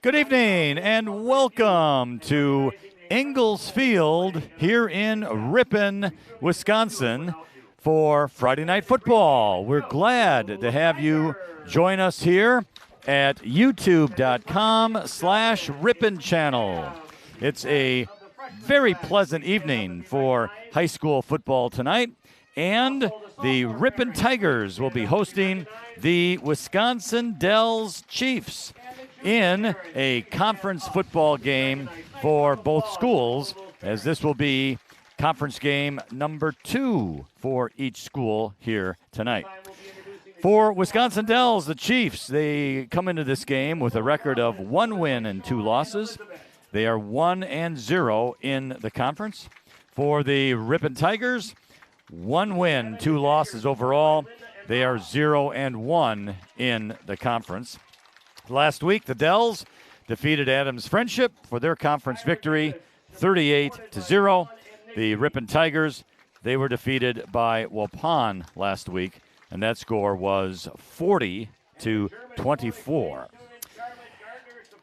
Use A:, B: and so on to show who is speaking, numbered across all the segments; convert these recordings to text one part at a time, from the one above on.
A: Good evening and welcome to Ingalls Field here in Ripon, Wisconsin for Friday Night Football. We're glad to have you join us here at youtube.com/Ripon channel. It's a very pleasant evening for high school football tonight, and the Ripon Tigers will be hosting the Wisconsin Dells Chiefs in a conference football game for both schools, as this will be conference game number 2 for each school here tonight. For Wisconsin Dells, the Chiefs, they come into this game with a record of 1 win and 2 losses. They are 1-0 in the conference. For the Ripon Tigers, 1 win, 2 losses overall. They are 0-1 in the conference. Last week, the Dells defeated Adams Friendship for their conference victory, 38-0. The Ripon Tigers, they were defeated by Ripon last week, and that score was 40-24.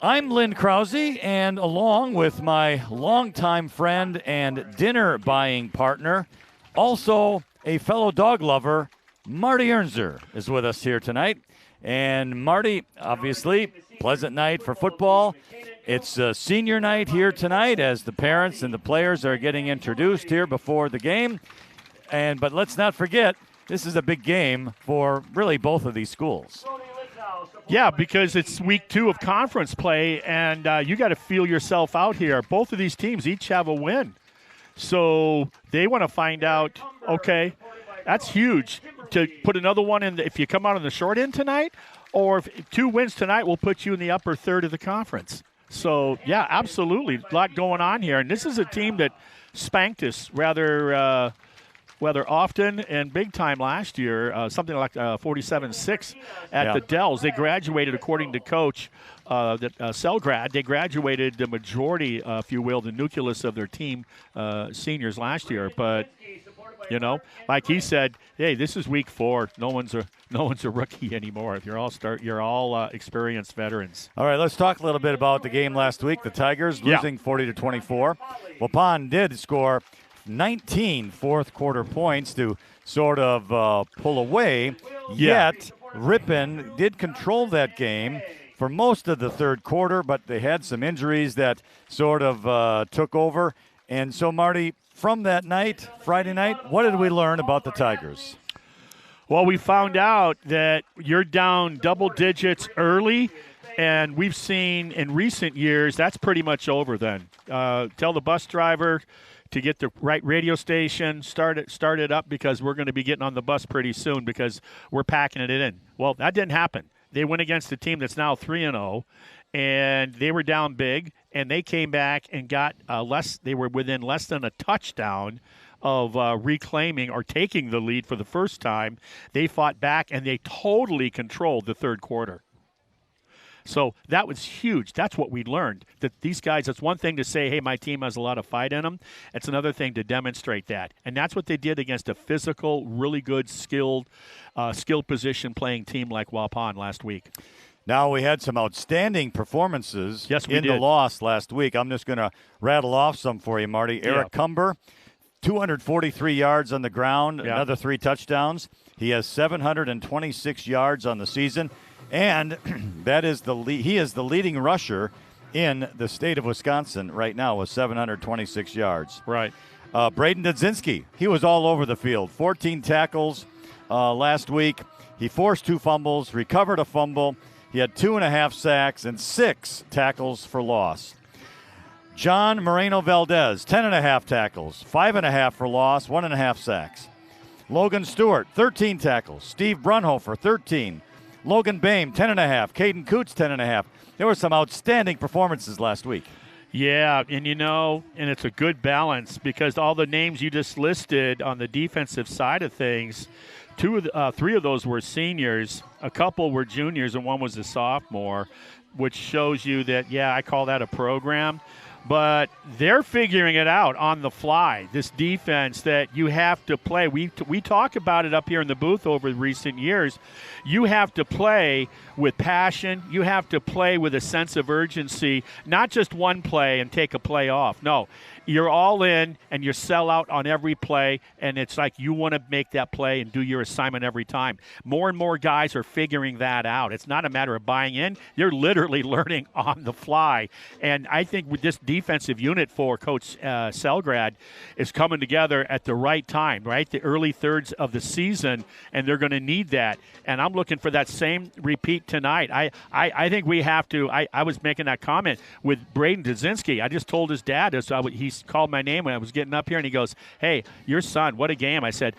A: I'm Lynn Krause, and along with my longtime friend and dinner buying partner, also a fellow dog lover, Marty Ernzer, is with us here tonight. And Marty, obviously, pleasant night for football. It's a senior night here tonight as the parents and the players are getting introduced here before the game. But let's not forget, this is a big game for really both of these schools.
B: Yeah, because it's week 2 of conference play, and you got to feel yourself out here. Both of these teams each have a win. So they want to find out, okay, that's huge to put another one in if you come out on the short end tonight, or if 2 wins tonight will put you in the upper third of the conference. So, yeah, absolutely, a lot going on here. And this is a team that spanked us rather often and big time last year, something like 47-6 at the Dells. They graduated, according to Coach Selgrad, they graduated the majority, if you will, the nucleus of their team seniors last year. But, you know, like he said, hey, this is week 4. No one's a rookie anymore. You're all experienced veterans.
A: All right, let's talk a little bit about the game last week. The Tigers losing 40-24. Ripon did score 19 fourth-quarter points to sort of pull away. Yet, Ripon did control that game for most of the third quarter, but they had some injuries that sort of took over. And so, Marty, from that night, Friday night, what did we learn about the Tigers?
B: Well, we found out that you're down double digits early, and we've seen in recent years that's pretty much over then. Tell the bus driver to get the right radio station, start it up, because we're going to be getting on the bus pretty soon because we're packing it in. Well, that didn't happen. They went against a team that's now 3-0, and they were down big, and they came back and got they were within less than a touchdown of reclaiming or taking the lead for the first time. They fought back, and they totally controlled the third quarter. So that was huge. That's what we learned, that these guys, it's one thing to say, hey, my team has a lot of fight in them. It's another thing to demonstrate that. And that's what they did against a physical, really good, skilled position playing team like Ripon last week.
A: Now, we had some outstanding performances
B: in
A: the loss last week. I'm just going to rattle off some for you, Marty. Eric Cumber, 243 yards on the ground, another 3 touchdowns. He has 726 yards on the season. And that is he is the leading rusher in the state of Wisconsin right now with 726 yards.
B: Right.
A: Braden Dudzinski, he was all over the field. 14 tackles last week. He forced 2 fumbles, recovered a fumble. He had 2.5 sacks and 6 tackles for loss. John Moreno Valdez, 10.5 tackles, 5.5 for loss, 1.5 sacks. Logan Stewart, 13 tackles. Steve Brunhofer, 13. Logan Boehm, 10.5. Caden Coots, 10.5. There were some outstanding performances last week.
B: Yeah, and it's a good balance because all the names you just listed on the defensive side of things, 3 of those were seniors, a couple were juniors, and one was a sophomore, which shows you that, I call that a program. but they're figuring it out on the fly, this defense that you have to play. We talk about it up here in the booth over recent years. You have to play with passion. You have to play with a sense of urgency, not just one play and take a play off. No, you're all in and you sell out on every play, and it's like you want to make that play and do your assignment every time. More and more guys are figuring that out. It's not a matter of buying in. You're literally learning on the fly. And I think with this defensive unit for Coach Selgrad is coming together at the right time, right? The early thirds of the season, and they're going to need that. And I'm looking for that same repeat tonight. I think we have to. I was making that comment with Braden Dzinski. I just told his dad, he called my name when I was getting up here, and he goes, "Hey, your son, what a game." I said,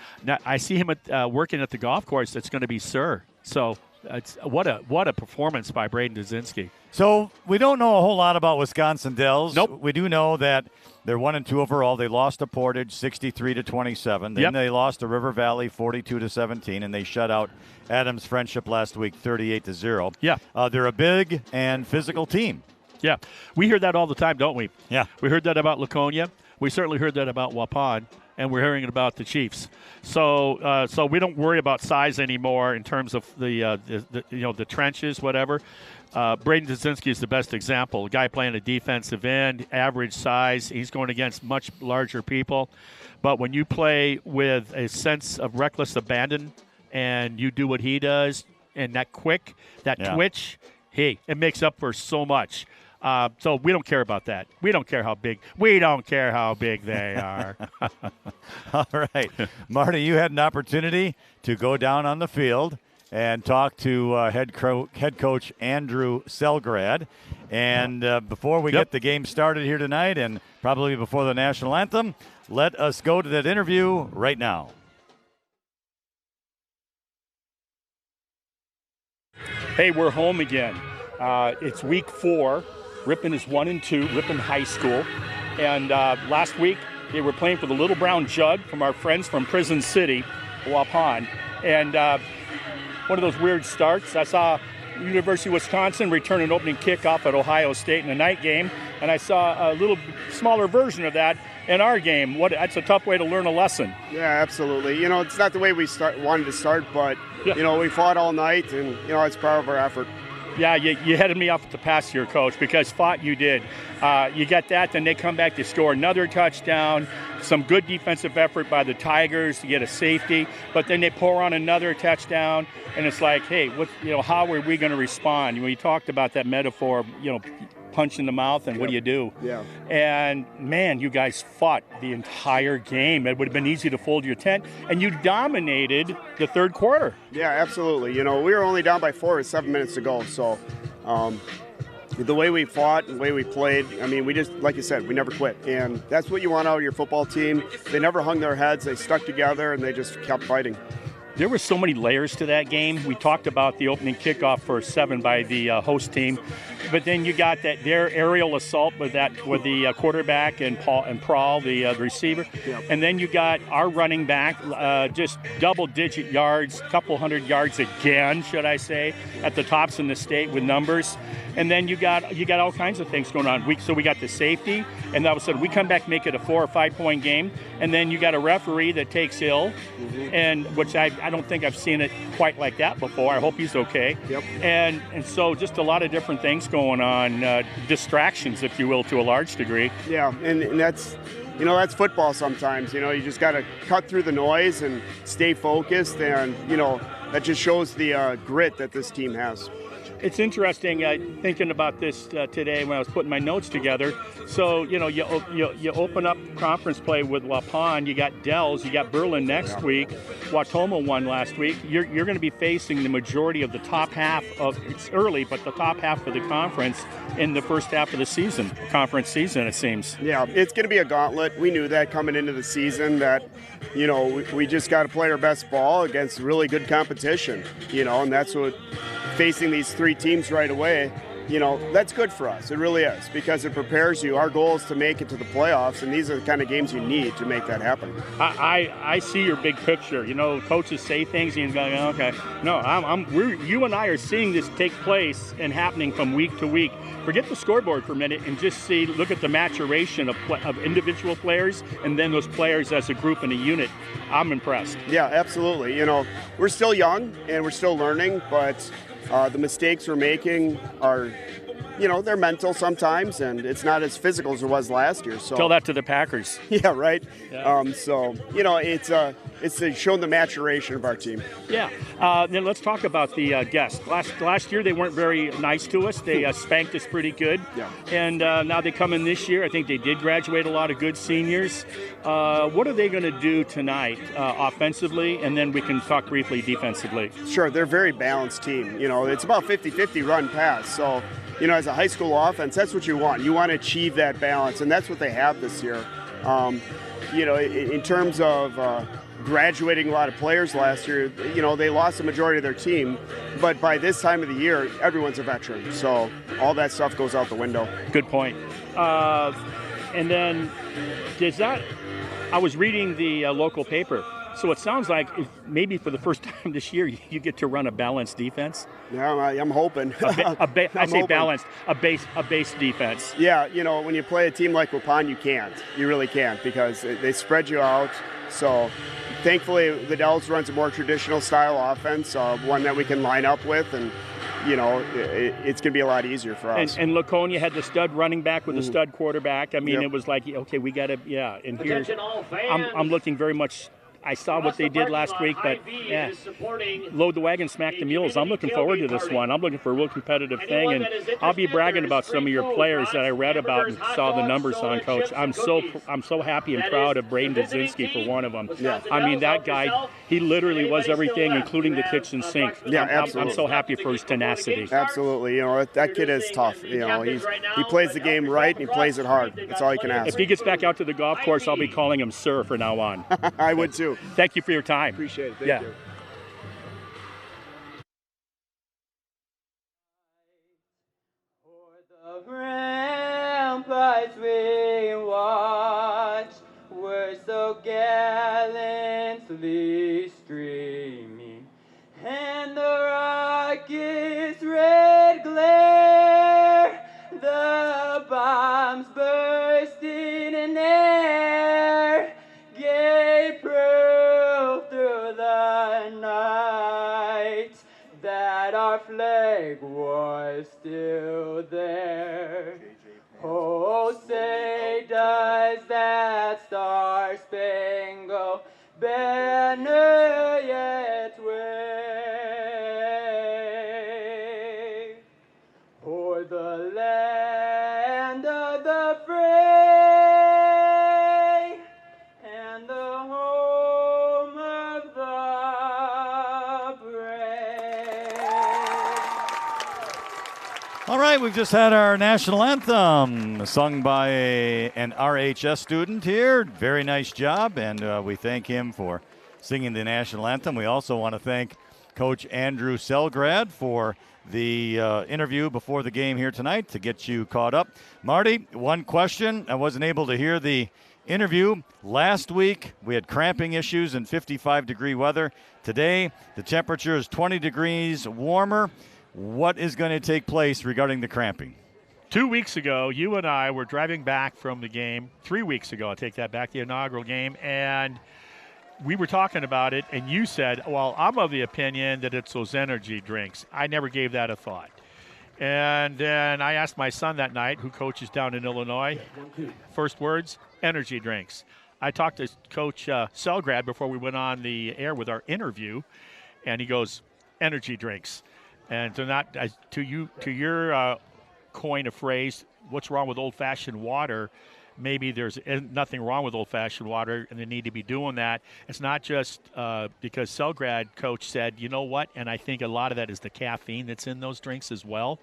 B: "I see him working at the golf course. It's going to be Sir." So what a performance by Braden Dzinski.
A: So we don't know a whole lot about Wisconsin Dells.
B: Nope.
A: We do know that they're 1-2 overall. They lost to Portage 63-27. Then they lost to River Valley 42-17, and they shut out Adams Friendship last week 38-0.
B: Yeah.
A: They're a big and physical team.
B: Yeah. We hear that all the time, don't we?
A: Yeah.
B: We heard that about Laconia. We certainly heard that about Waupun, and we're hearing it about the Chiefs. So we don't worry about size anymore in terms of the trenches, whatever. Braden Dzinski is the best example. A guy playing a defensive end, average size. He's going against much larger people. But when you play with a sense of reckless abandon and you do what he does, and that twitch, hey, it makes up for so much. So we don't care about that. We don't care how big. We don't care how big they are.
A: All right. Marty, you had an opportunity to go down on the field and talk to head coach Andrew Selgrad. And before we get the game started here tonight, and probably before the national anthem, let us go to that interview right now.
C: Hey, we're home again. It's week 4. Ripon is 1-2, Ripon High School. And last week, they were playing for the Little Brown Jug from our friends from Prison City, Waupun. And one of those weird starts. I saw University of Wisconsin return an opening kickoff at Ohio State in a night game, and I saw a little smaller version of that in our game. That's a tough way to learn a lesson.
D: Yeah, absolutely. It's not the way we wanted to start, but, we fought all night, and, it's part of our effort.
C: Yeah, you headed me off the pass here, Coach, because fought you did. You get that, then they come back to score another touchdown, some good defensive effort by the Tigers to get a safety, but then they pour on another touchdown, and it's like, hey, how are we going to respond? We talked about that metaphor, punch in the mouth, and what do you do?
D: Yeah.
C: And, man, you guys fought the entire game. It would have been easy to fold your tent, and you dominated the third quarter.
D: Yeah, absolutely. We were only down by 4 with 7 minutes to go, so the way we fought, the way we played, we just, like you said, we never quit. And that's what you want out of your football team. They never hung their heads. They stuck together, and they just kept fighting.
C: There were so many layers to that game. We talked about the opening kickoff for 7 by the host team, but then you got their aerial assault with the quarterback and Prawl, the receiver, and then you got our running back, just double-digit yards, couple hundred yards again, should I say, at the tops in the state with numbers. And then you got all kinds of things going on. So we got the safety, and all of a sudden we come back, make it a 4 or 5 point game, and then you got a referee that takes ill, and which I don't think I've seen it quite like that before. I hope he's okay.
D: Yep.
C: And so just a lot of different things going on, distractions, if you will, to a large degree.
D: Yeah, and that's that's football sometimes. You just got to cut through the noise and stay focused, and that just shows the grit that this team has.
C: It's interesting thinking about this today when I was putting my notes together. So, you open up conference play with Waupun. You got Dells. You got Berlin next week. Wautoma won last week. You're going to be facing the majority of the top half of – it's early, but the top half of the conference in the first half of the season, conference season, it seems.
D: Yeah, it's going to be a gauntlet. We knew that coming into the season that, we just got to play our best ball against really good competition, and that's what – facing these 3 teams right away, that's good for us. It really is, because it prepares you. Our goal is to make it to the playoffs, and these are the kind of games you need to make that happen.
C: I see your big picture. Coaches say things and you go, okay. No, you and I are seeing this take place and happening from week to week. Forget the scoreboard for a minute and just look at the maturation of individual players and then those players as a group and a unit. I'm impressed.
D: Yeah, absolutely. We're still young and we're still learning, but the mistakes we're making are, they're mental sometimes, and it's not as physical as it was last year. So
C: tell that to the Packers.
D: Yeah, right.
C: Yeah.
D: It's showing the maturation of our team.
C: Yeah. Then let's talk about the guests. Last year they weren't very nice to us. They spanked us pretty good.
D: Yeah.
C: And now they come in this year. I think they did graduate a lot of good seniors. What are they going to do tonight offensively? And then we can talk briefly defensively.
D: Sure. They're a very balanced team. It's about 50-50 run pass. So, as a high school offense, that's what you want. You want to achieve that balance, and that's what they have this year. In terms of graduating a lot of players last year, they lost the majority of their team, but by this time of the year, everyone's a veteran. So all that stuff goes out the window.
C: Good point. And then I was reading the local paper. So it sounds like maybe for the first time this year you get to run a balanced defense.
D: Yeah, I'm hoping.
C: I say balanced, a base defense.
D: Yeah, when you play a team like Ripon, you can't. You really can't, because they spread you out. So thankfully the Dells runs a more traditional style offense, one that we can line up with, and it's going to be a lot easier for us.
C: And Laconia had the stud running back with the stud quarterback. I mean, It was like, okay, we got to, and here I'm looking very much. I saw what they did last week, but load the wagon, smack the mules. I'm looking forward to this one. I'm looking for a real competitive thing, and I'll be bragging about some of your players that I read about and saw the numbers on, Coach. I'm so happy and proud of Braden Dudzinski for one of them.
D: Yeah.
C: I mean, that guy, he literally was everything, including the kitchen sink.
D: Yeah, absolutely.
C: I'm so happy for his tenacity.
D: Absolutely. That kid is tough. He plays the game right and he plays it hard. That's all you can ask.
C: If he gets back out to the golf course, I'll be calling him Sir from now on.
D: I would too.
C: Thank you for your time.
D: Appreciate it. Thank you.
E: For the ramparts we watch were so gallantly streaming, and the rocket's red glare, the bombs bursting in air, gave proof through the night that our flag was still there. Oh, say does that star-spangled banner yet wave o'er the land of the free and the home of the brave.
A: All right, we've just had our national anthem sung by an RHS student here. Very nice job, and we thank him for singing the national anthem. We also want to thank Coach Andrew Selgrad for the interview before the game here tonight to get you caught up. Marty, one question. I wasn't able to hear the interview. Last week, we had cramping issues in 55-degree weather. Today, the temperature is 20 degrees warmer. What is going to take place regarding the cramping?
B: 2 weeks ago, you and I were driving back from the game. 3 weeks ago, I'll take that back, the inaugural game, and we were talking about it, and you said, well, I'm of the opinion that it's those energy drinks. I never gave that a thought. And then I asked my son that night, who coaches down in Illinois, first words, energy drinks. I talked to Coach Selgrad before we went on the air with our interview, and he goes, energy drinks. And so not to your coin of phrase, what's wrong with old-fashioned water? Maybe there's nothing wrong with old-fashioned water, and they need to be doing that. It's not just because Selgrad coach said, you know what, and I think a lot of that is the caffeine that's in those drinks as well,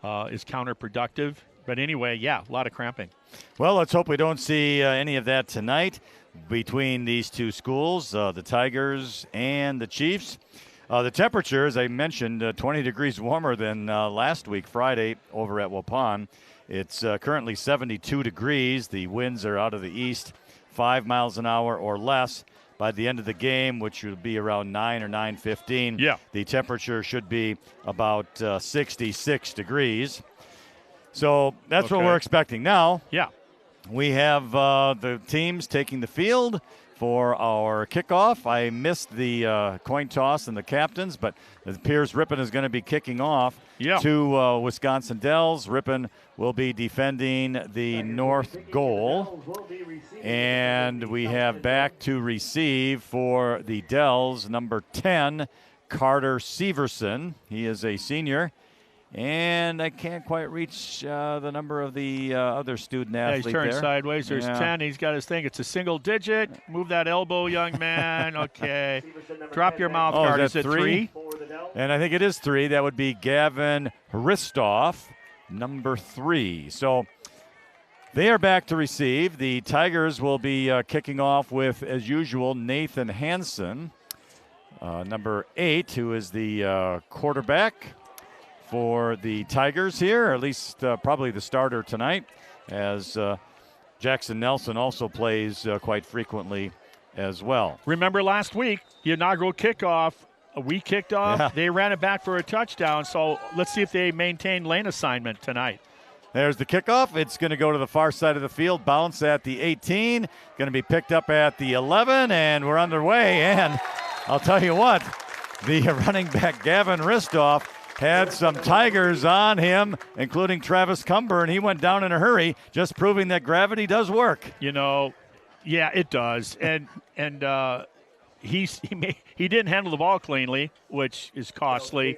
B: is counterproductive. But anyway, yeah, a lot of cramping.
A: Well, let's hope we don't see any of that tonight between these two schools, the Tigers and the Chiefs. The temperature, as I mentioned, 20 degrees warmer than last week, Friday, over at Ripon. It's currently 72 degrees. The winds are out of the east, 5 miles an hour or less. By the end of the game, which would be around 9 or 9:15, the temperature should be about 66 degrees. So that's what we're expecting. Now, we have the teams taking the field for our kickoff. I missed the coin toss and the captains, but it appears Ripon is going to be kicking off to Wisconsin Dells. Ripon will be defending the north goal. And we have back to receive for the Dells, number 10, Carter Severson. He is a senior. And I can't quite reach the number of the other student athlete
B: he's turned
A: there.
B: sideways. There's 10. He's got his thing. It's a single digit. Move that elbow, young man. Okay. Drop your mouth guard. Is it 3?
A: And I think it is 3. That would be Gavin Hristoff, number 3. So they are back to receive. The Tigers will be kicking off with, as usual, Nathan Hansen, number 8, who is the quarterback for the Tigers here, or at least probably the starter tonight, as Jackson Nelson also plays quite frequently as well.
B: Remember last week, the inaugural kickoff, we kicked off, they ran it back for a touchdown, so let's see if they maintain lane assignment tonight.
A: There's the kickoff. It's going to go to the far side of the field, bounce at the 18, going to be picked up at the 11, and we're underway. And I'll tell you what, the running back Gavin Hristoff had some Tigers on him, including Travis Cumber, and he went down in a hurry, just proving that gravity does work.
B: You know, yeah, it does. And he didn't handle the ball cleanly, which is costly.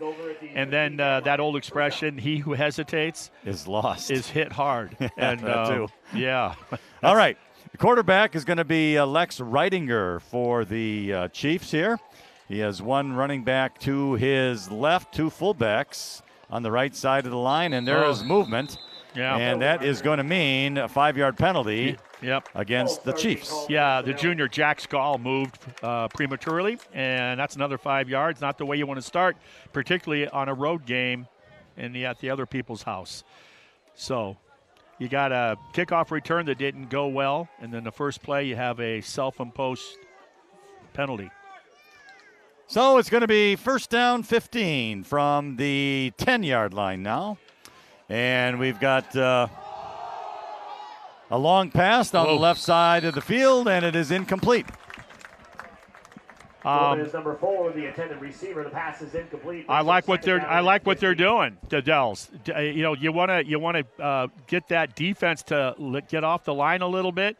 B: And then that old expression, he who hesitates
A: is lost,
B: is hit hard. And
A: that too.
B: Yeah.
A: All right. The quarterback is going to be Lex Reitinger for the Chiefs here. He has one running back to his left, 2 fullbacks on the right side of the line, and there is movement.
B: Yeah.
A: And that is going to mean a 5-yard penalty against the Chiefs.
B: Yeah, the junior Jack Skull moved prematurely, and that's another 5 yards. Not the way you want to start, particularly on a road game and at the other people's house. So you got a kickoff return that didn't go well, and then the first play you have a self-imposed penalty.
A: So it's going to be first down 15 from the 10-yard line now. And we've got a long pass down the left side of the field, and it is incomplete.
F: Is number 4, the intended receiver. The pass is incomplete.
B: I like what they're doing, the Dells. You know, you want to get that defense to get off the line a little bit.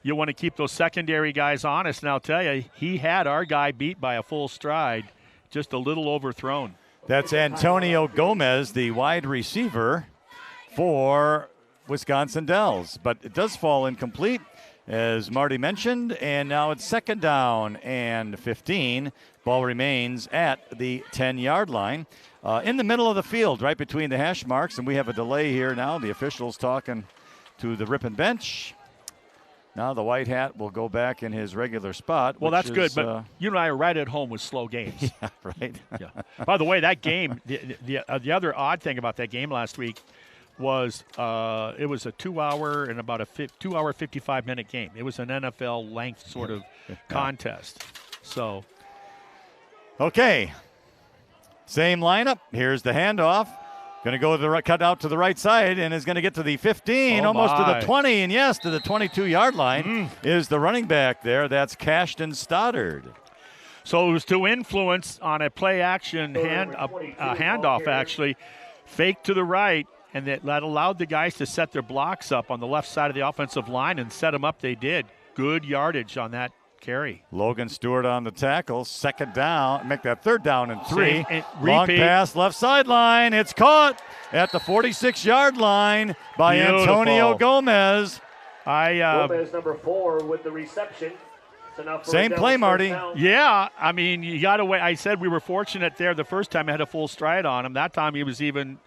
B: You want to keep those secondary guys honest. And I'll tell you, he had our guy beat by a full stride, just a little overthrown.
A: That's Antonio Gomez, the wide receiver for Wisconsin Dells. But it does fall incomplete, as Marty mentioned. And now it's second down and 15. Ball remains at the 10-yard line. In the middle of the field, right between the hash marks. And we have a delay here now. The officials talking to the Ripon bench. Now the white hat will go back in his regular spot.
B: Well, that's good, but you and I are right at home with slow games.
A: Yeah, right.
B: Yeah. By the way, that game, the other odd thing about that game last week was it was a 2-hour and about a 2-hour, 55-minute game. It was an NFL length sort of contest. So,
A: okay, same lineup. Here's the handoff. Going to go to the cut out to the right side, and is going to get to the 15, almost to the 20, and yes, to the 22-yard line is the running back there. That's Cashton Stoddard.
B: So it was to influence on a play-action handoff, actually, fake to the right, and that allowed the guys to set their blocks up on the left side of the offensive line and set them up. They did. Good yardage on that carry.
A: Logan Stewart on the tackle. Second down. Make that third down and 3.
B: Long
A: pass left sideline. It's caught at the 46-yard line by Antonio Gomez.
F: Gomez, number 4, with the reception.
A: Same play, Marty.
B: Yeah, I mean, you got to wait. I said we were fortunate there the first time I had a full stride on him. That time he was even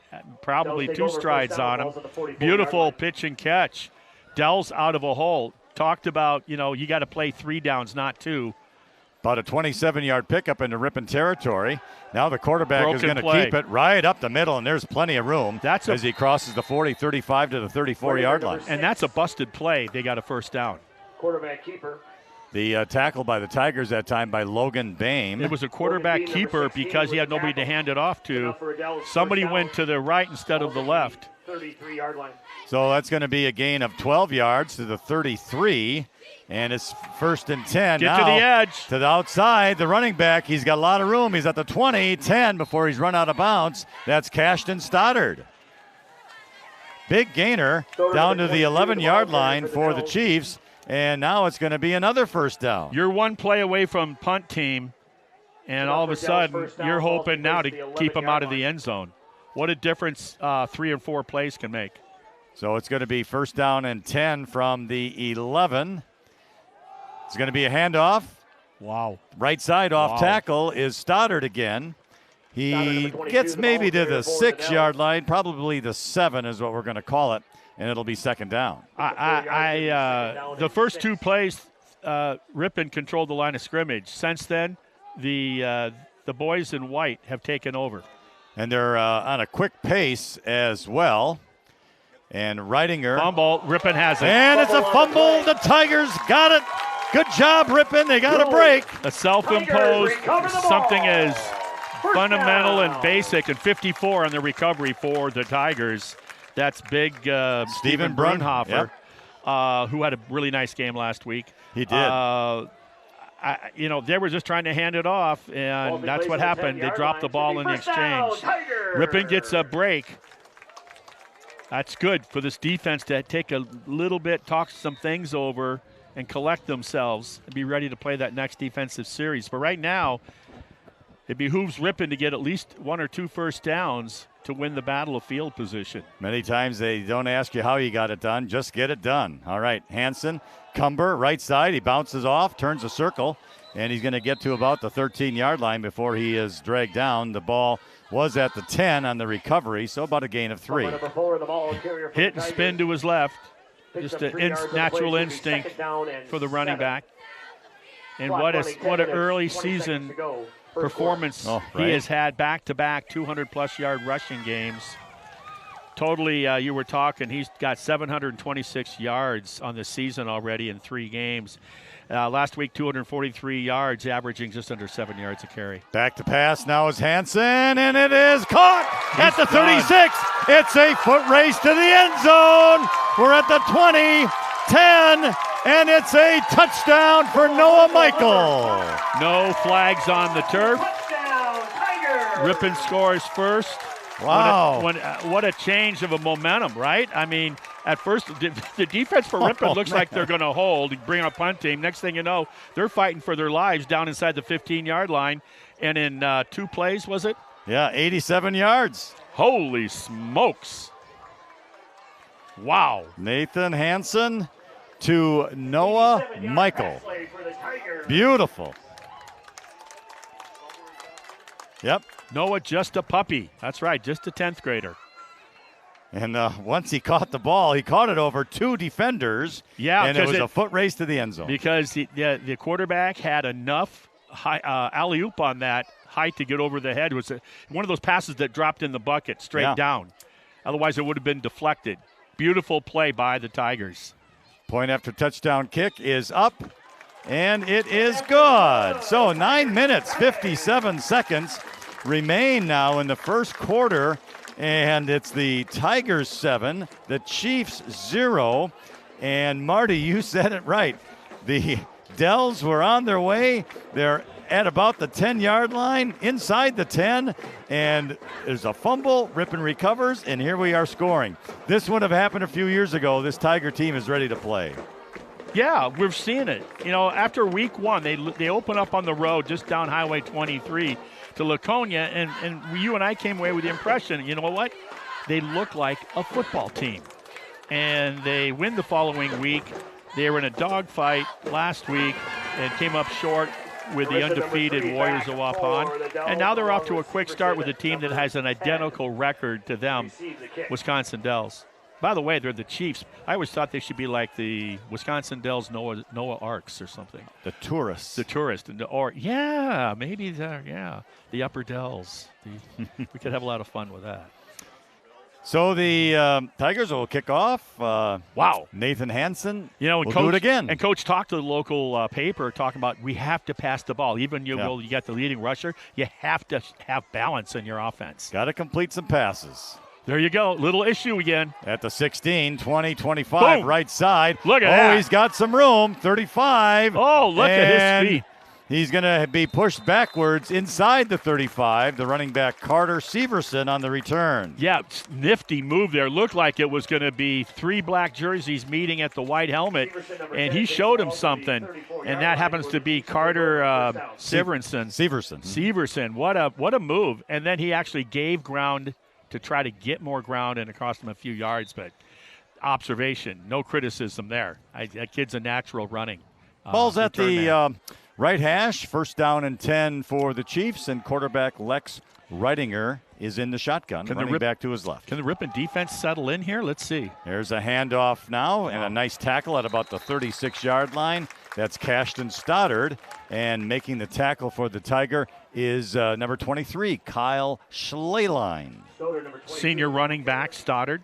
B: probably 2 strides on him. Beautiful pitch and catch. Dells out of a hole. Talked about, you got to play 3 downs, not 2.
A: About a 27-yard pickup into Ripon territory. Now the quarterback is going to
B: play.
A: keep it right up the middle, and there's plenty of room as he crosses the 40, 35 to the 34-yard line.
B: And that's a busted play. They got a first down.
F: Quarterback keeper.
A: The tackle by the Tigers that time by Logan Bame.
B: It was a quarterback keeper because he had nobody to hand it off to. Somebody went to the right instead of the left.
F: 33-yard line.
A: So that's going to be a gain of 12 yards to the 33. And it's 1st and 10.
B: Get
A: now
B: to the edge.
A: To the outside, the running back. He's got a lot of room. He's at the 20, 10 before he's run out of bounds. That's Cashton Stoddard. Big gainer down to the 11-yard line for the Chiefs. And now it's going to be another first down.
B: You're one play away from punt team, and all of a sudden you're hoping now to keep them out of the end zone. What a difference 3 or 4 plays can make.
A: So it's going to be 1st down and 10 from the 11. It's going to be a handoff.
B: Wow.
A: Right side off tackle is Stoddard again. He gets maybe to the 6-yard line, probably the 7 is what we're going to call it, and it'll be 2nd down.
B: The first 2 plays, Ripon controlled the line of scrimmage. Since then, the boys in white have taken over.
A: And they're on a quick pace as well. And Reidinger.
B: Fumble. Ripon has it.
A: And it's a fumble. The Tigers got it. Good job, Ripon. They got a break.
B: A self-imposed something as fundamental and basic, and 54 on the recovery for the Tigers. That's big Steven Brunhofer, who had a really nice game last week.
A: He did.
B: They were just trying to hand it off, and that's what happened. They dropped the ball in the exchange. Ripon gets a break. That's good for this defense to take a little bit, talk some things over, and collect themselves and be ready to play that next defensive series. But right now, it behooves Ripon to get at least 1 or 2 first downs to win the battle of field position.
A: Many times they don't ask you how you got it done, just get it done. All right, Hansen, Cumber, right side, he bounces off, turns a circle, and he's going to get to about the 13-yard line before he is dragged down. The ball was at the 10 on the recovery, so about a gain of 3.
B: Hit and spin to his left. Just an natural instinct for the running back. And what an early season performance he has had, back-to-back 200-plus yard rushing games. Totally, you were talking, he's got 726 yards on the season already in 3 games. Last week, 243 yards, averaging just under 7 yards a carry.
A: Back to pass now is Hansen, and it is caught at the 36. It's a foot race to the end zone. We're at the 20, 10, and it's a touchdown for Noah Michael.
B: No flags on the turf. Ripon scores first.
A: Wow.
B: What a change of a momentum, right? I mean, at first, the defense for Ripon looks like they're going to hold, bring up punt team. Next thing you know, they're fighting for their lives down inside the 15-yard line. And in 2 plays, was it?
A: Yeah, 87 yards.
B: Holy smokes. Wow.
A: Nathan Hansen to Noah Michael. Beautiful. Yep.
B: Noah, just a puppy. That's right, just a 10th grader.
A: And once he caught the ball, he caught it over 2 defenders.
B: Yeah,
A: and it was a foot race to the end zone.
B: Because the quarterback had enough alley-oop on that height to get over the head. It was one of those passes that dropped in the bucket straight down. Otherwise, it would have been deflected. Beautiful play by the Tigers.
A: Point after touchdown kick is up, and it is good. So 9 minutes, 57 seconds remain now in the first quarter, and it's the Tigers 7, the Chiefs 0. And Marty, you said it right. The Dells were on their way. They're at about the 10-yard line, inside the 10, and there's a fumble. Ripon recovers, and here we are scoring. This would have happened a few years ago. This Tiger team is ready to play.
B: Yeah, we're seeing it. After week 1, they open up on the road just down Highway 23 to Laconia, and you and I came away with the impression, you know what? They look like a football team. And they win the following week. They were in a dogfight last week and came up short with the undefeated Warriors of Waupun. And now they're off to a quick start with a team that has an identical record to them, Wisconsin Dells. By the way, they're the Chiefs. I always thought they should be like the Wisconsin Dells Noah Arks or something.
A: The tourists.
B: The tourist. Or, yeah, maybe the Upper Dells. We could have a lot of fun with that.
A: So the Tigers will kick off.
B: Wow.
A: Nathan Hansen
B: will
A: Coach, do it again.
B: And Coach talked to the local paper talking about we have to pass the ball. Even you got the leading rusher, you have to have balance in your offense.
A: Got to complete some passes.
B: There you go. Little issue again.
A: At the 16, 20, 25,
B: Boom.
A: right side.
B: Look at that.
A: He's got some room. 35.
B: Oh, look at his feet.
A: He's going to be pushed backwards inside the 35. The running back Carter Severson on the return.
B: Yeah, nifty move there. Looked like it was going to be 3 black jerseys meeting at the white helmet, and he showed him something, and that happens to be Carter Severson. Severson. What a move. And then he actually gave ground to try to get more ground, and it cost him a few yards, but observation, no criticism there. That kid's a natural running.
A: Ball's at the right hash, first down and 10 for the Chiefs, and quarterback Lex Reidinger is in the shotgun, running back to his left.
B: Can the Ripon defense settle in here? Let's see.
A: There's a handoff now, and a nice tackle at about the 36-yard line. That's Cashton Stoddard, and making the tackle for the Tiger is number 23, Kyle Schleyline.
B: Senior running back, Stoddard.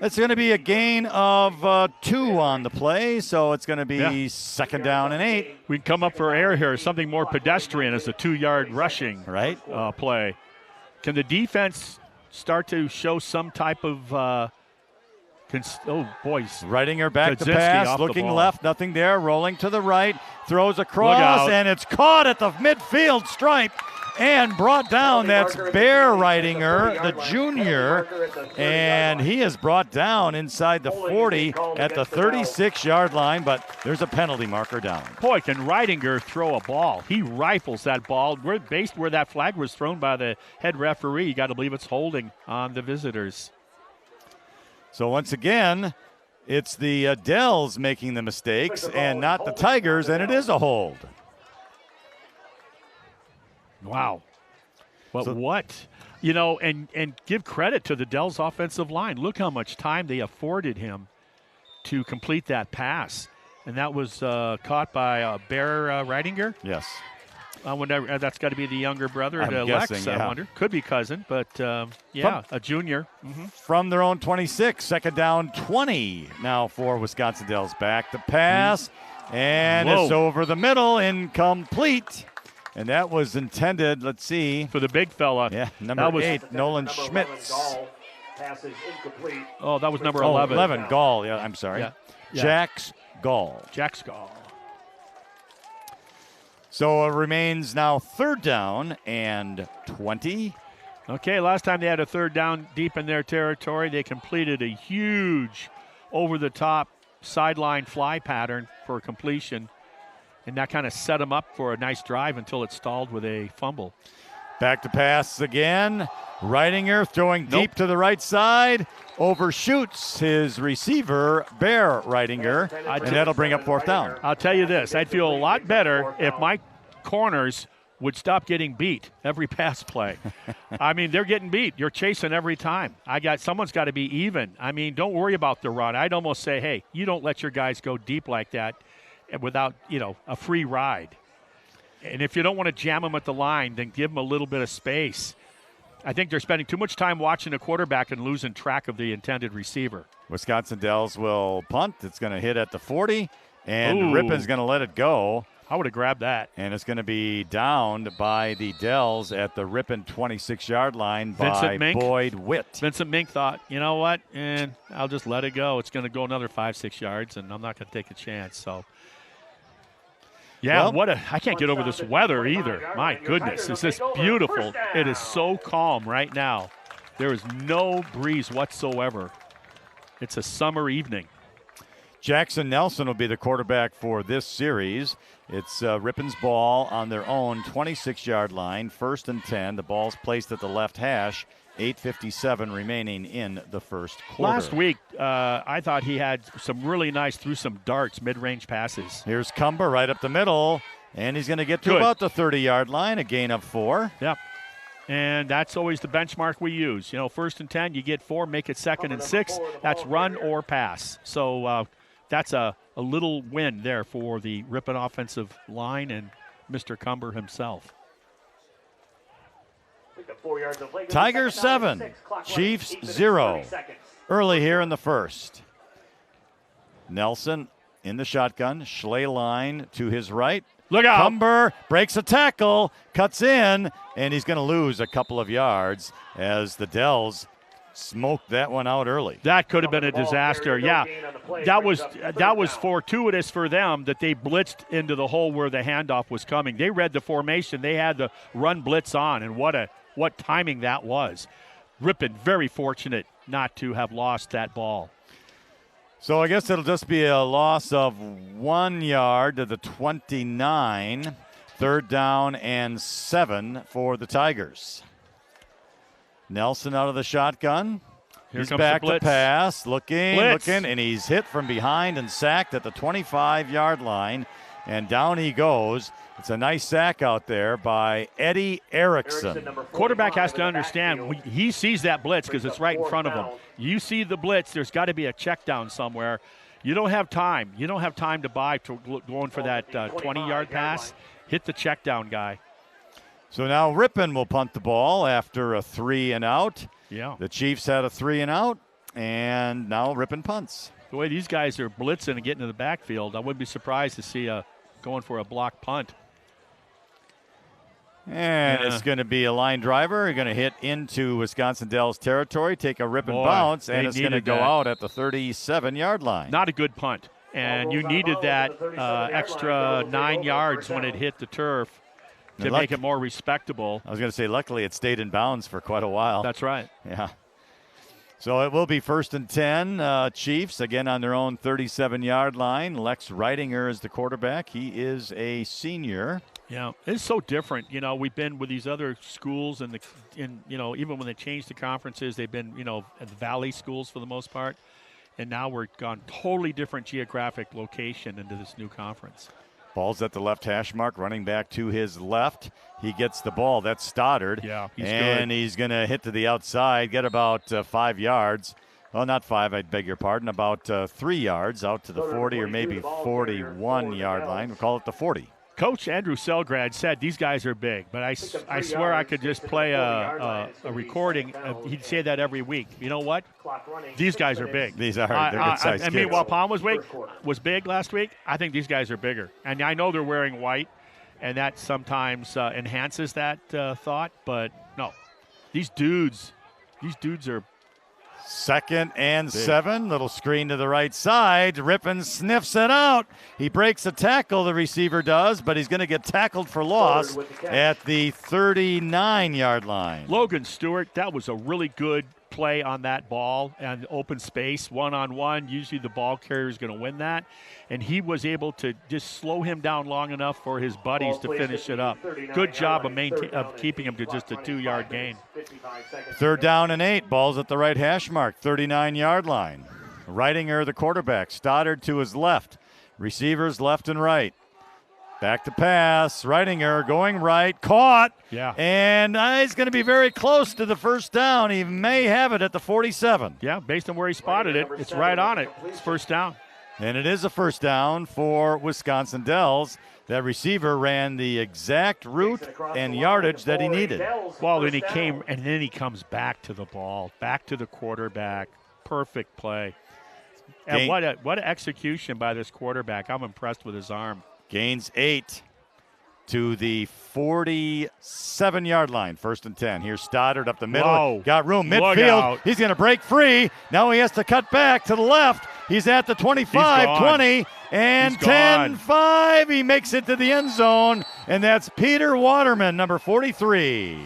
A: It's going to be a gain of 2 on the play, so it's going to be second down and 8.
B: We can come up for air here, something more pedestrian as a 2-yard rushing play. Can the defense start to show some type of
A: Reidinger back to pass, looking left, nothing there, rolling to the right, throws across, and it's caught at the midfield stripe and brought down. That's Bear Reidinger, the junior, and he is brought down inside the 40 at the 36-yard line, but there's a penalty marker down.
B: Boy, can Reidinger throw a ball. He rifles that ball. We're based where that flag was thrown by the head referee. You got to believe it's holding on the visitors.
A: So once again, it's the Dells making the mistakes and not the Tigers, and it is a hold.
B: Wow. But and give credit to the Dells offensive line. Look how much time they afforded him to complete that pass. And that was caught by Bear Reidinger?
A: Yes.
B: I wonder, that's got to be the younger brother to Lex, I wonder. Could be cousin, but a junior. Mm-hmm.
A: From their own 26, second down 20 now for Wisconsin Dells. Back the pass, and it's over the middle, incomplete. And that was intended, let's see.
B: For the big fella.
A: Yeah, number 8, Nolan Schmitz.
B: Oh, that was number 11.
A: 11, Gall, I'm sorry.
B: Yeah.
A: Jax Gall. So it remains now third down and 20.
B: Okay, last time they had a third down deep in their territory, they completed a huge over-the-top sideline fly pattern for completion, and that kind of set them up for a nice drive until it stalled with a fumble.
A: Back to pass again. Reidinger throwing deep to the right side. Overshoots his receiver, Bear Reidinger, and that'll bring up fourth down.
B: I'll tell you this. I'd feel a lot better if my corners would stop getting beat every pass play. I mean, they're getting beat. You're chasing every time. Someone's got to be even. I mean, don't worry about the run. I'd almost say, hey, you don't let your guys go deep like that without, a free ride. And if you don't want to jam them at the line, then give them a little bit of space. I think they're spending too much time watching the quarterback and losing track of the intended receiver.
A: Wisconsin Dells will punt. It's going to hit at the 40, and Ripon's going to let it go.
B: I would have grabbed that.
A: And it's going to be downed by the Dells at the Ripon 26-yard line by Boyd Witt.
B: Vincent Mink thought, you know what, and I'll just let it go. It's going to go another 5-6 yards, and I'm not going to take a chance. So, I can't get over this weather either. My goodness, it's just beautiful. It is so calm right now. There is no breeze whatsoever. It's a summer evening.
A: Jackson Nelson will be the quarterback for this series. It's Ripon's ball on their own 26-yard line, 1st and 10. The ball's placed at the left hash, 8:57 remaining in the first quarter.
B: Last week, I thought he had some really nice, threw some darts, mid-range passes.
A: Here's Cumber right up the middle, and he's going to get to about the 30-yard line, a gain of 4.
B: Yep. And that's always the benchmark we use. You know, 1st and 10, you get 4, make it 2nd and 6. That's run or pass. So that's a little win there for the Ripon offensive line and Mr. Cumber himself.
A: Tigers 7, Chiefs 0. Early here in the first. Nelson in the shotgun. Schleline to his right.
B: Look out.
A: Cumber breaks a tackle, cuts in, and he's going to lose a couple of yards as the Dells smoked that one out early.
B: That could have been a disaster. Yeah, that was fortuitous for them that they blitzed into the hole where the handoff was coming. They read the formation. They had the run blitz on, and what timing that was. Ripon very fortunate not to have lost that ball.
A: So I guess it'll just be a loss of 1 yard to the 29. 3rd down and 7 for the Tigers. Nelson out of the shotgun. He's back to pass, looking, and he's hit from behind and sacked at the 25-yard line. And down he goes. It's a nice sack out there by Eddie Erickson.
B: Quarterback has to understand, he sees that blitz because it's right in front of him. You see the blitz, there's got to be a check down somewhere. You don't have time. You don't have time to buy to going for that 20-yard pass. Hit the check down guy.
A: So now Ripon will punt the ball after a 3 and out.
B: Yeah.
A: The Chiefs had a 3 and out, and now Ripon punts.
B: The way these guys are blitzing and getting to the backfield, I wouldn't be surprised to see going for a block punt.
A: And it's going to be a line driver. You're going to hit into Wisconsin Dells territory, take a Ripon bounce, and it's going to go out at the 37-yard line.
B: Not a good punt. And you needed that extra 9 yards when it hit the turf to make it more respectable.
A: I was going to say, luckily it stayed in bounds for quite a while.
B: That's right.
A: Yeah. So it will be 1st and 10. Chiefs, again, on their own 37-yard line. Lex Reitinger is the quarterback. He is a senior.
B: Yeah, it's so different. You know, we've been with these other schools, and even when they changed the conferences, they've been, at the Valley schools for the most part. And now we're gone totally different geographic location into this new conference.
A: Ball's at the left hash mark, running back to his left. He gets the ball. That's Stoddard.
B: Yeah, he's
A: and
B: good.
A: He's going to hit to the outside, get about 5 yards. Well, not 5, I beg your pardon. About 3 yards out to the 40 or maybe 41-yard line. We'll call it the 40.
B: Coach Andrew Selgrad said these guys are big, but I swear I could just play a recording. He'd say that every week. You know what? These guys are big.
A: These are. They're good-sized kids.
B: I mean, while Palm was big last week, I think these guys are bigger. And I know they're wearing white, and that sometimes enhances that thought. But, no, these dudes are
A: 2nd and 7. Little screen to the right side. Ripon sniffs it out. He breaks a tackle, the receiver does, but he's going to get tackled for loss at the 39-yard line.
B: Logan Stewart, that was a really good play on that ball and open space, one-on-one. Usually the ball carrier is going to win that. And he was able to just slow him down long enough for his buddies to finish it up. Good job of keeping him to just a 2-yard gain.
A: 3rd down and 8. Ball's at the right hash mark, 39-yard line. Reitinger, the quarterback. Stoddard to his left. Receivers left and right. Back to pass. Reitinger going right. Caught.
B: Yeah.
A: And he's going to be very close to the 1st down. He may have it at the 47.
B: Yeah, based on where he spotted it, it's right on it. It's 1st down.
A: And it is a 1st down for Wisconsin Dells. That receiver ran the exact route and yardage that he needed.
B: Well, then he comes back to the ball, back to the quarterback. Perfect play. And what an execution by this quarterback. I'm impressed with his arm.
A: Gains 8 to the 47-yard line. 1st and 10. Here's Stoddard up the middle.
B: Whoa.
A: Got room midfield. He's going to break free. Now he has to cut back to the left. He's at the 25, 20, and 10-5. He makes it to the end zone, and that's Peter Waterman, number 43.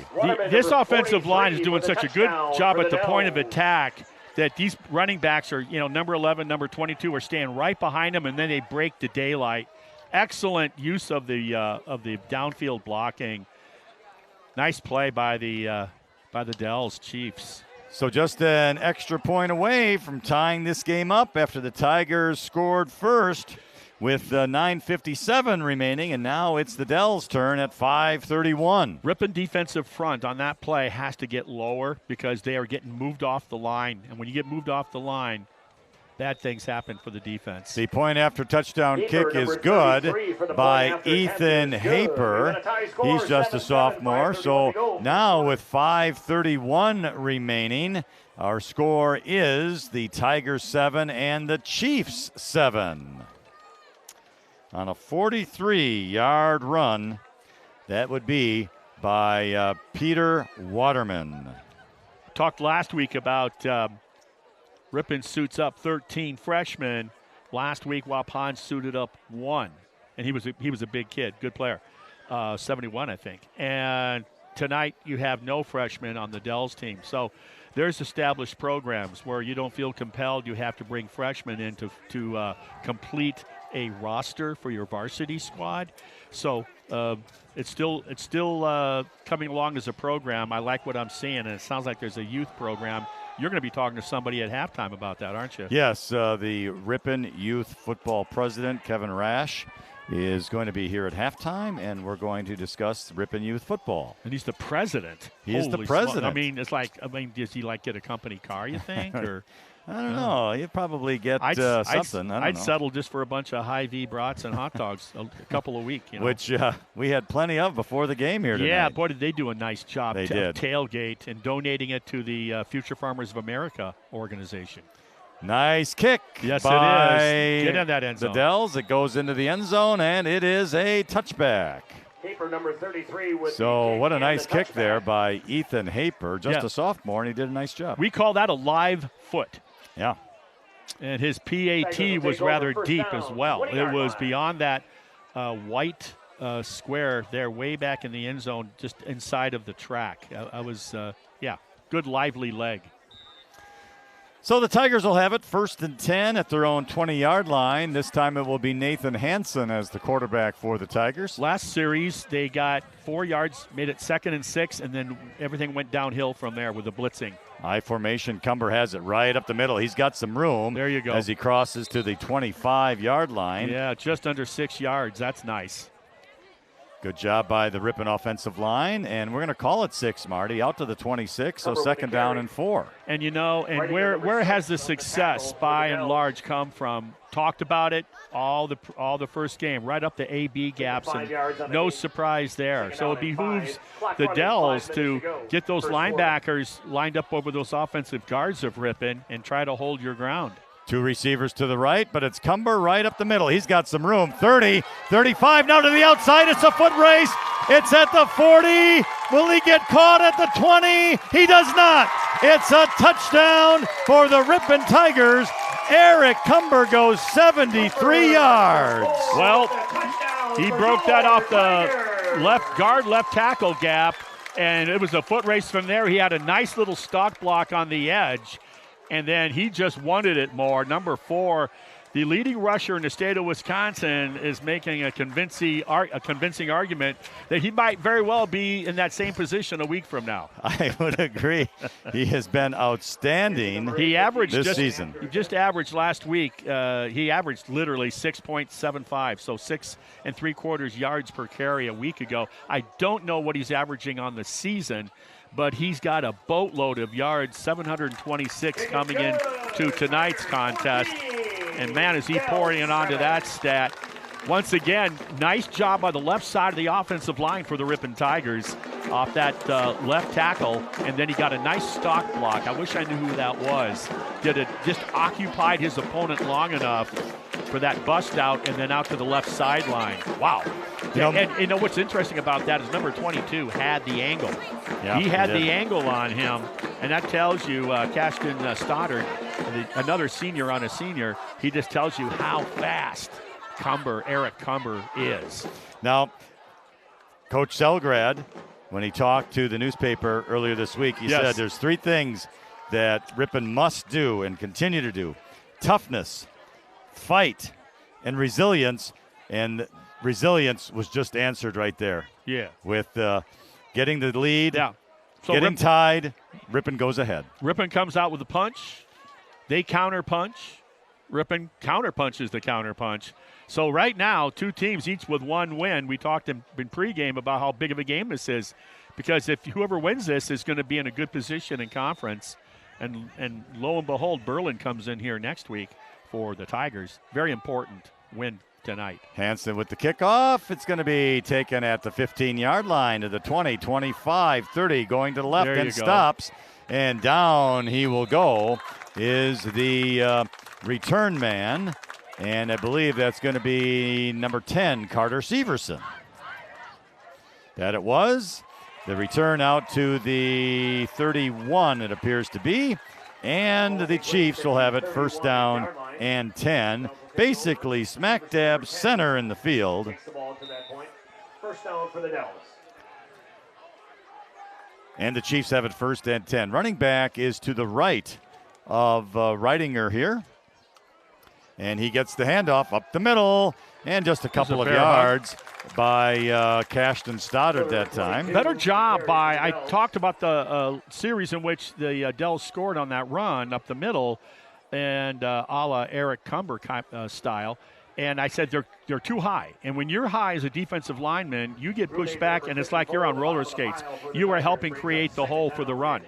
B: This offensive line is doing such a good job at the point of attack that these running backs are, number 11, number 22 are staying right behind them, and then they break the daylight. Excellent use of the downfield blocking. Nice play by the Dells Chiefs.
A: So just an extra point away from tying this game up after the Tigers scored first with 9:57 remaining, and now it's the Dells' turn at 5:31.
B: Ripon defensive front on that play has to get lower because they are getting moved off the line. And when you get moved off the line, bad things happen for the defense.
A: The point after touchdown kick is good by Ethan Haper. He's just a sophomore. So now with 5:31 remaining, our score is the Tigers 7 and the Chiefs 7. On a 43-yard run, that would be by Peter Waterman.
B: Talked last week about Ripon suits up 13 freshmen. Last week, Waupun suited up 1, and he was a big kid, good player, 71, I think. And tonight, you have no freshmen on the Dells team. So there's established programs where you don't feel compelled. You have to bring freshmen in to complete a roster for your varsity squad. So it's still coming along as a program. I like what I'm seeing, and it sounds like there's a youth program. You're going to be talking to somebody at halftime about that, aren't you?
A: Yes, the Ripon Youth Football President, Kevin Rash, is going to be here at halftime, and we're going to discuss Ripon Youth Football.
B: And he's the president.
A: He is the president.
B: I mean, does he get a company car, you think? Or
A: I don't know. You'd probably get something.
B: I'd settle just for a bunch of Hy-Vee brats and hot dogs a couple a week.
A: Which we had plenty of before the game here tonight.
B: Yeah, boy, did they do a nice job.
A: They did.
B: Tailgate and donating it to the Future Farmers of America organization.
A: Nice kick.
B: Yes,
A: by
B: it is. Get in that end zone.
A: The Dells. It goes into the end zone, and it is a touchback.
F: Haper number 33 with
A: so what a nice kick
F: touchback
A: there by Ethan Haper, just a sophomore, and he did a nice job.
B: We call that a live foot.
A: Yeah.
B: And his PAT was rather deep as well. It was beyond that white square there, way back in the end zone, just inside of the track. I was, good lively leg.
A: So the Tigers will have it 1st and 10 at their own 20-yard line. This time it will be Nathan Hansen as the quarterback for the Tigers.
B: Last series, they got 4 yards, made it 2nd and 6, and then everything went downhill from there with the blitzing.
A: I formation, Cumber has it right up the middle. He's got some room.
B: There you go.
A: As he crosses to the 25-yard line.
B: Yeah, just under 6 yards. That's nice.
A: Good job by the Ripon offensive line, and we're going to call it 6, Marty, out to the 26, so 2nd down and 4.
B: And where has the success by and large come from? Talked about it all the first game, right up the A-B gaps, and no surprise there. So it behooves the Dells to get those linebackers lined up over those offensive guards of Ripon and try to hold your ground.
A: 2 receivers to the right, but it's Cumber right up the middle. He's got some room. 30, 35, now to the outside. It's a foot race. It's at the 40. Will he get caught at the 20? He does not. It's a touchdown for the Ripon Tigers. Eric Cumber goes 73 yards.
B: Well, he broke that off the left tackle gap, and it was a foot race from there. He had a nice little stock block on the edge. And then he just wanted it more. Number 4, the leading rusher in the state of Wisconsin, is making a convincing argument that he might very well be in that same position a week from now.
A: I would agree. He has been outstanding this season.
B: He just averaged last week. He averaged literally 6.75, so 6 3/4 yards per carry a week ago. I don't know what he's averaging on the season, but he's got a boatload of yards, 726 coming in to tonight's contest. And, man, is he pouring it onto that stat. Once again, nice job by the left side of the offensive line for the Ripon Tigers off that left tackle. And then he got a nice stock block. I wish I knew who that was. Just occupied his opponent long enough for that bust out and then out to the left sideline. Wow. And you know what's interesting about that is number 22 had the angle.
A: Yeah,
B: he had the angle on him, and that tells you, Cashton Stoddard, another senior on a senior, he just tells you how fast Eric Cumber is.
A: Now, Coach Selgrad, when he talked to the newspaper earlier this week, he said there's 3 things that Ripon must do and continue to do: toughness, fight, and resilience. And resilience was just answered right there.
B: Yeah.
A: With getting the lead,
B: so
A: getting tied, Ripon goes ahead.
B: Ripon comes out with a punch. They counter punch. Ripon counterpunches the counterpunch. So right now, two teams each with one win. We talked in pregame about how big of a game this is, because if whoever wins this is going to be in a good position in conference. And lo and behold, Berlin comes in here next week for the Tigers. Very important win tonight.
A: Hansen with the kickoff. It's going to be taken at the 15-yard line to the 20, 25, 30, going to the left and stops. And down he will go is the return man. And I believe that's going to be number 10, Carter Severson. That it was. The return out to the 31, it appears to be. And the Chiefs will have it first down and 10. Basically smack dab center in the field.
F: First down for the Dells.
A: And the Chiefs have it first and 10. Running back is to the right of Reidinger here. And he gets the handoff up the middle. And just a couple of yards by Cashton Stoddard that time.
B: Better job by, I talked about the series in which the Dells scored on that run up the middle, and a la Eric Cumber style. And I said they're too high. And when you're high as a defensive lineman, you get pushed back, and it's like you're on roller skates. You are helping create the hole for the run.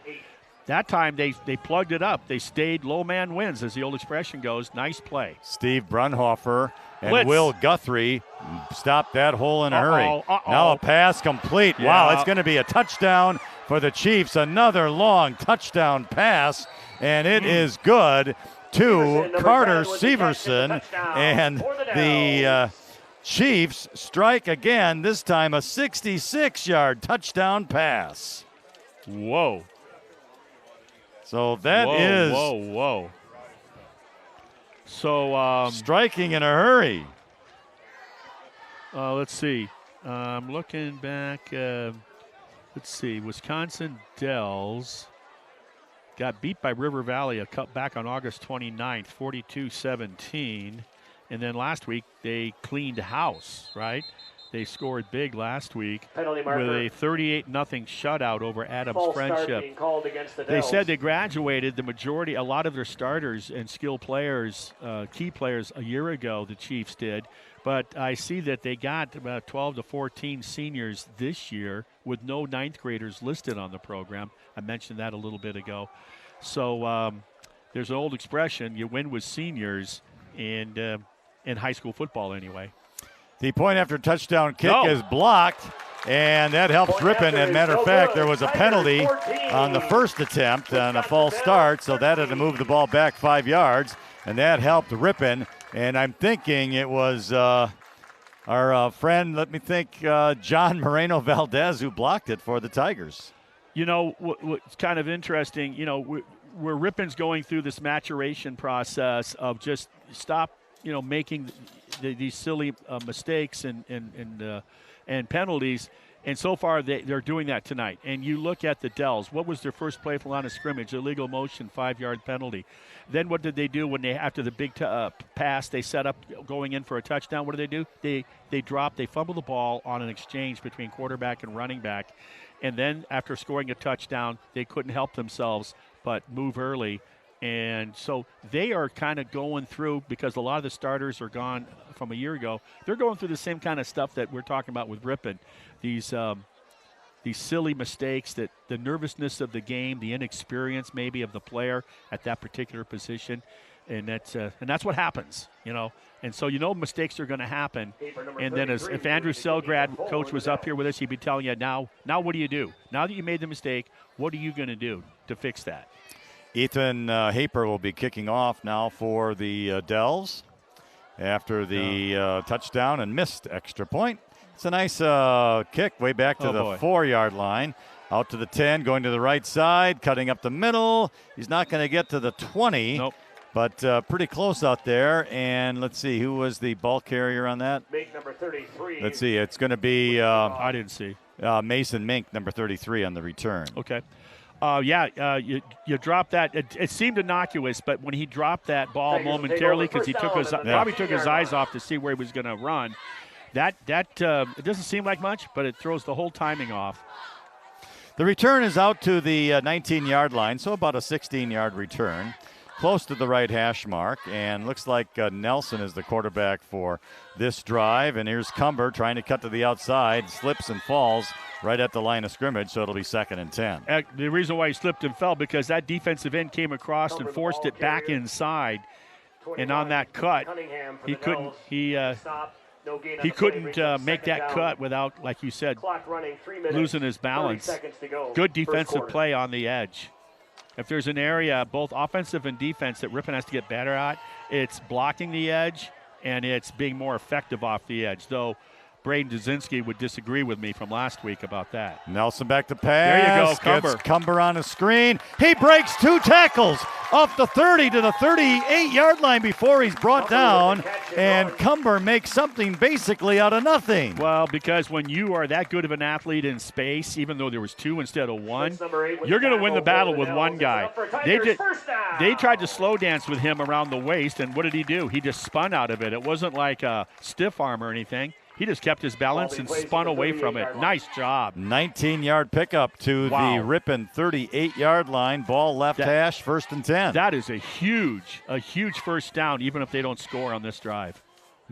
B: That time they plugged it up. They stayed low man wins, as the old expression goes. Nice play.
A: Steve Brunhofer and
B: Blitz.
A: Will Guthrie stopped that hole in a hurry. Now a pass complete.
B: Yeah.
A: Wow, it's going to be a touchdown for the Chiefs. Another long touchdown pass, and it is good to Carter Severson. And the Chiefs strike again, this time a 66-yard touchdown pass.
B: Whoa.
A: So that is
B: Whoa. So
A: striking in a hurry.
B: Let's see. I'm looking back. Let's see. Wisconsin Dells got beat by River Valley a cut back on August 29th, 42-17. And then last week they cleaned house, right? They scored big last week with a 38-0 shutout over Adams Friendship. They said they graduated a lot of their starters and skill players, key players a year ago, the Chiefs did. But I see that they got about 12 to 14 seniors this year with no ninth graders listed on the program. I mentioned that a little bit ago. So there's an old expression, you win with seniors in high school football anyway.
A: The point after touchdown kick is blocked, and that helps Ripon. As a matter of fact, there was a penalty on the first attempt on a false start, so that had to move the ball back 5 yards, and that helped Ripon. And I'm thinking it was our friend, John Moreno Valdez, who blocked it for the Tigers.
B: You know, what's kind of interesting, where Ripon's going through this maturation process of just stop, making these silly mistakes and penalties. And so far, they're doing that tonight. And you look at the Dells. What was their first play from line of scrimmage? Illegal motion, 5-yard penalty. Then what did they do when after the big pass, they set up going in for a touchdown? What do? They fumble the ball on an exchange between quarterback and running back. And then after scoring a touchdown, they couldn't help themselves but move early. And so they are kind of going through, because a lot of the starters are gone from a year ago, they're going through the same kind of stuff that we're talking about with Ripon. These silly mistakes, that the nervousness of the game, the inexperience maybe of the player at that particular position, and that's what happens, And so mistakes are going to happen. And then if Andrew Selgrad, coach, was up here with us, he'd be telling you, now what do you do? Now that you made the mistake, what are you going to do to fix that?
A: Ethan Haper will be kicking off now for the Dells after the touchdown and missed extra point. It's a nice kick way back to the 4-yard line. Out to the 10, going to the right side, cutting up the middle. He's not going to get to the 20,
B: nope.
A: But pretty close out there. And let's see, who was the ball carrier on that?
F: Mink, number 33.
A: Let's see, it's going to be
B: I didn't see.
A: Mason Mink, number 33 on the return.
B: Okay. You dropped that. It seemed innocuous, but when he dropped that ball momentarily, because he probably took his eyes off to see where he was going to run, that it doesn't seem like much, but it throws the whole timing off.
A: The return is out to the 19-yard line, so about a 16-yard return. close to the right hash mark. And looks like Nelson is the quarterback for this drive. And here's Cumber trying to cut to the outside, slips and falls right at the line of scrimmage, so it'll be 2nd and 10.
B: The reason why he slipped and fell because that defensive end came across and forced it back inside. And on that cut, he couldn't make that cut without, like you said, losing his balance. Good defensive play on the edge. If there's an area, both offensive and defense, that Ripon has to get better at, it's blocking the edge and it's being more effective off the edge, though Braden Dzinski would disagree with me from last week about that.
A: Nelson back to pass.
B: There you go, Cumber.
A: Gets Cumber on a screen. He breaks 2 tackles off the 30 to the 38-yard line before he's brought down, and Cumber makes something basically out of nothing.
B: Well, because when you are that good of an athlete in space, even though there was 2 instead of 1, you're going to win the battle with one guy. They tried to slow dance with him around the waist, and what did he do? He just spun out of it. It wasn't like a stiff arm or anything. He just kept his balance and spun away from it. Nice job.
A: 19-yard pickup to the Ripon 38-yard line. Ball left hash, 1st and 10.
B: That is a huge first down, even if they don't score on this drive.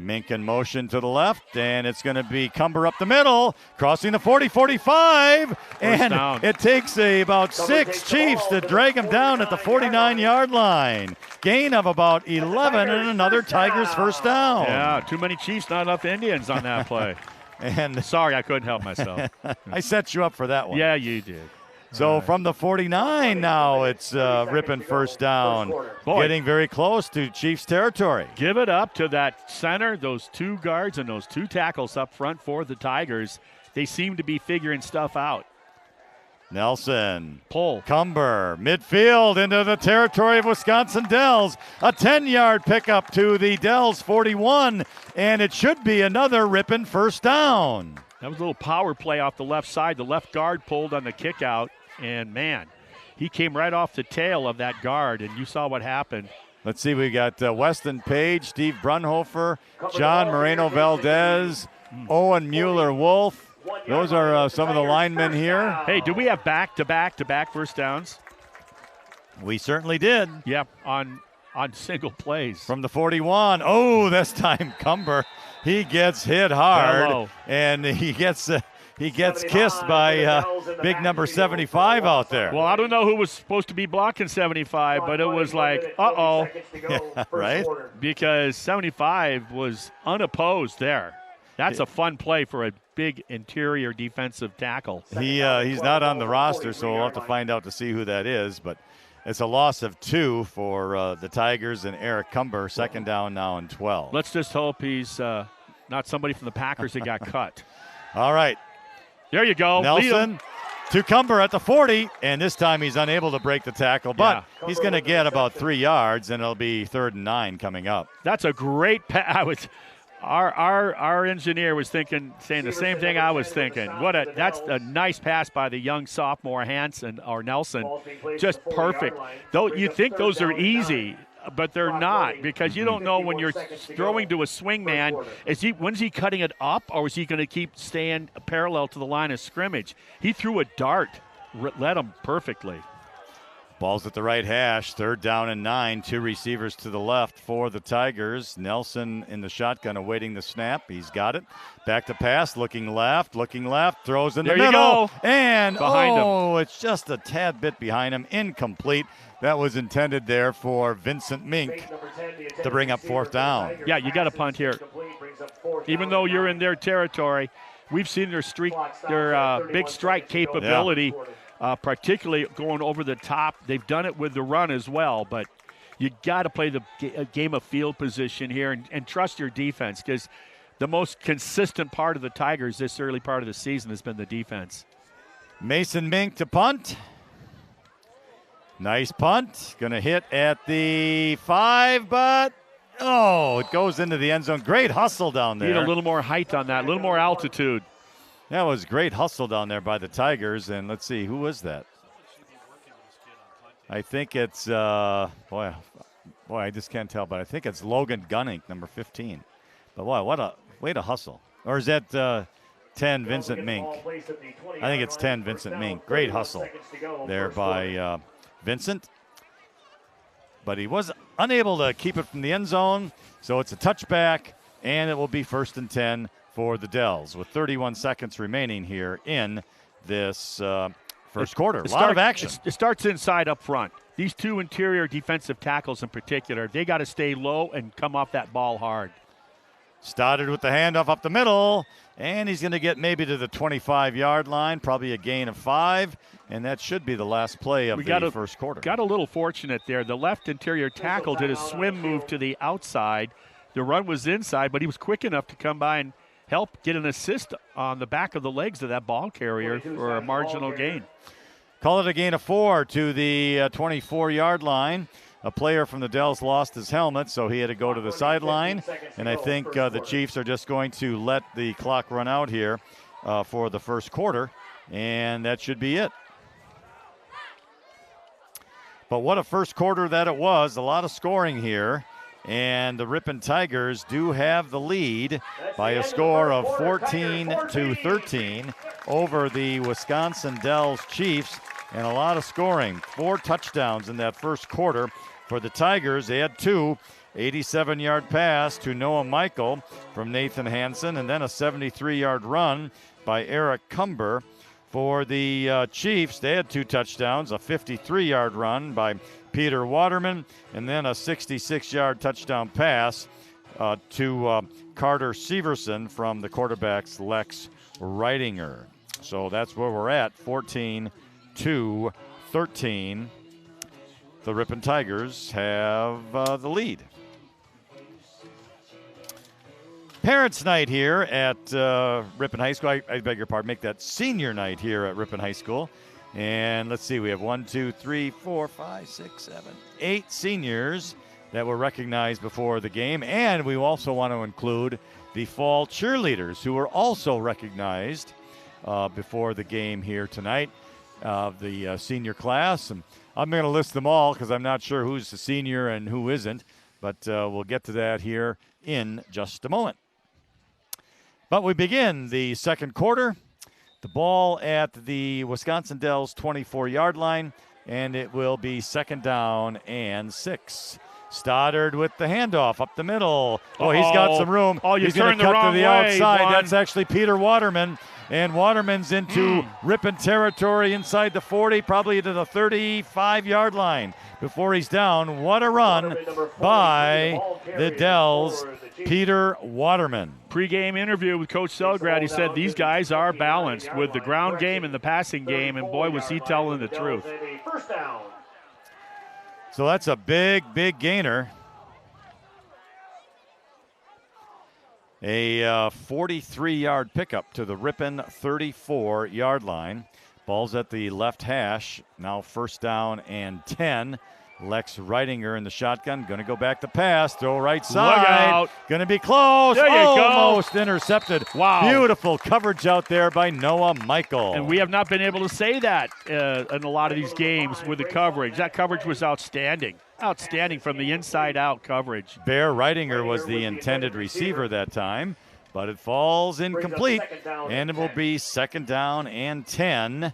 A: Mink in motion to the left, and it's going to be Cumber up the middle, crossing the 40-45, and it takes about 6 Chiefs to drag him down at the 49-yard line. Gain of about 11 and another Tigers first down.
B: Yeah, too many Chiefs, not enough Indians on that play.
A: And
B: sorry, I couldn't help myself.
A: I set you up for that one.
B: Yeah, you did.
A: So from the 49 now, it's Ripon first down. Getting very close to Chiefs territory.
B: Give it up to that center, those 2 guards and those 2 tackles up front for the Tigers. They seem to be figuring stuff out.
A: Nelson.
B: Pull.
A: Cumber. Midfield into the territory of Wisconsin Dells. A 10-yard pickup to the Dells 41, and it should be another Ripon first down.
B: That was a little power play off the left side. The left guard pulled on the kick out, and, man, he came right off the tail of that guard, and you saw what happened.
A: Let's see, we got Weston Page, Steve Brunhofer, John Moreno-Valdez, Owen Mueller-Wolf. Those are some of the linemen here.
B: Hey, do we have back-to-back first downs?
A: We certainly did.
B: Yeah, on single plays.
A: From the 41. Oh, this time Cumber. He gets hit hard, and he gets kissed by big number 75 out there.
B: Well, I don't know who was supposed to be blocking 75, but it was like, uh-oh.
A: Yeah, right?
B: Because 75 was unopposed there. That's a fun play for a big interior defensive tackle.
A: He's not on the roster, so we'll have to find out to see who that is, but it's a loss of 2 for the Tigers and Eric Cumber. 2nd down now and 12.
B: Let's just hope he's not somebody from the Packers that got cut.
A: All right.
B: There you go.
A: Nelson to Cumber at the 40, and this time he's unable to break the tackle, but he's going to get about 3 yards, and it'll be 3rd and 9 coming up.
B: That's a great pass. Our engineer was saying the same thing I was thinking. That's a nice pass by the young sophomore Nelson. Just perfect. Though you think those are easy, but they're not, because you don't know when you're throwing to a swing man, when's he cutting it up, or is he going to keep staying parallel to the line of scrimmage? He threw a dart, led him perfectly.
A: Ball's at the right hash, 3rd down and 9. 2 receivers to the left for the Tigers. Nelson in the shotgun awaiting the snap. He's got it. Back to pass, looking left, throws in the middle.
B: Go.
A: And,
B: behind him.
A: It's just a tad bit behind him. Incomplete. That was intended there for Vincent Mink to bring up 4th down.
B: Yeah, you got to punt here. Even though you're in their territory, we've seen their big strike capability.
A: Yeah.
B: Particularly going over the top. They've done it with the run as well, but you got to play the game of field position here and trust your defense, because the most consistent part of the Tigers this early part of the season has been the defense.
A: Mason Mink to punt. Nice punt. Going to hit at the 5, but it goes into the end zone. Great hustle down there.
B: Need a little more height on that, a little more altitude.
A: That was great hustle down there by the Tigers. And let's see, who was that? I think it's, boy, I just can't tell, but I think it's Logan Gunning, number 15. But boy, what a way to hustle. Or is that 10 Vincent Mink? I think it's 10 Vincent Mink. Great hustle there by Vincent. but he was unable to keep it from the end zone. So it's a touchback, and it will be 1st and 10 for the Dells with 31 seconds remaining here in this first quarter. A lot of action.
B: It starts inside up front. These two interior defensive tackles in particular, they got to stay low and come off that ball hard.
A: Started with the handoff up the middle, and he's going to get maybe to the 25-yard line, probably a gain of 5, and that should be the last play of the first quarter.
B: Got a little fortunate there. The left interior tackle did a swim move to the outside. The run was inside, but he was quick enough to come by and help get an assist on the back of the legs of that ball carrier for a marginal gain.
A: Call it a gain of 4 to the 24-yard line. A player from the Dells lost his helmet, so he had to go to the sideline. And I think the Chiefs are just going to let the clock run out here for the first quarter, and that should be it. But what a first quarter that it was. A lot of scoring here. And the Ripon Tigers do have the lead by a score of 14-13 over the Wisconsin Dells Chiefs, and a lot of scoring. 4 touchdowns in that first quarter for the Tigers. They had 2, 87-yard pass to Noah Michael from Nathan Hansen, and then a 73-yard run by Eric Cumber. For the Chiefs, they had 2 touchdowns, a 53-yard run by Peter Waterman, and then a 66-yard touchdown pass to Carter Severson from the quarterback's Lex Reidinger. So that's where we're at, 14-13. The Ripon Tigers have the lead. Parents' night here at Ripon High School. I beg your pardon, make that senior night here at Ripon High School. And let's see, we have 1, 2, 3, 4, 5, 6, 7, 8 seniors that were recognized before the game. And we also want to include the fall cheerleaders who were also recognized before the game here tonight, the senior class. And I'm going to list them all because I'm not sure who's the senior and who isn't, but we'll get to that here in just a moment. But we begin the second quarter. The ball at the Wisconsin Dells 24-yard line, and it will be 2nd down and 6. Stoddard with the handoff up the middle. Oh, he's got some room.
B: Oh,
A: he's going to cut to the outside. That's actually Peter Waterman. And Waterman's into Ripon territory inside the 40, probably to the 35-yard line before he's down. What a run by the Dells, Peter Waterman.
B: Pre-game interview with Coach Selgrad, he said these guys are balanced with the ground game and the passing game, and boy, was he telling the truth.
A: So that's a big, big gainer. A 43-yard pickup to the Ripon 34-yard line. Ball's at the left hash. Now 1st down and 10. Lex Reidinger in the shotgun. Going to go back to pass. Throw right side. Going to be close.
B: There you go.
A: Almost intercepted.
B: Wow.
A: Beautiful coverage out there by Noah Michael.
B: And we have not been able to say that in a lot of these games with the coverage. That coverage was outstanding. Outstanding from the inside out coverage.
A: Bear Reidinger was the intended receiver that time, but it falls incomplete, and it will be 2nd down and 10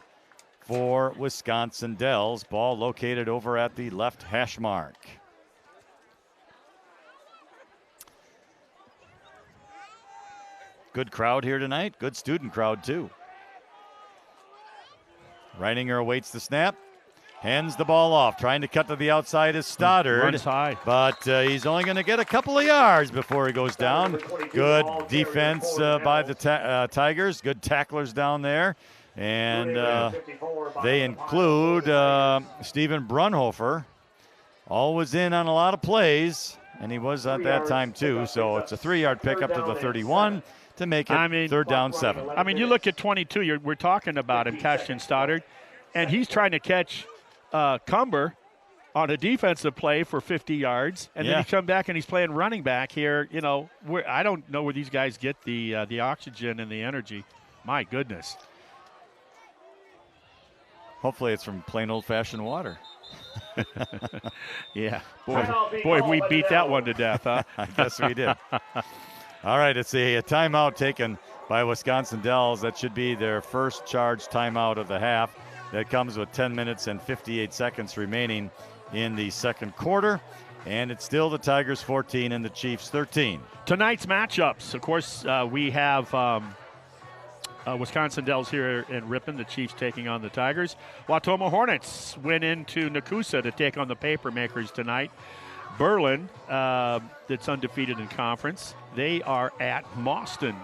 A: for Wisconsin Dells. Ball located over at the left hash mark. Good crowd here tonight. Good student crowd, too. Reidinger awaits the snap. Hands the ball off. Trying to cut to the outside is Stoddard.
B: Runs high.
A: But he's only going to get a couple of yards before he goes down. Good defense by the Tigers. Good tacklers down there. And they include Steven Brunhofer. Always in on a lot of plays, and he was at that time too. So it's a 3-yard pickup to the 31 to make it 3rd down 7.
B: I mean, you look at 22. We're talking about him, Cassian Stoddard, and he's trying to catch Cumber on a defensive play for 50 yards, and then he come back and he's playing running back here. You know, I don't know where these guys get the oxygen and the energy. My goodness.
A: Hopefully it's from plain old-fashioned water.
B: Yeah. Boy, we beat that one to death, huh?
A: I guess we did. All right, it's a timeout taken by Wisconsin Dells. That should be their first charged timeout of the half. That comes with 10 minutes and 58 seconds remaining in the second quarter. And it's still the Tigers 14 and the Chiefs 13.
B: Tonight's matchups, of course, we have Wisconsin Dells here in Ripon, the Chiefs taking on the Tigers. Wautoma Hornets went into Nakusa to take on the Papermakers tonight. Berlin, that's undefeated in conference, they are at Mauston.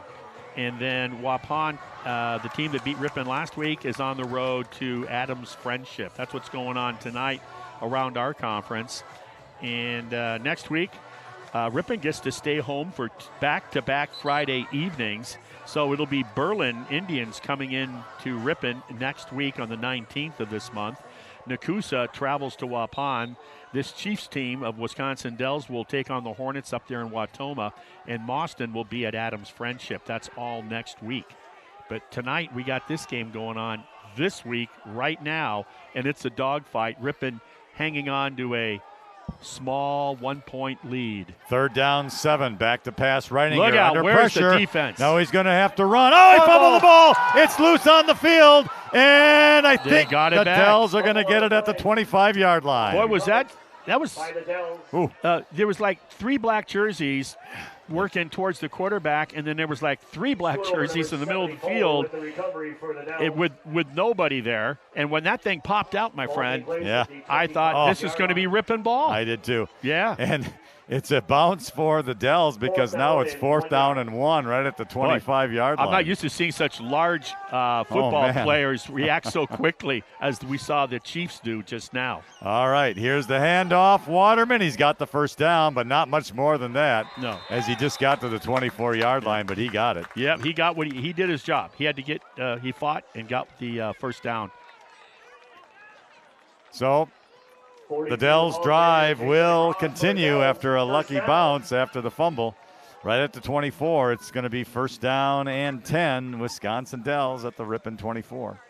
B: And then Waupun, the team that beat Ripon last week, is on the road to Adams Friendship. That's what's going on tonight around our conference. And next week, Ripon gets to stay home for back-to-back Friday evenings. So it'll be Berlin Indians coming in to Ripon next week on the 19th of this month. Nakusa travels to Waupun. This Chiefs team of Wisconsin Dells will take on the Hornets up there in Wautoma, and Mauston will be at Adams Friendship. That's all next week. But tonight we got this game going on this week right now, and it's a dogfight. Ripon hanging on to a small 1-point lead.
A: 3rd down, 7. Back to pass. Reininger
B: Look out,
A: under
B: where's
A: pressure.
B: the defense?
A: Now he's going to have to run. Oh, he fumbled the ball. It's loose on the field. And I
B: They
A: think
B: got it
A: the
B: back.
A: Dells are going to get it at the 25-yard line.
B: Boy, was that was
F: By the Dells.
B: there was like 3 black jerseys working towards the quarterback, and then there was like 3 black jerseys in the middle of the field
F: With the recovery for the Dells.
B: with nobody there. And when that thing popped out, my friend,
A: Yeah.
B: I thought this is going to be Ripon ball.
A: I did too.
B: Yeah.
A: And it's a bounce for the Dells because now it's 4th down and 1 right at the 25-yard line.
B: I'm not used to seeing such large football
A: man.
B: players react so quickly as we saw the Chiefs do just now.
A: All right, here's the handoff. Waterman, he's got the first down, but not much more than that.
B: No.
A: As he just got to the 24-yard line, but he got it.
B: Yep, he got what he did his job. He had to get he fought and got the first down.
A: So the Dells drive will continue after a lucky bounce after the fumble. Right at the 24, it's going to be 1st down and 10. Wisconsin Dells at the Ripon 24.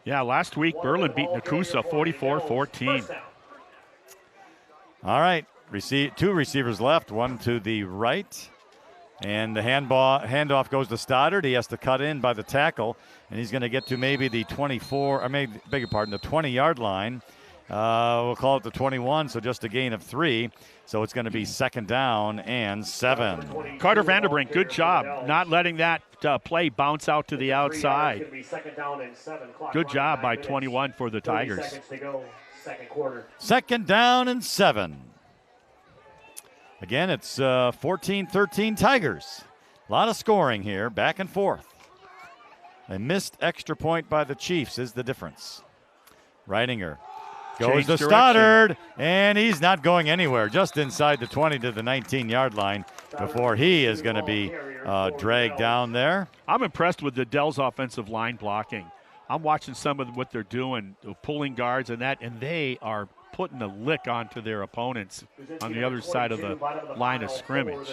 B: Yeah, last week Berlin beat Nakusa 44-14.
A: All right, 2 receivers left, one to the right. And the handoff goes to Stoddard. He has to cut in by the tackle, and he's going to get to maybe the 24, the 20-yard line. We'll call it the 21, so just a gain of 3. So it's going to be 2nd down and 7.
B: Carter Vanderbrink, good job not letting that play bounce out to the outside. Good job by 21 for the Tigers.
F: 30 seconds to go, second quarter.
A: 2nd down and 7. Again, it's 14-13 Tigers. A lot of scoring here, back and forth. A missed extra point by the Chiefs is the difference. Reininger goes
B: Change
A: to
B: direction.
A: Stoddard, and he's not going anywhere, just inside the 20 to the 19-yard line before he is going to be dragged down there.
B: I'm impressed with the Dells offensive line blocking. I'm watching some of what they're doing, pulling guards and that, and they are putting a lick onto their opponents on the other side of the line of scrimmage.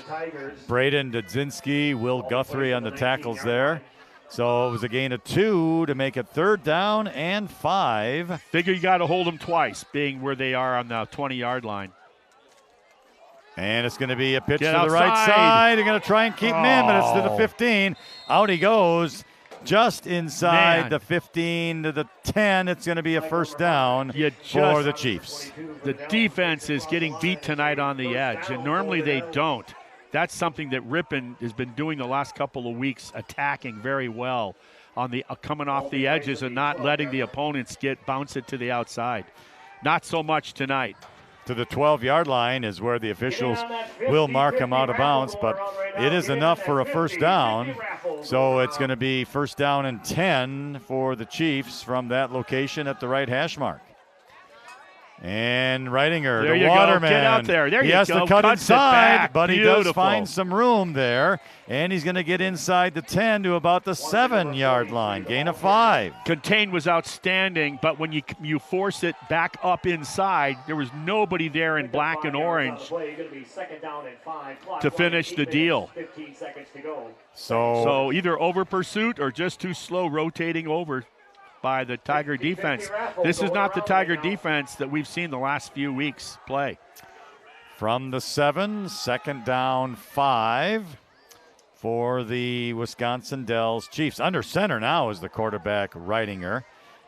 A: Braden Dudzinski, Will Guthrie on the tackles there. So it was a gain of 2 to make it 3rd down and 5.
B: Figure you got to hold them twice, being where they are on the 20-yard line.
A: And it's going to be a pitch
B: Get
A: to the right
B: outside.
A: side. They're going to try and keep him in, but it's to the 15. Out he goes. Just inside
B: Man.
A: the 15 to the 10. It's going to be a 1st down for the Chiefs.
B: The defense is getting beat tonight on the edge, and normally they don't. That's something that Ripon has been doing the last couple of weeks, attacking very well on the coming off the edges and not letting the opponents bounce it to the outside. Not so much tonight.
A: To the 12-yard line is where the officials will mark him out of bounds, but it is enough for a 1st down. So it's going to be 1st down and 10 for the Chiefs from that location at the right hash mark. And Reininger,
B: There
A: the
B: you go.
A: Waterman.
B: Get out there. There
A: he
B: you
A: has
B: go.
A: to cut
B: Cuts it
A: inside,
B: back.
A: but he does
B: Beautiful.
A: find some room there. And he's going to get inside the 10 to about the 7-yard line. Gain of 5.
B: Contain was outstanding, but when you force it back up inside, there was nobody there in black and orange to finish the deal.
F: 15 seconds to go.
B: So either over pursuit or just too slow rotating over by the Tiger defense. This is not the Tiger defense that we've seen the last few weeks play.
A: From the 7, 2nd down 5 for the Wisconsin Dells Chiefs. Under center now is the quarterback Reininger.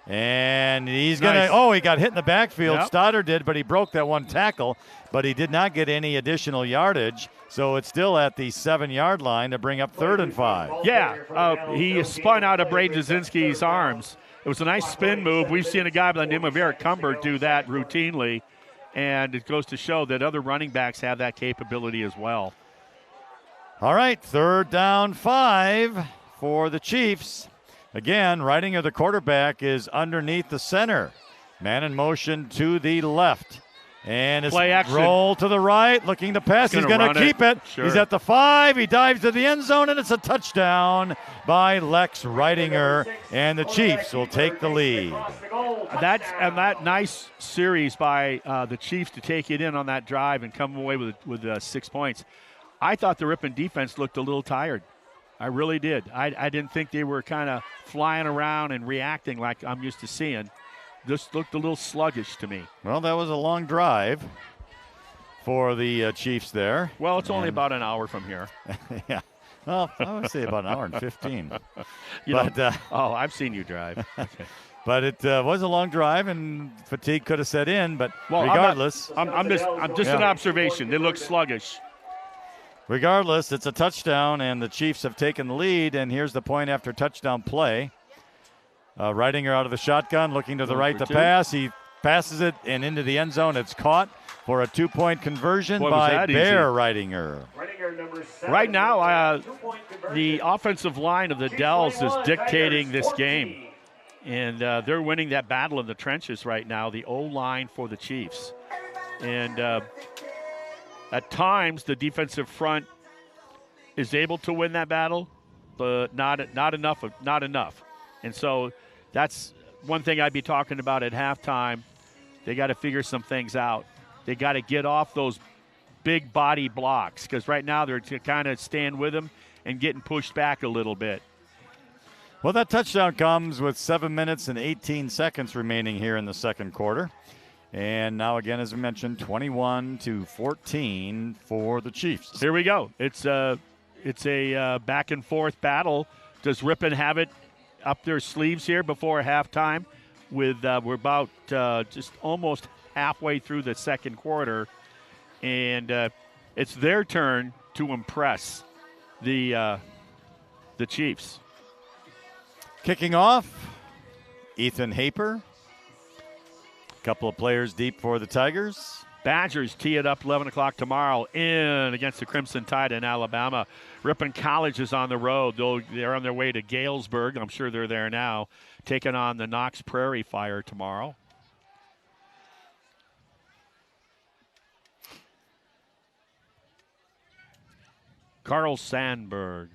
A: And he's going to,
B: Nice.
A: he got hit in the backfield.
B: Yep.
A: Stoddard did, but he broke that one tackle, but he did not get any additional yardage. So it's still at the 7-yard line to bring up 3rd and 5.
B: Yeah, he spun out of Braden Dzinski's arms. It was a nice spin move. We've seen a guy by the name of Eric Cumber do that routinely, and it goes to show that other running backs have that capability as well.
A: All right, 3rd down 5 for the Chiefs. Again, Ridinger, the quarterback, is underneath the center. Man in motion to the left. And it's
B: Play action.
A: roll to the right, looking to pass. He's going to keep it.
B: Sure.
A: He's at the 5. He dives to the end zone, and it's a touchdown by Lex Ridinger. And the Chiefs will take the lead.
B: That nice series by the Chiefs to take it in on that drive and come away with 6 points. I thought the Ripon defense looked a little tired. I really did. I didn't think they were kind of flying around and reacting like I'm used to seeing. This looked a little sluggish to me.
A: Well, that was a long drive for the Chiefs there.
B: Well, it's only about an hour from here.
A: Yeah. Well, I would say about an hour and 15.
B: I've seen you drive.
A: But it was a long drive, and fatigue could have set in. But regardless,
B: I'm just an observation. They look sluggish.
A: Regardless, it's a touchdown, and the Chiefs have taken the lead. And here's the point after touchdown play. Ridinger out of the shotgun, looking to the right to pass. He passes it and into the end zone. It's caught for a 2-point conversion by Bear Ridinger.
B: Right now, the offensive line of the Dells is dictating this game. And they're winning that battle in the trenches right now, the O-line for the Chiefs. And at times, the defensive front is able to win that battle, but not enough. And so that's one thing I'd be talking about at halftime. They got to figure some things out. They got to get off those big body blocks because right now they're kind of staying with them and getting pushed back a little bit.
A: Well, that touchdown comes with 7 minutes and 18 seconds remaining here in the second quarter. And now again, as I mentioned, 21-14 for the Chiefs.
B: Here we go. It's a back and forth battle. Does Ripon have it up their sleeves here before halftime? We're about just almost halfway through the second quarter, and it's their turn to impress the Chiefs.
A: Kicking off, Ethan Haper. A couple of players deep for the Tigers.
B: Badgers tee it up 11 o'clock tomorrow in against the Crimson Tide in Alabama. Ripon College is on the road. They're on their way to Galesburg. I'm sure they're there now, taking on the Knox Prairie Fire tomorrow. Carl Sandborn.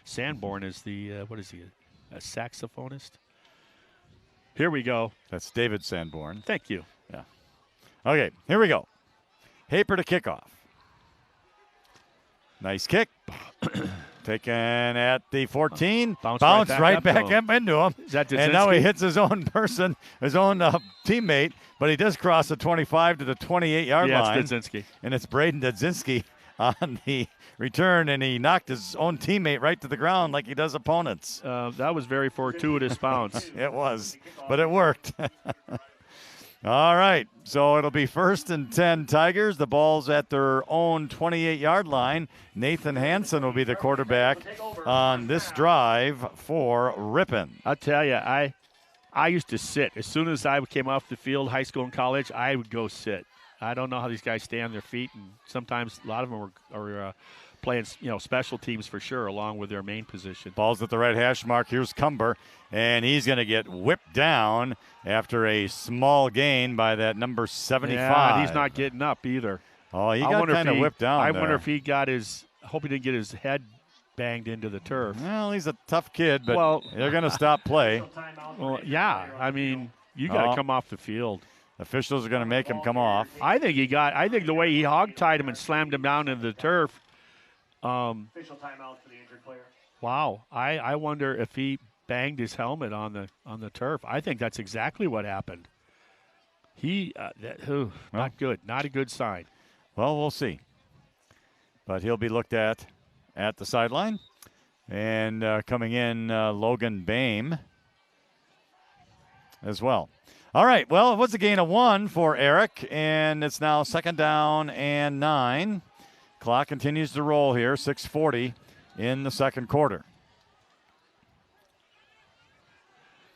B: Sandborn is the, what is he, a saxophonist? Here we go.
A: That's David Sandborn.
B: Thank you.
A: Yeah. Okay, here we go. Haper to kickoff. Nice kick. Taken at the 14. Bounced right back up into him. And now he hits his own person, his own teammate, but he does cross the 25 to the 28-yard line.
B: It's Dzinski.
A: And it's Braden Dzinski on the return, and he knocked his own teammate right to the ground like he does opponents.
B: That was very fortuitous bounce.
A: It was, but it worked. All right, so it'll be 1st and 10 Tigers. The ball's at their own 28-yard line. Nathan Hansen will be the quarterback on this drive for Ripon.
B: I'll tell you, I used to sit. As soon as I came off the field, high school and college, I would go sit. I don't know how these guys stay on their feet, and sometimes a lot of them are playing, special teams for sure, along with their main position.
A: Ball's at the right hash mark. Here's Cumber, and he's going to get whipped down after a small gain by that number 75.
B: Yeah, he's not getting up either.
A: Oh, he got kind of whipped down
B: I
A: there.
B: wonder if he got his – I hope he didn't get his head banged into the turf.
A: Well, he's a tough kid, but they're going to stop play.
B: Well, yeah. I mean, you got to come off the field.
A: Officials are going to make him come off.
B: I think the way he hog-tied him and slammed him down into the turf.
F: Official timeout for the injured player.
B: Wow. I wonder if he banged his helmet on the turf. I think that's exactly what happened. Not good. Not a good sign.
A: Well, we'll see. But he'll be looked at the sideline. And coming in, Logan Boehm as well. All right, well, it was a gain of 1 for Eric, and it's now 2nd down and 9. Clock continues to roll here, 6:40 in the second quarter.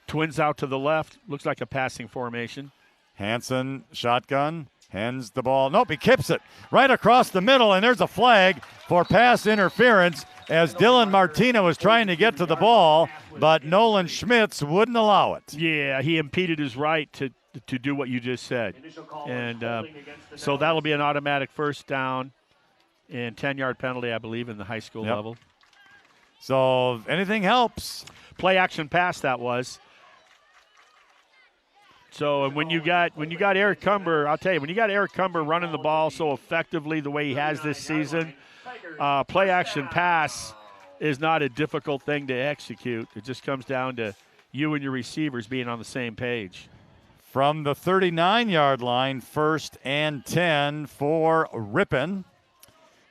B: Twins out to the left. Looks like a passing formation.
A: Hansen, shotgun, hands the ball. Nope, he kips it right across the middle, and there's a flag for pass interference as Dylan Martina was trying to get to the ball, but Nolan Schmitz wouldn't allow it.
B: Yeah, he impeded his right to do what you just said. And so that'll be an automatic first down and 10-yard penalty, I believe, in the high school level.
A: So anything helps.
B: Play action pass that was. So when you got Eric Cumber, I'll tell you, when you got Eric Cumber running the ball so effectively the way he has this season, play action pass is not a difficult thing to execute. It just comes down to you and your receivers being on the same page.
A: From the 39-yard line, 1st and 10 for Ripon.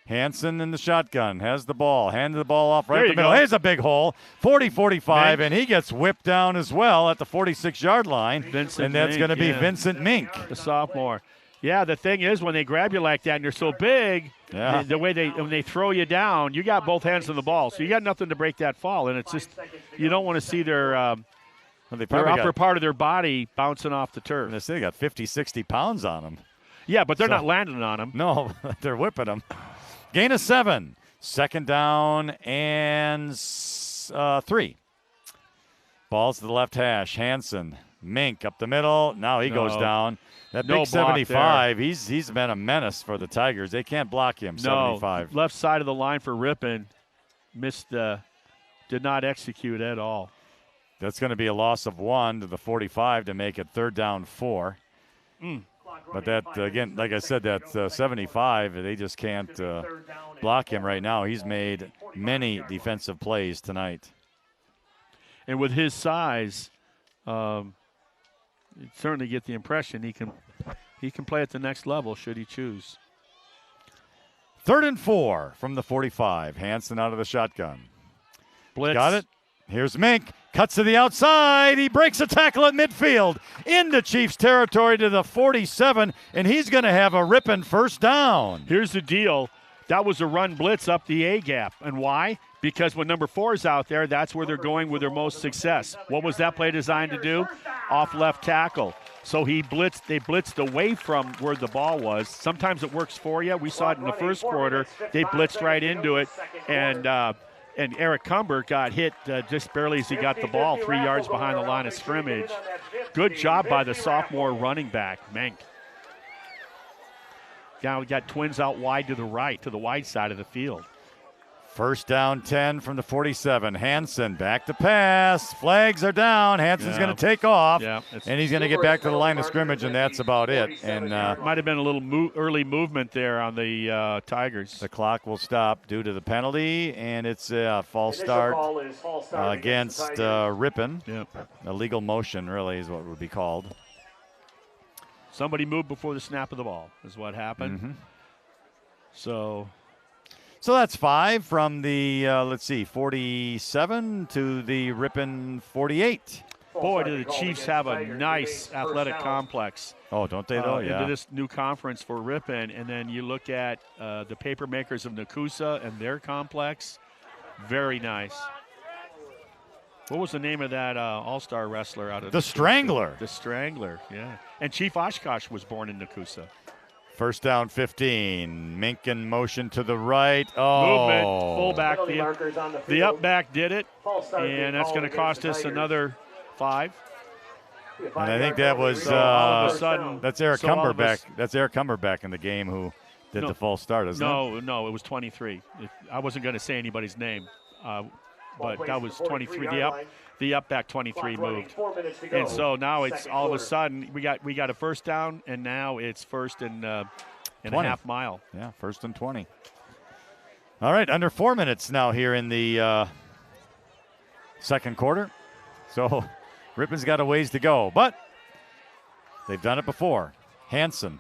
A: Hansen in the shotgun, has the ball, handed the ball off right in the middle. Here's a big hole, 40-45, and he gets whipped down as well at the 46-yard line. And that's going to be Vincent Mink.
B: The sophomore. Yeah, the thing is when they grab you like that and you're so big, the way when they throw you down, you got both hands on the ball. So you got nothing to break that fall. And it's just you don't want to see their upper part of their body bouncing off the turf.
A: And they got 50, 60 pounds on them.
B: Yeah, but they're not landing on them.
A: No, they're whipping them. Gain of 7. 2nd down and 3. Ball's to the left hash. Hansen, Mink up the middle. Now he goes down. That big 75, he's been a menace for the Tigers. They can't block him, 75.
B: Left side of the line for Ripon. Did not execute at all.
A: That's going to be a loss of 1 to the 45 to make it 3rd down 4. But that, again, like I said, that 75, they just can't block him right now. He's made many defensive plays tonight.
B: And with his size, you certainly get the impression he can play at the next level should he choose.
A: 3rd and 4 from the 45. Hansen out of the shotgun.
B: Blitz.
A: Got it. Here's Mink. Cuts to the outside. He breaks a tackle at midfield into Chiefs territory to the 47, and he's going to have a Ripon 1st down.
B: Here's the deal. That was a run blitz up the A-gap. And why? Because when number 4 is out there, that's where they're going with their most success. What was that play designed to do? Off left tackle. So they blitzed away from where the ball was. Sometimes it works for you. We saw it in the first quarter. They blitzed right into it, and Eric Cumber got hit just barely as he got the ball 3 yards behind the line of scrimmage. Good job by the sophomore running back, Mink. Now we got Twins out wide to the right, to the wide side of the field.
A: 1st down 10 from the 47. Hansen back to pass. Flags are down. Hansen's going to take off, and he's going to get back to the line of scrimmage, and that's about it. And
B: might have been a little early movement there on the Tigers.
A: The clock will stop due to the penalty, and it's a false start against Ripon. Illegal motion, really, is what it would be called.
B: Somebody moved before the snap of the ball is what happened. So that's 5 from the, 47 to the Ripon 48. Boy, do the Chiefs have a nice athletic complex.
A: Oh, don't they, though?
B: Into this new conference for Ripon. And then you look at the paper makers of Nakusa and their complex. Very nice. What was the name of that all-star wrestler out of
A: The Strangler.
B: The Strangler, yeah. And Chief Oshkosh was born in Nakusa.
A: 1st down 15. Mink in motion to the right. Oh.
B: Movement, fullback. The up back did it, and that's going to cost us another 5.
A: And I think that was
B: all of a sudden,
A: that's Eric Cumberback. That's Eric Cumberback in the game who did the false start, isn't it?
B: No, it was 23. I wasn't going to say anybody's name, but that was 23. The up back 23 moved, and so now it's all of a sudden we got a 1st down, and now it's 1st and a half mile.
A: Yeah, 1st and 20. All right, under 4 minutes now here in the second quarter. So Ripon's got a ways to go, but they've done it before. Hansen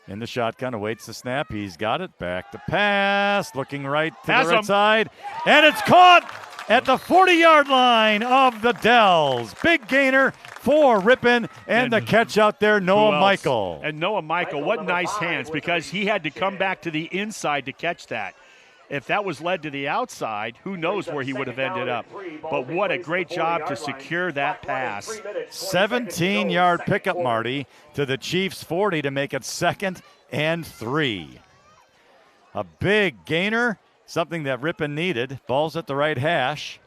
A: in the shotgun, awaits the snap. He's got it. Back to pass, looking right to the right side, and it's caught. at the 40-yard line of the Dells. Big gainer for Ripon, and the catch out there, Noah Michael.
B: And Noah Michael, what nice hands, because he had to come back to the inside to catch that. If that was led to the outside, who knows where he would have ended up. But what a great job to secure that pass.
A: 17-yard pickup, Marty, to the Chiefs' 40 to make it 2nd and 3. A big gainer, something that Ripon needed. Ball's at the right hash.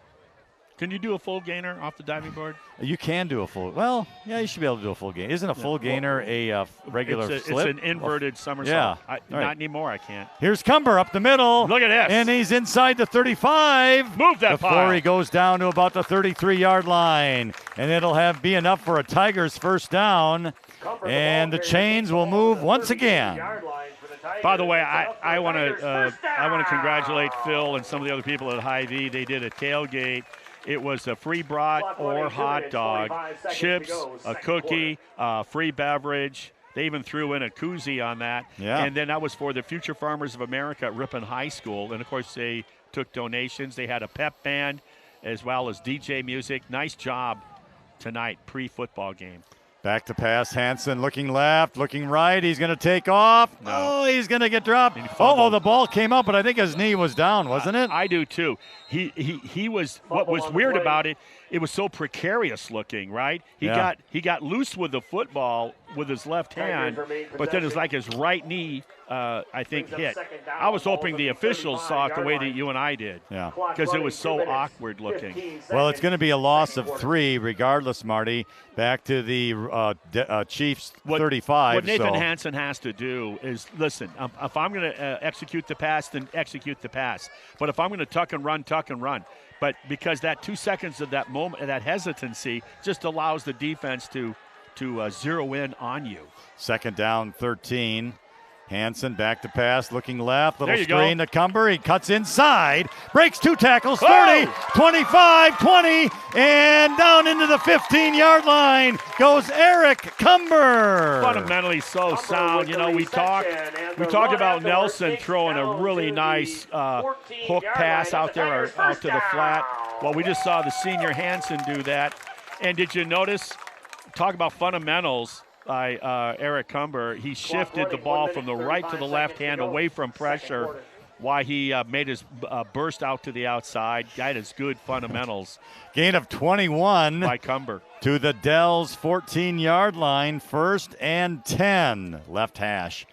B: Can you do a full gainer off the diving board?
A: You can do a full. Well, yeah, you should be able to do a full gainer. Isn't a full gainer a regular flip?
B: It's an inverted somersault.
A: Yeah.
B: Not anymore, I can't.
A: Here's Cumber up the middle.
B: Look at this.
A: And he's inside the 35.
B: Move that
A: before
B: pile.
A: he goes down to about the 33-yard line. And it'll be enough for a Tigers first down. And the chains will move once again.
B: By the way, I want to congratulate Phil and some of the other people at Hy-Vee. They did a tailgate. It was a free brat or hot dog, chips, a cookie, free beverage. They even threw in a koozie on that.
A: Yeah.
B: And then that was for the Future Farmers of America at Ripon High School. And, of course, they took donations. They had a pep band as well as DJ music. Nice job tonight, pre-football game.
A: Back to pass. Hansen looking left, looking right. He's going to take off.
B: No.
A: Oh, he's going to get dropped. Oh, the ball came up, but I think his knee was down, wasn't it?
B: I do too. He was. What was weird about it? It was so precarious looking, right? He got loose with the football with his left hand, but then it's like his right knee, I think, hit. I was hoping the officials saw it the way that you and I did.
A: Yeah.
B: Because it was so awkward looking.
A: Well, it's going to be a loss of 3 regardless, Marty. Back to the Chiefs 35.
B: What Nathan Hansen has to do is, listen, if I'm going to execute the pass, then execute the pass. But if I'm going to tuck and run, tuck and run. But because that 2 seconds of that moment, that hesitancy, just allows the defense to zero in on you.
A: 2nd down, 13. Hansen back to pass, looking left, little
B: There you
A: screen
B: go.
A: to Cumber. He cuts inside, breaks 2 tackles, 30, 25, 20, and down into the 15-yard line goes Eric Cumber.
B: Fundamentally so sound. You know, we talked about Nelson throwing a really nice hook pass out there out to the flat. Well, we just saw the senior Hansen do that. And did you notice, talk about fundamentals, by Eric Cumber, he shifted the ball from the right to the left hand away from pressure while he made his burst out to the outside. That is good fundamentals.
A: Gain of 21
B: by Cumber.
A: To the Dells 14-yard line, 1st and 10. Left hash.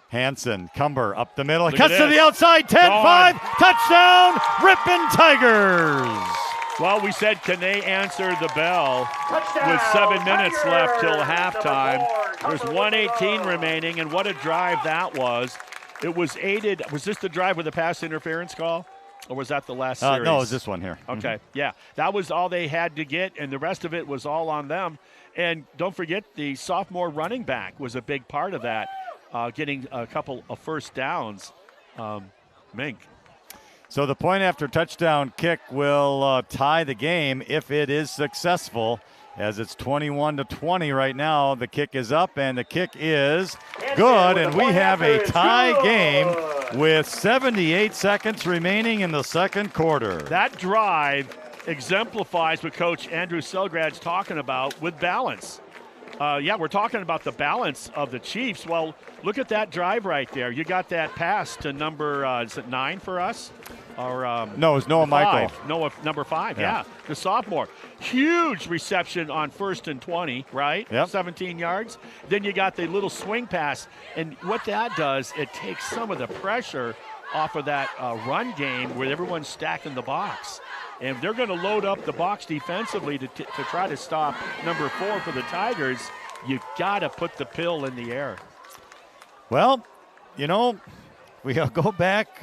A: Hansen, Cumber up the middle. Cuts to the outside, 10-5. Touchdown, Ripon Tigers.
B: Well, we said, can they answer the bell with 7 minutes left till halftime? There's 1:18 remaining, and what a drive that was. It was aided. Was this the drive with the pass interference call, or was that the last series?
A: No, it was this one here.
B: Okay, yeah. That was all they had to get, and the rest of it was all on them. And don't forget, the sophomore running back was a big part of that, getting a couple of first downs. Mink.
A: So the point after touchdown kick will tie the game if it is successful, as it's 21-20 right now. The kick is up, and the kick is good, and we have a tie game with 78 seconds remaining in the 2nd quarter.
B: That drive exemplifies what Coach Andrew Selgrad's talking about with balance. We're talking about the balance of the Chiefs. Well, look at that drive right there. You got that pass to number, is it 9 for us? Or
A: no, it's Noah Michael.
B: Noah, number 5, yeah. The sophomore. Huge reception on 1st and 20, right?
A: Yep.
B: 17 yards. Then you got the little swing pass. And what that does, it takes some of the pressure off of that run game where everyone's stacking the box. And they're going to load up the box defensively to try to stop number 4 for the Tigers. You got to put the pill in the air.
A: Well, you know, we go back,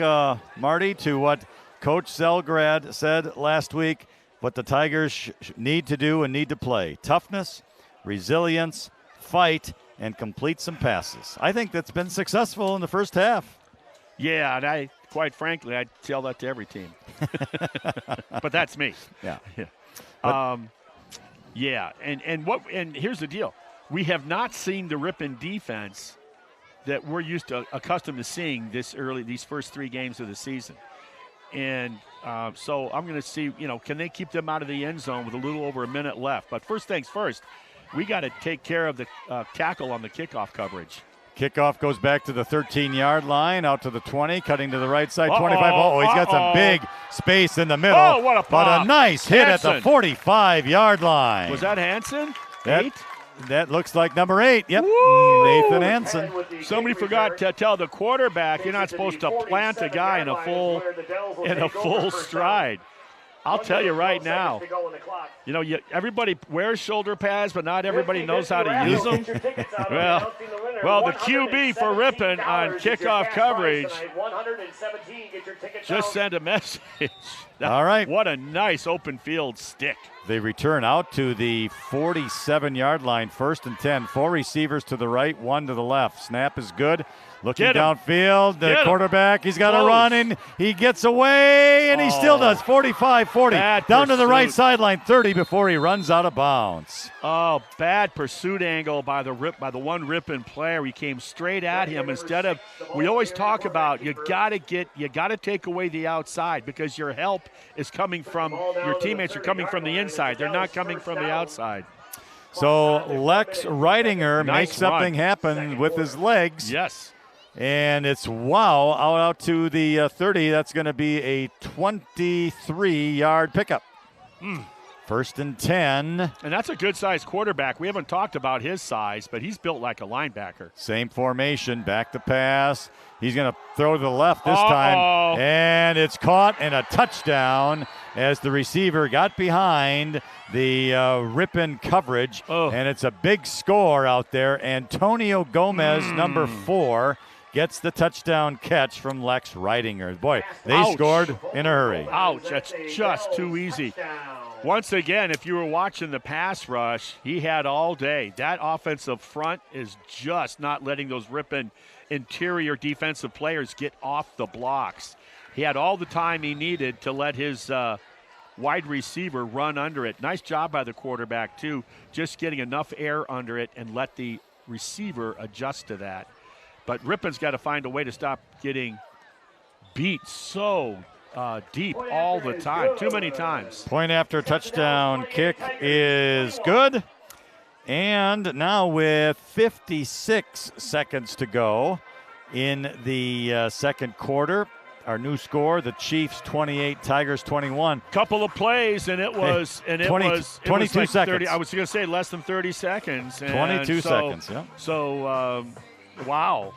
A: Marty, to what Coach Selgrad said last week, what the Tigers need to do and need to play. Toughness, resilience, fight, and complete some passes. I think that's been successful in the first half.
B: Yeah, and quite frankly, I'd tell that to every team. But that's me.
A: Yeah.
B: And here's the deal. We have not seen the Ripon defense that we're accustomed to seeing these first 3 games of the season. And so I'm going to see, can they keep them out of the end zone with a little over a minute left? But first things first, we got to take care of the tackle on the kickoff coverage.
A: Kickoff goes back to the 13-yard line, out to the 20, cutting to the right side, 25. Oh, he's got some big space in the middle.
B: Oh, what a pop.
A: But a nice hit at the
B: Hansen.
A: 45-yard line.
B: Was that Hansen?
A: That looks like number 8. Yep,
B: Woo!
A: Nathan Hansen.
B: Somebody forgot to tell the quarterback you're not supposed to plant a guy in a full stride. I'll tell you right now, everybody wears shoulder pads, but not everybody knows how to use them. Well, the QB for Ripon on kickoff coverage just sent a message.
A: All right.
B: What a nice open field stick.
A: They return out to the 47-yard line, 1st and 10. 4 receivers to the right, 1 to the left. Snap is good. Looking downfield, the quarterback, he's got to run in. He gets away, and he still does. 45-40. Down to the right sideline, 30 before he runs out of bounds.
B: Oh, bad pursuit angle by the one Ripon player. He came straight at him instead of. We always talk about you got to take away the outside because your help is coming from your teammates are coming from the inside. They're not coming from the outside.
A: So Lex Reidinger makes something happen with his legs.
B: Yes.
A: And it's out to the 30. That's going to be a 23-yard pickup. 1st and 10.
B: And that's a good-sized quarterback. We haven't talked about his size, but he's built like a linebacker.
A: Same formation, back to pass. He's going to throw to the left this time. And it's caught and a touchdown as the receiver got behind the Ripon coverage. And it's a big score out there. Antonio Gomez, number 4, gets the touchdown catch from Lex Reidinger. Boy, they scored in a hurry.
B: Ouch, that's just too easy. Once again, if you were watching the pass rush, he had all day. That offensive front is just not letting those Ripon interior defensive players get off the blocks. He had all the time he needed to let his wide receiver run under it. Nice job by the quarterback, too, just getting enough air under it and let the receiver adjust to that. But Ripon's got to find a way to stop getting beat so deep all the time, too many times.
A: Point after touchdown kick is good. And now with 56 seconds to go in the second quarter, our new score, the Chiefs 28, Tigers 21.
B: Couple of plays, and it was
A: 22
B: like
A: seconds.
B: 30, I was going to say less than 30 seconds. And
A: 22 seconds, yeah.
B: So, wow.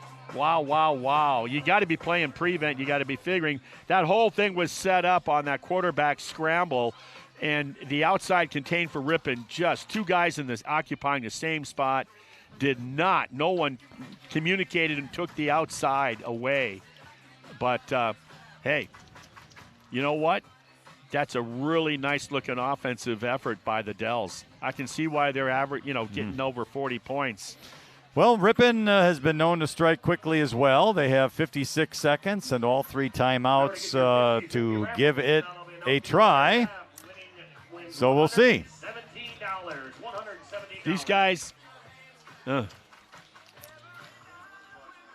B: You got to be playing prevent. You got to be figuring. That whole thing was set up on that quarterback scramble, and the outside contained for Ripon, just 2 guys occupying the same spot. No one communicated and took the outside away. But, hey, you know what? That's a really nice-looking offensive effort by the Dells. I can see why they're getting over 40 points.
A: Well, Ripon has been known to strike quickly as well. They have 56 seconds and all 3 timeouts to give it a try. So we'll see.
B: These guys.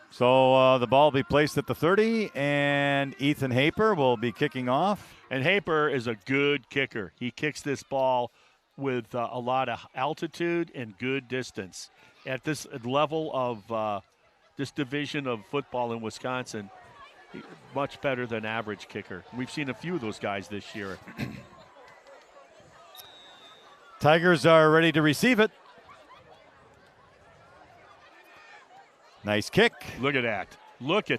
A: So the ball will be placed at the 30, and Ethan Haper will be kicking off.
B: And Haper is a good kicker. He kicks this ball with a lot of altitude and good distance. At this level of this division of football in Wisconsin, much better than average kicker. We've seen a few of those guys this year.
A: Tigers are ready to receive it. Nice kick.
B: Look at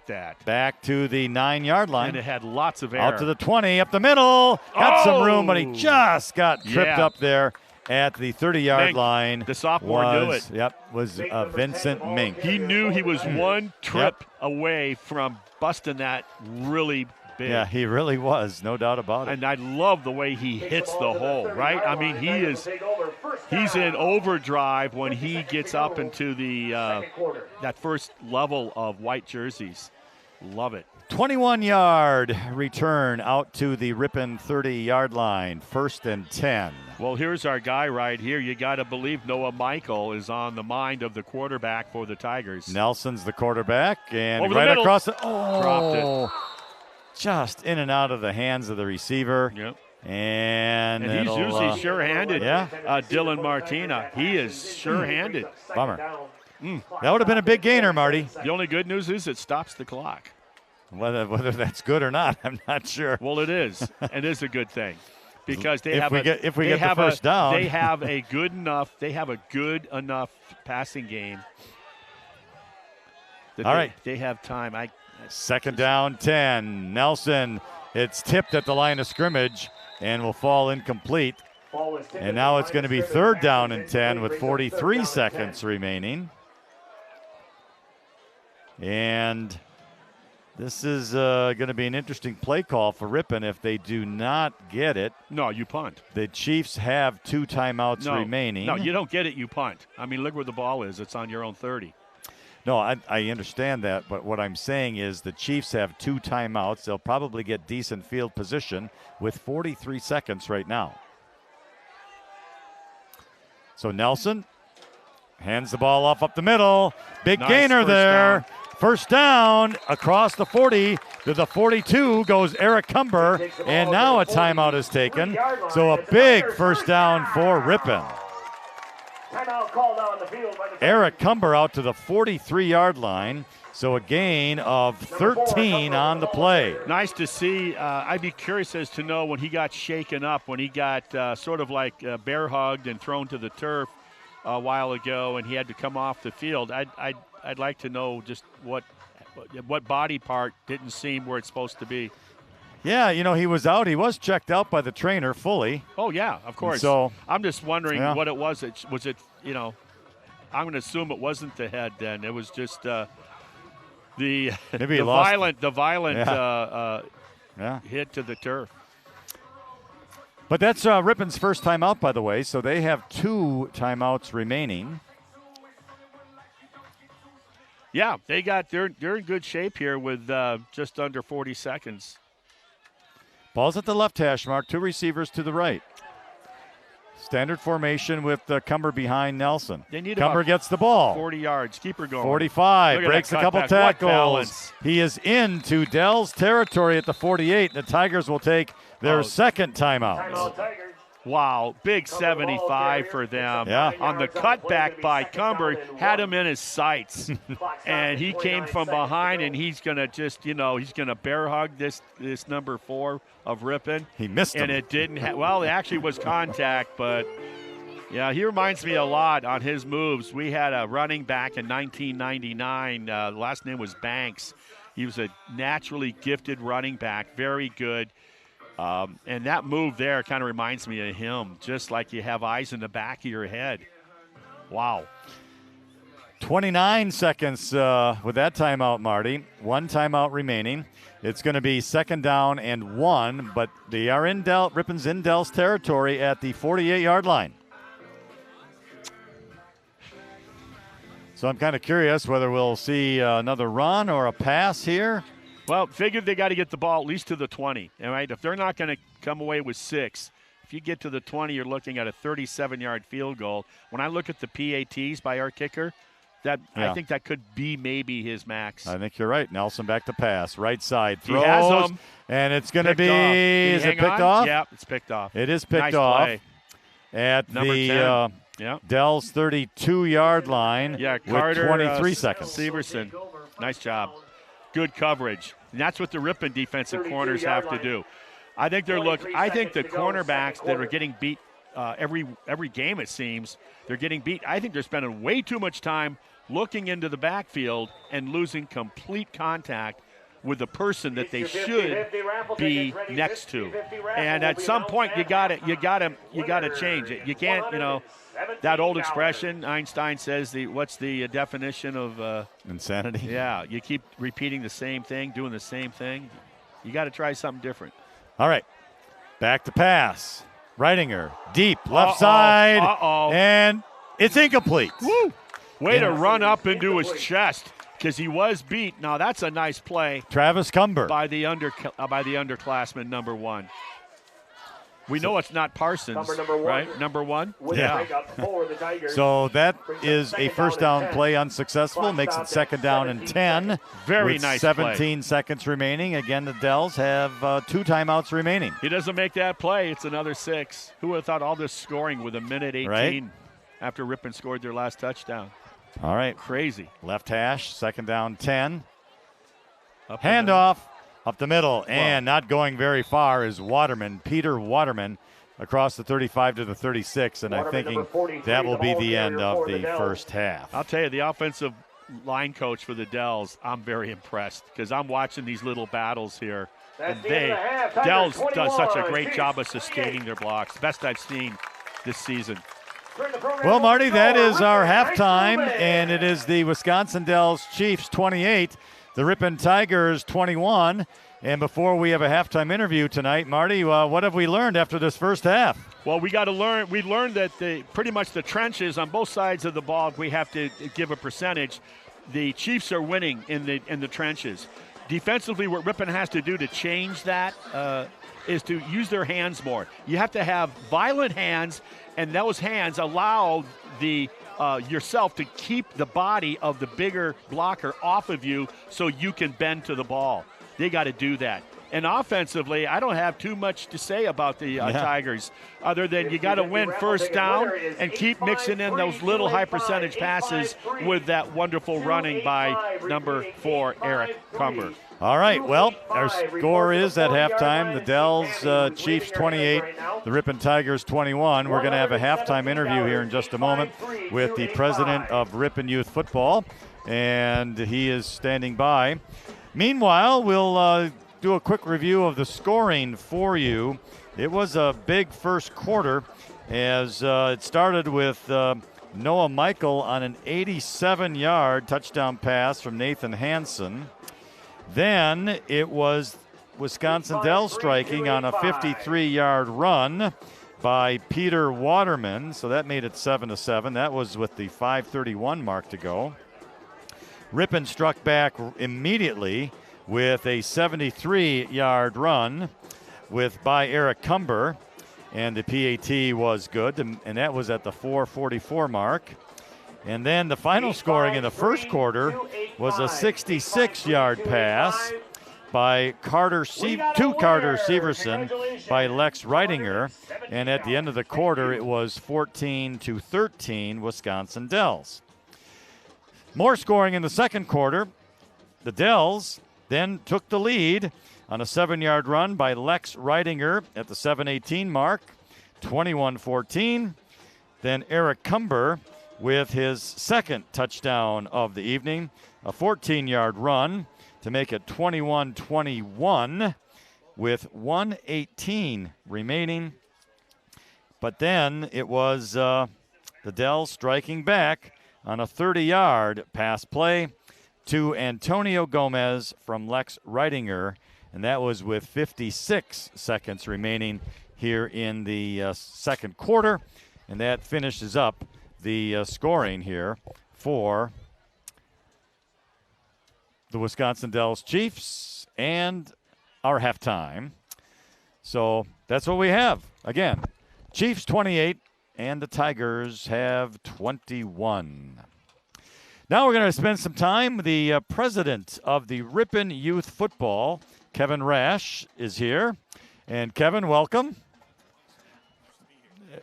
B: that.
A: Back to the 9-yard line.
B: And it had lots of air.
A: Out to the 20, up the middle. Got some room, but he just got tripped up there at the 30-yard line.
B: The sophomore knew it.
A: Yep, was Vincent Mink.
B: He knew he was one trip away from busting that really big.
A: Yeah, he really was, no doubt about it.
B: And I love the way he hits the hole, right? I mean, he's in overdrive when he gets up into the that first level of white jerseys. Love it.
A: 21-yard return out to the Ripon 30-yard line, 1st and 10.
B: Well, here's our guy right here. You got to believe Noah Michael is on the mind of the quarterback for the Tigers.
A: Nelson's the quarterback, and
B: over
A: right
B: the middle.
A: across the
B: dropped it.
A: just in and out of the hands of the receiver.
B: Yep.
A: And
B: he's usually sure-handed.
A: Yeah.
B: Dylan Martina. He is sure-handed.
A: Bummer. That would have been a big gainer, Marty.
B: The only good news is it stops the clock.
A: Whether that's good or not, I'm not sure.
B: Well, it is. It is a good thing because
A: if we get the first down,
B: they have a good enough passing game.
A: All right.
B: They have time.
A: Second down, 10. Nelson. It's tipped at the line of scrimmage and will fall incomplete. And now it's going to be third down and 10 with 43 seconds remaining. And this is going to be an interesting play call for Ripon if they do not get it.
B: No, you punt.
A: The Chiefs have 2 timeouts remaining.
B: No, you don't get it, you punt. I mean, look where the ball is. It's on your own 30.
A: No, I understand that, but what I'm saying is the Chiefs have 2 timeouts. They'll probably get decent field position with 43 seconds right now. So Nelson hands the ball off up the middle. Big gainer there. First down across the 40 to the 42 goes Eric Cumber, and now a timeout is taken. So a big first down for Ripon.
F: Timeout called on the field by the
A: Eric Cumber out to the 43-yard line. So a gain of 13 on the play.
B: Nice to see. I'd be curious as to know when he got shaken up, when he got sort of like bear hugged and thrown to the turf a while ago, and he had to come off the field. I'd like to know just what body part didn't seem where it's supposed to be.
A: Yeah, he was out. He was checked out by the trainer fully.
B: Oh yeah, of course.
A: So
B: I'm just wondering what it was. Was it? I'm going to assume it wasn't the head. Then it was just the violent hit to the turf.
A: But that's Ripon's first timeout, by the way. So they have 2 timeouts remaining.
B: Yeah, they're in good shape here with just under 40 seconds.
A: Ball's at the left hash mark, 2 receivers to the right. Standard formation with Cumber behind Nelson. Cumber gets the ball.
B: 40 yards. Keep her going.
A: 45. Breaks a couple tackles. He is into Dell's territory at the 48. The Tigers will take their second timeout.
B: Wow, big 75 for them.
A: Yeah.
B: On the cutback by Cumber, had him in his sights. And he came from behind, and he's going to just, he's going to bear hug this number 4 of Ripon.
A: He missed him.
B: And it didn't it actually was contact, but yeah, he reminds me a lot on his moves. We had a running back in 1999. The last name was Banks. He was a naturally gifted running back, very good. And that move there kind of reminds me of him, just like you have eyes in the back of your head. Wow.
A: 29 seconds with that timeout, Marty. 1 timeout remaining. It's going to be second down and 1, but they are in Ripon's in Dell's territory at the 48-yard line. So I'm kind of curious whether we'll see another run or a pass here.
B: Well, figured they got to get the ball at least to the 20, all right? If they're not going to come away with 6, if you get to the 20, you're looking at a 37-yard field goal. When I look at the PATs by our kicker, I think that could be maybe his max.
A: I think you're right. Nelson back to pass. Right side. Throws.
B: He has them.
A: And it's going to be – is it picked off?
B: Yeah, it's picked off.
A: It is picked
B: nice
A: off.
B: Play.
A: At
B: number
A: the
B: 10.
A: Dell's 32-yard line
B: Carter,
A: with 23 seconds.
B: Severson, nice job. Good coverage. And that's what the Ripon defensive corners have to do. I think the cornerbacks that are getting beat every game, it seems, they're getting beat. I think they're spending way too much time looking into the backfield and losing complete contact with the person that they should be next to. And at some point you got to change it. You can't, that old expression Einstein says, what's the definition of
A: insanity?
B: Yeah, you keep repeating the same thing, doing the same thing. You got to try something different.
A: All right. Back to pass. Ridinger deep left side. And it's incomplete.
B: Woo! Way to run up into his chest. Because he was beat. Now that's a nice play.
A: Travis Cumber
B: by the underclassman number 1. We know it's not Parsons,
F: Number one.
B: right? Number 1?
F: With
A: Yeah.
F: a pickup for the Tigers.
A: So that
F: Brings up
A: is a
F: second
A: first
F: down
A: down
F: and
A: play
F: 10.
A: unsuccessful,
F: Clock
A: makes it
F: stopped
A: second
F: at
A: down and
F: 17
A: 10.
B: Very
A: with
B: nice
A: 17 seconds remaining. Again, the Dells have 2 timeouts remaining.
B: He doesn't make that play. It's another 6. Who would have thought all this scoring with a minute 18
A: Right.
B: after Ripon scored their last touchdown?
A: All right,
B: Crazy.
A: left hash, second down 10.
B: Up the middle.
A: Handoff up the middle, and not going very far is Waterman, Peter Waterman, across the 35 to the 36, and I'm
F: Waterman,
A: thinking
F: number 43,
A: that will
F: the
A: be
F: ball
A: the end
F: carrier
A: of
F: for
A: the
F: the Dells.
A: first half.
B: I'll tell you, the offensive line coach for the Dells, I'm very impressed because I'm watching these little battles here.
F: That's
B: And
F: the end of the half. Tigers
B: Dells does such a
F: 21,
B: great
F: Chiefs
B: job of
F: 28.
B: sustaining their blocks. Best I've seen this season.
F: Bring the program
A: Well,
F: on
A: Marty,
F: the
A: that
F: floor.
A: is our
F: Ripon High School
A: halftime,
F: band.
A: and it is the Wisconsin Dells Chiefs 28, the Ripon Tigers 21. And before we have a halftime interview tonight, Marty, what have we learned after this first half?
B: Well, we got to learn. We learned that pretty much the trenches on both sides of the ball, we have to give a percentage. The Chiefs are winning in the trenches. Defensively, what Ripon has to do to change that is to use their hands more. You have to have violent hands, and those hands allow the yourself to keep the body of the bigger blocker off of you so you can bend to the ball. They got to do that. And offensively, I don't have too much to say about the Tigers other than you got to win first down and keep mixing in those little high percentage passes with that wonderful running by number 4, Eric Cumber.
A: All right, well, our score is at halftime. The Dells Chiefs 28, the Ripon Tigers 21. We're going to have a halftime interview here in just a moment with the president of Ripon Youth Football, and he is standing by. Meanwhile, we'll do a quick review of the scoring for you. It was a big first quarter as it started with Noah Michael on an 87-yard touchdown pass from Nathan Hansen. Then it was Wisconsin Dells striking on a 53-yard run by Peter Waterman, so that made it 7-7. That was with the 5:31 mark to go. Ripon struck back immediately with a 73-yard run by Eric Cumber, and the PAT was good, and that was at the 4:44 mark. And then the final scoring in the first quarter was a 66-yard pass by Carter Severson by Lex Reidinger, and at the end of the quarter it was 14-13 Wisconsin Dells. More scoring in the second quarter. The Dells then took the lead on a 7-yard run by Lex Reidinger at the 7:18 mark, 21-14. Then Eric Cumber with his second touchdown of the evening, a 14-yard run to make it 21-21 with 1:18 remaining. But then it was the Dells striking back on a 30-yard pass play to Antonio Gomez from Lex Reidinger, and that was with 56 seconds remaining here in the second quarter, and that finishes up the scoring here for the Wisconsin Dells Chiefs and our halftime. So that's what we have. Again, Chiefs 28 and the Tigers have 21. Now we're going to spend some time. The president of the Ripon Youth Football, Kevin Rash, is here. And Kevin, welcome.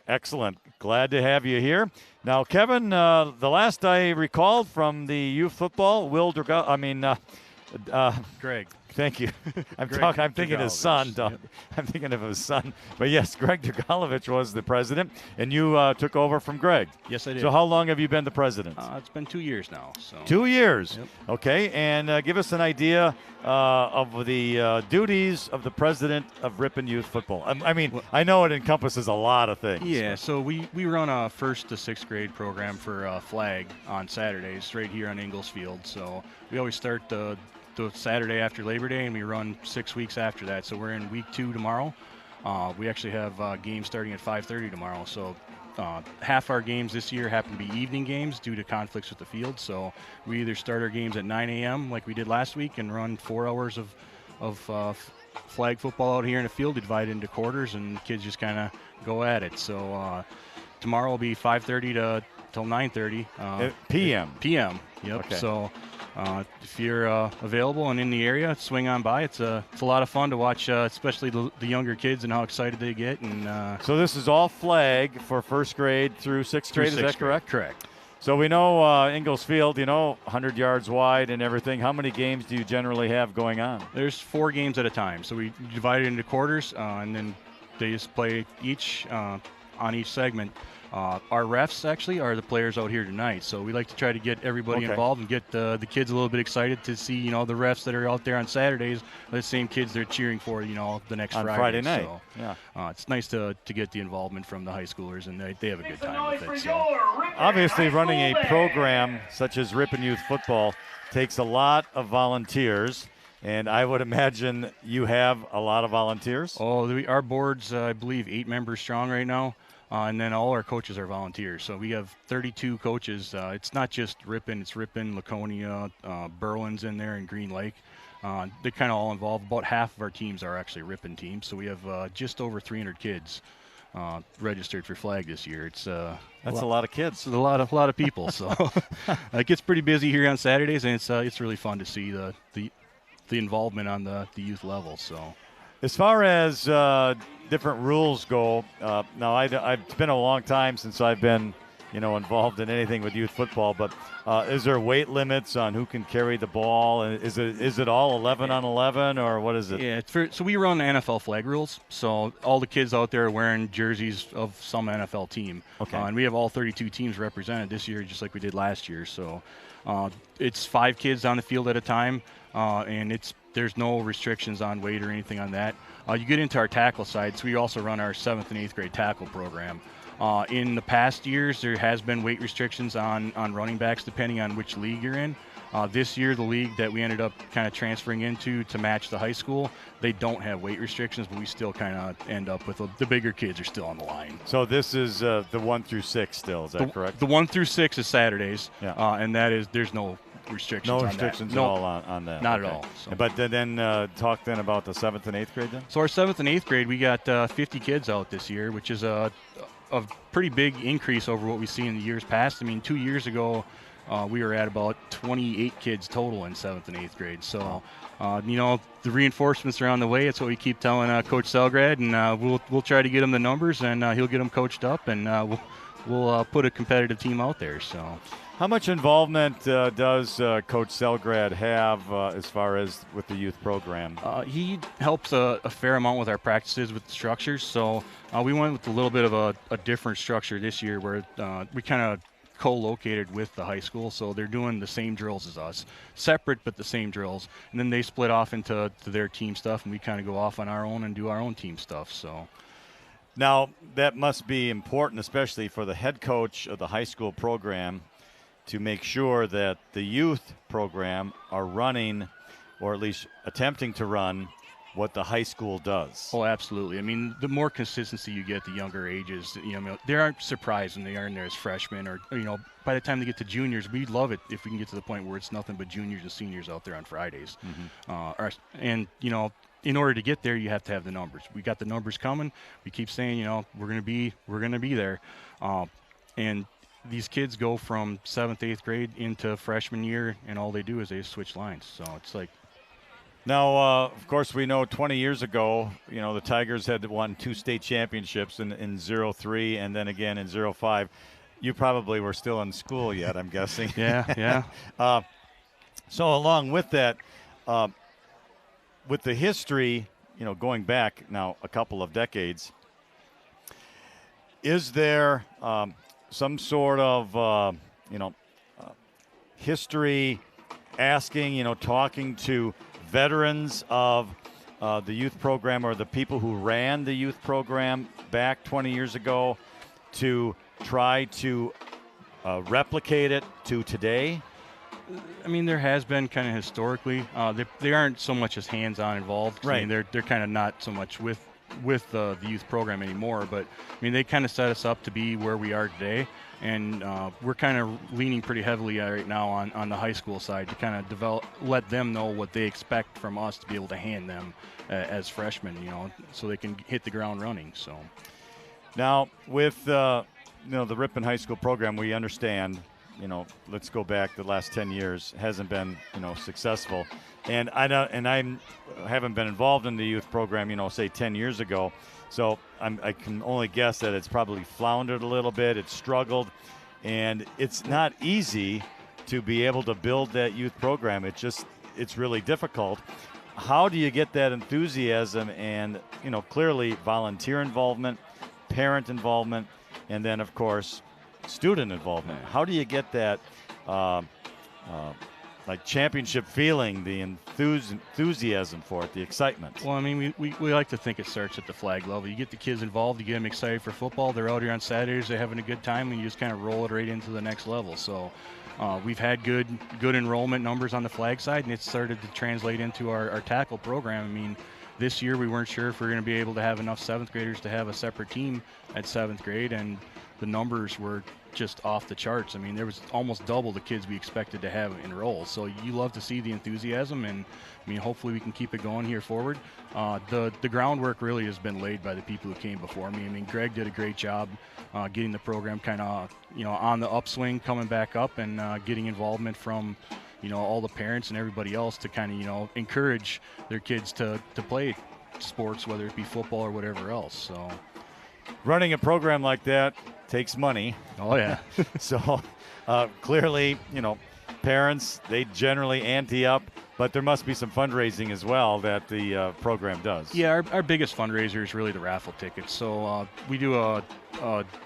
A: Excellent. Glad to have you here. Now, Kevin, the last I recalled from the youth football,
G: Greg.
A: Thank you. I'm thinking his son.
G: Yep.
A: I'm thinking of his son. But yes, Greg Dragolovich was the president, and you took over from Greg.
G: Yes, I did.
A: So how long have you been the president?
G: It's been 2 years now. So
A: 2 years.
G: Yep.
A: Okay, and give us an idea of the duties of the president of Ripon Youth Football. I know it encompasses a lot of things.
G: Yeah, so we run a 1st to 6th grade program for Flag on Saturdays right here on Ingalls Field. So we always start the Saturday after Labor Day, and we run 6 weeks after that. So we're in week 2 tomorrow. We actually have games starting at 5:30 tomorrow. So half our games this year happen to be evening games due to conflicts with the field. So we either start our games at 9 a.m. like we did last week and run 4 hours of flag football out here in the field. We divide it into quarters, and kids just kind of go at it. So tomorrow will be 5:30 till 9:30
A: p.m.
G: p.m. Yep.
A: Okay.
G: So if you're available and in the area, swing on by. It's a lot of fun to watch, especially the younger kids and how excited they get. And
A: so this is all flag for first grade through sixth grade. Is that correct?
G: Correct.
A: So we know Ingalls Field, 100 yards wide and everything. How many games do you generally have going on?
G: There's 4 games at a time. So we divide it into quarters, and then they just play each on each segment. Our refs actually are the players out here tonight, so we like to try to get everybody involved and get the kids a little bit excited to see, the refs that are out there on Saturdays, the same kids they're cheering for, the next
A: on Friday night.
G: So,
A: yeah,
G: it's nice to get the involvement from the high schoolers, and they have a good time with it. So.
A: Obviously, running a program such as Ripon Youth Football takes a lot of volunteers. And I would imagine you have a lot of volunteers?
G: Oh, our board's, I believe, 8 members strong right now. And then all our coaches are volunteers. So we have 32 coaches. It's not just Ripon. It's Ripon, Laconia, Berwyn's in there, and Green Lake. They're kind of all involved. About half of our teams are actually Ripon teams. So we have just over 300 kids registered for flag this year. That's a
A: lot of kids.
G: It's a lot of people. So it gets pretty busy here on Saturdays, and it's really fun to see the involvement on the youth level. So.
A: As far as different rules go, now it's been a long time since I've been, involved in anything with youth football. But is there weight limits on who can carry the ball? And is it all 11 on 11, or what is it?
G: Yeah, so we run NFL flag rules. So all the kids out there are wearing jerseys of some NFL team.
A: Okay.
G: And we have all 32 teams represented this year, just like we did last year. So it's 5 kids on the field at a time, and there's no restrictions on weight or anything on that. You get into our tackle side, so we also run our 7th and 8th grade tackle program. In the past years, there has been weight restrictions on running backs depending on which league you're in. This year, the league that we ended up kind of transferring into to match the high school, they don't have weight restrictions, but we still kind of end up with the bigger kids are still on the line.
A: So this is the 1 through 6 still, is that correct?
G: The 1 through 6 is Saturdays,
A: yeah.
G: And there's no restrictions
A: no
G: on
A: restrictions
G: that.
A: at all on that.
G: Not at all. So.
A: But then talk then about the 7th and 8th grade then?
G: So our 7th and 8th grade, we got 50 kids out this year, which is a pretty big increase over what we've seen in the years past. I mean, 2 years ago, we were at about 28 kids total in 7th and 8th grade. So, the reinforcements are on the way. It's what we keep telling Coach Selgrad, and we'll try to get him the numbers, and he'll get them coached up, and we'll put a competitive team out there. So.
A: How much involvement does Coach Selgrad have as far as with the youth program?
G: He helps a fair amount with our practices with the structures. So we went with a little bit of a different structure this year where we kind of co-located with the high school. So they're doing the same drills as us, separate but the same drills. And then they split off into their team stuff, and we kind of go off on our own and do our own team stuff. So.
A: Now, that must be important, especially for the head coach of the high school program, to make sure that the youth program are running, or at least attempting to run, what the high school does.
G: Oh, absolutely. I mean, the more consistency you get at the younger ages, they aren't surprised when they are in there as freshmen, or by the time they get to juniors. We'd love it if we can get to the point where it's nothing but juniors and seniors out there on Fridays.
A: Mm-hmm.
G: In order to get there, you have to have the numbers. We got the numbers coming. We keep saying, we're going to be there, and these kids go from 7th, 8th grade into freshman year, and all they do is they switch lines. So it's like.
A: Now, of course, we know 20 years ago, the Tigers had won 2 state championships in 03 and then again in 05. You probably were still in school yet, I'm guessing.
G: Yeah.
A: So along with that, with the history, going back now a couple of decades, is there some sort of, history asking, talking to veterans of the youth program or the people who ran the youth program back 20 years ago to try to replicate it to today?
G: I mean, there has been kind of historically. They aren't so much as hands-on involved.
A: Right.
G: I mean, they're kind of not so much with with the youth program anymore, but I mean, they kind of set us up to be where we are today. And we're kind of leaning pretty heavily right now on the high school side to kind of let them know what they expect from us to be able to hand them as freshmen, so they can hit the ground running. So
A: now with the Ripon High School program, we understand. Let's go back the last 10 years hasn't been successful, and I haven't been involved in the youth program say 10 years ago. So I can only guess that it's probably floundered a little bit. It's struggled, and it's not easy to be able to build that youth program. It's really difficult. How do you get that enthusiasm and clearly volunteer involvement, parent involvement, and then of course student involvement? How do you get that like championship feeling, the enthusiasm for it, the excitement?
G: Well, I mean, we like to think it starts at the flag level. You get the kids involved, you get them excited for football. They're out here on Saturdays, they're having a good time, and you just kind of roll it right into the next level. So we've had good enrollment numbers on the flag side, and it's started to translate into our tackle program. I mean, this year we weren't sure if we were going to be able to have enough 7th graders to have a separate team at 7th grade, and the numbers were just off the charts. I mean, there was almost double the kids we expected to have enroll. So you love to see the enthusiasm, and I mean, hopefully we can keep it going here forward. The groundwork really has been laid by the people who came before me. I mean, Greg did a great job getting the program kind of on the upswing, coming back up, and getting involvement from all the parents and everybody else to kind of encourage their kids to play sports, whether it be football or whatever else. So
A: running a program like that takes money.
G: Oh yeah.
A: So clearly, parents, they generally ante up, but there must be some fundraising as well that the program does.
G: Yeah, our biggest fundraiser is really the raffle tickets. So we do a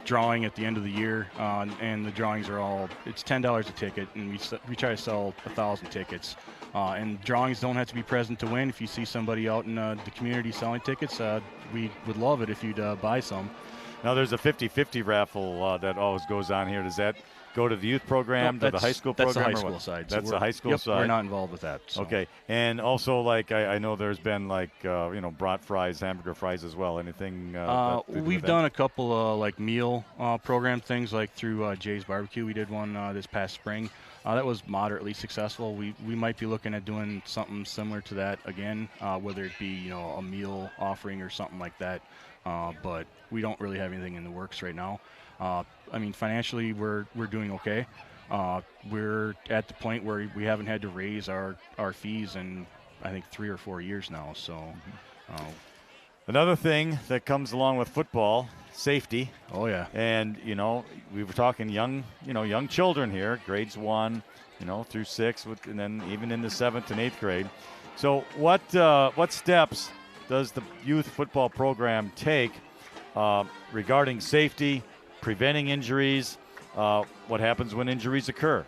G: drawing at the end of the year, and the drawings are it's $10 a ticket, and we try to sell 1,000 tickets. And drawings don't have to be present to win. If you see somebody out in the community selling tickets, we would love it if you'd buy some.
A: Now, there's a 50-50 raffle that always goes on here. Does that go to the youth program, to the high school program?
G: That's the high school side.
A: That's the high school side?
G: We're not involved with that. So.
A: Okay. And also, like, I know there's been, like, brat fries, hamburger fries as well. Anything?
G: We've done a couple of, meal program things, like through Jay's Barbecue. We did one this past spring. That was moderately successful. We might be looking at doing something similar to that again, whether it be, a meal offering or something like that. But we don't really have anything in the works right now. I mean, financially, we're doing okay. We're at the point where we haven't had to raise our fees in, I think, 3 or 4 years now. So,
A: another thing that comes along with football, safety.
G: Oh yeah.
A: And we were talking young children here, grades 1, through 6, and then even in the 7th and 8th grade. So what steps does the youth football program take regarding safety, preventing injuries, what happens when injuries occur?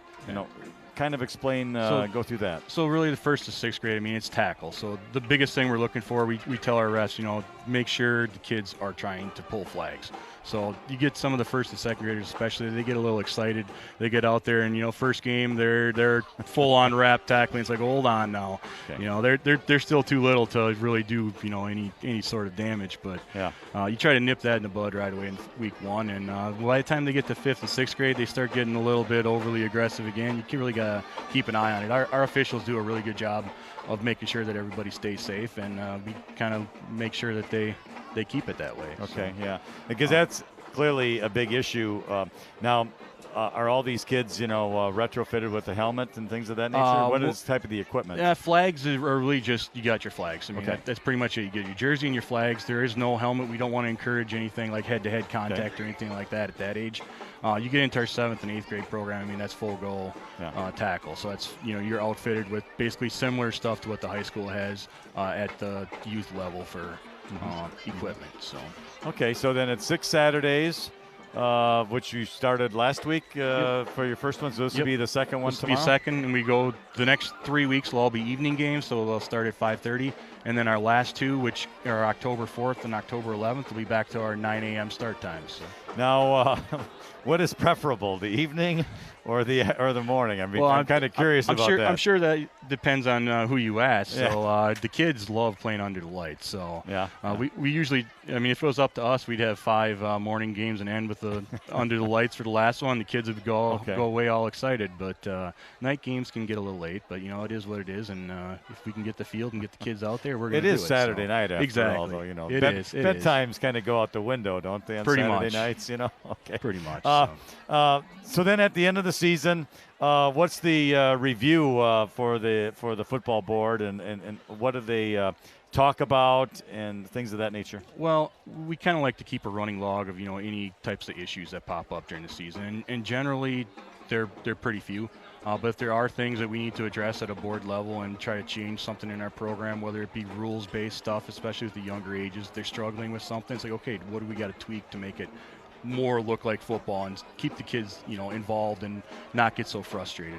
A: Kind of explain, go through that.
G: So really the 1st to 6th grade, I mean, it's tackle. So the biggest thing we're looking for, we tell our refs, make sure the kids are trying to pull flags. So you get some of the 1st and 2nd graders especially, they get a little excited. They get out there and, first game, they're full-on wrap tackling. It's like, hold on now. Okay. They're still too little to really do, any sort of damage. But
A: yeah,
G: you try to nip that in the bud right away in week 1. And by the time they get to 5th and 6th grade, they start getting a little bit overly aggressive again. You really got to keep an eye on it. Our officials do a really good job of making sure that everybody stays safe, and we kind of make sure that they keep it that way.
A: Okay, so, yeah, because that's clearly a big issue. Now, are all these kids, retrofitted with a helmet and things of that nature? What is type of the equipment?
G: Yeah, flags are really just, you got your flags. I mean,
A: okay.
G: That's pretty much it. You get your jersey and your flags. There is no helmet. We don't want to encourage anything like head-to-head contact or anything like that at that age. You get into our 7th and 8th grade program, I mean, that's full goal tackle. So that's, you're outfitted with basically similar stuff to what the high school has at the youth level for equipment. So.
A: Okay, so then it's 6 Saturdays, which you started last week for your first one. So this will be the second one tomorrow?
G: This will be second, and we go the next 3 weeks will all be evening games, so they'll start at 5:30, And then our last two, which are October 4th and October 11th, will be back to our 9 a.m. start times. So.
A: Now, what is preferable, the evening or the morning? I mean, well, I'm kind of curious about that.
G: I'm sure that depends on who you ask. Yeah. So the kids love playing under the lights. So we usually, I mean, if it was up to us, we'd have 5 morning games and end with the under the lights for the last one. The kids would go away all excited. But night games can get a little late. But it is what it is. And if we can get the field and get the kids out there, we're going to do it.
A: It is Saturday night after all, though. Bedtimes kind of go out the window, don't they? On Saturday nights, Okay.
G: Pretty much.
A: So then at the end of the season, what's the review for the football board, and what do they talk about and things of that nature?
G: Well, we kind of like to keep a running log of any types of issues that pop up during the season, and generally they're pretty few. But if there are things that we need to address at a board level and try to change something in our program, whether it be rules-based stuff, especially with the younger ages, they're struggling with something. It's like, okay, what do we got to tweak to make it more look like football and keep the kids, involved and not get so frustrated.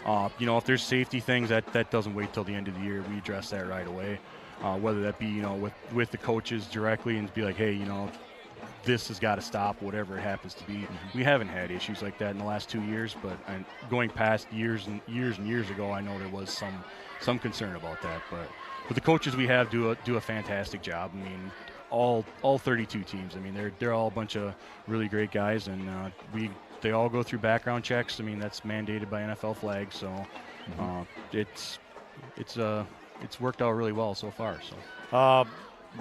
G: If there's safety things, that doesn't wait till the end of the year. We address that right away, whether that be, with the coaches directly and be like, hey, this has got to stop, whatever it happens to be. Mm-hmm. We haven't had issues like that in the last 2 years, but going past years and years ago, I know there was some concern about that. But the coaches we have do a fantastic job. I mean, all 32 teams. I mean, they're all a bunch of really great guys, and they all go through background checks. I mean, that's mandated by NFL flag, so it's worked out really well so far. So.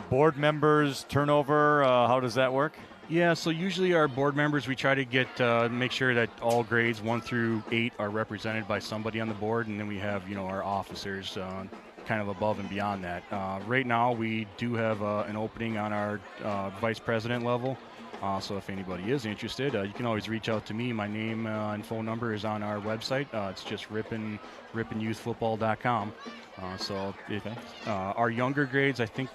A: Board members turnover, how does that work?
G: Yeah, so usually our board members, we try to make sure that all grades 1 through 8 are represented by somebody on the board, and then we have our officers kind of above and beyond that. Right now we do have an opening on our vice president level, so if anybody is interested, you can always reach out to me. My name and phone number is on our website. It's just riponyouthfootball.com. Our younger grades, I think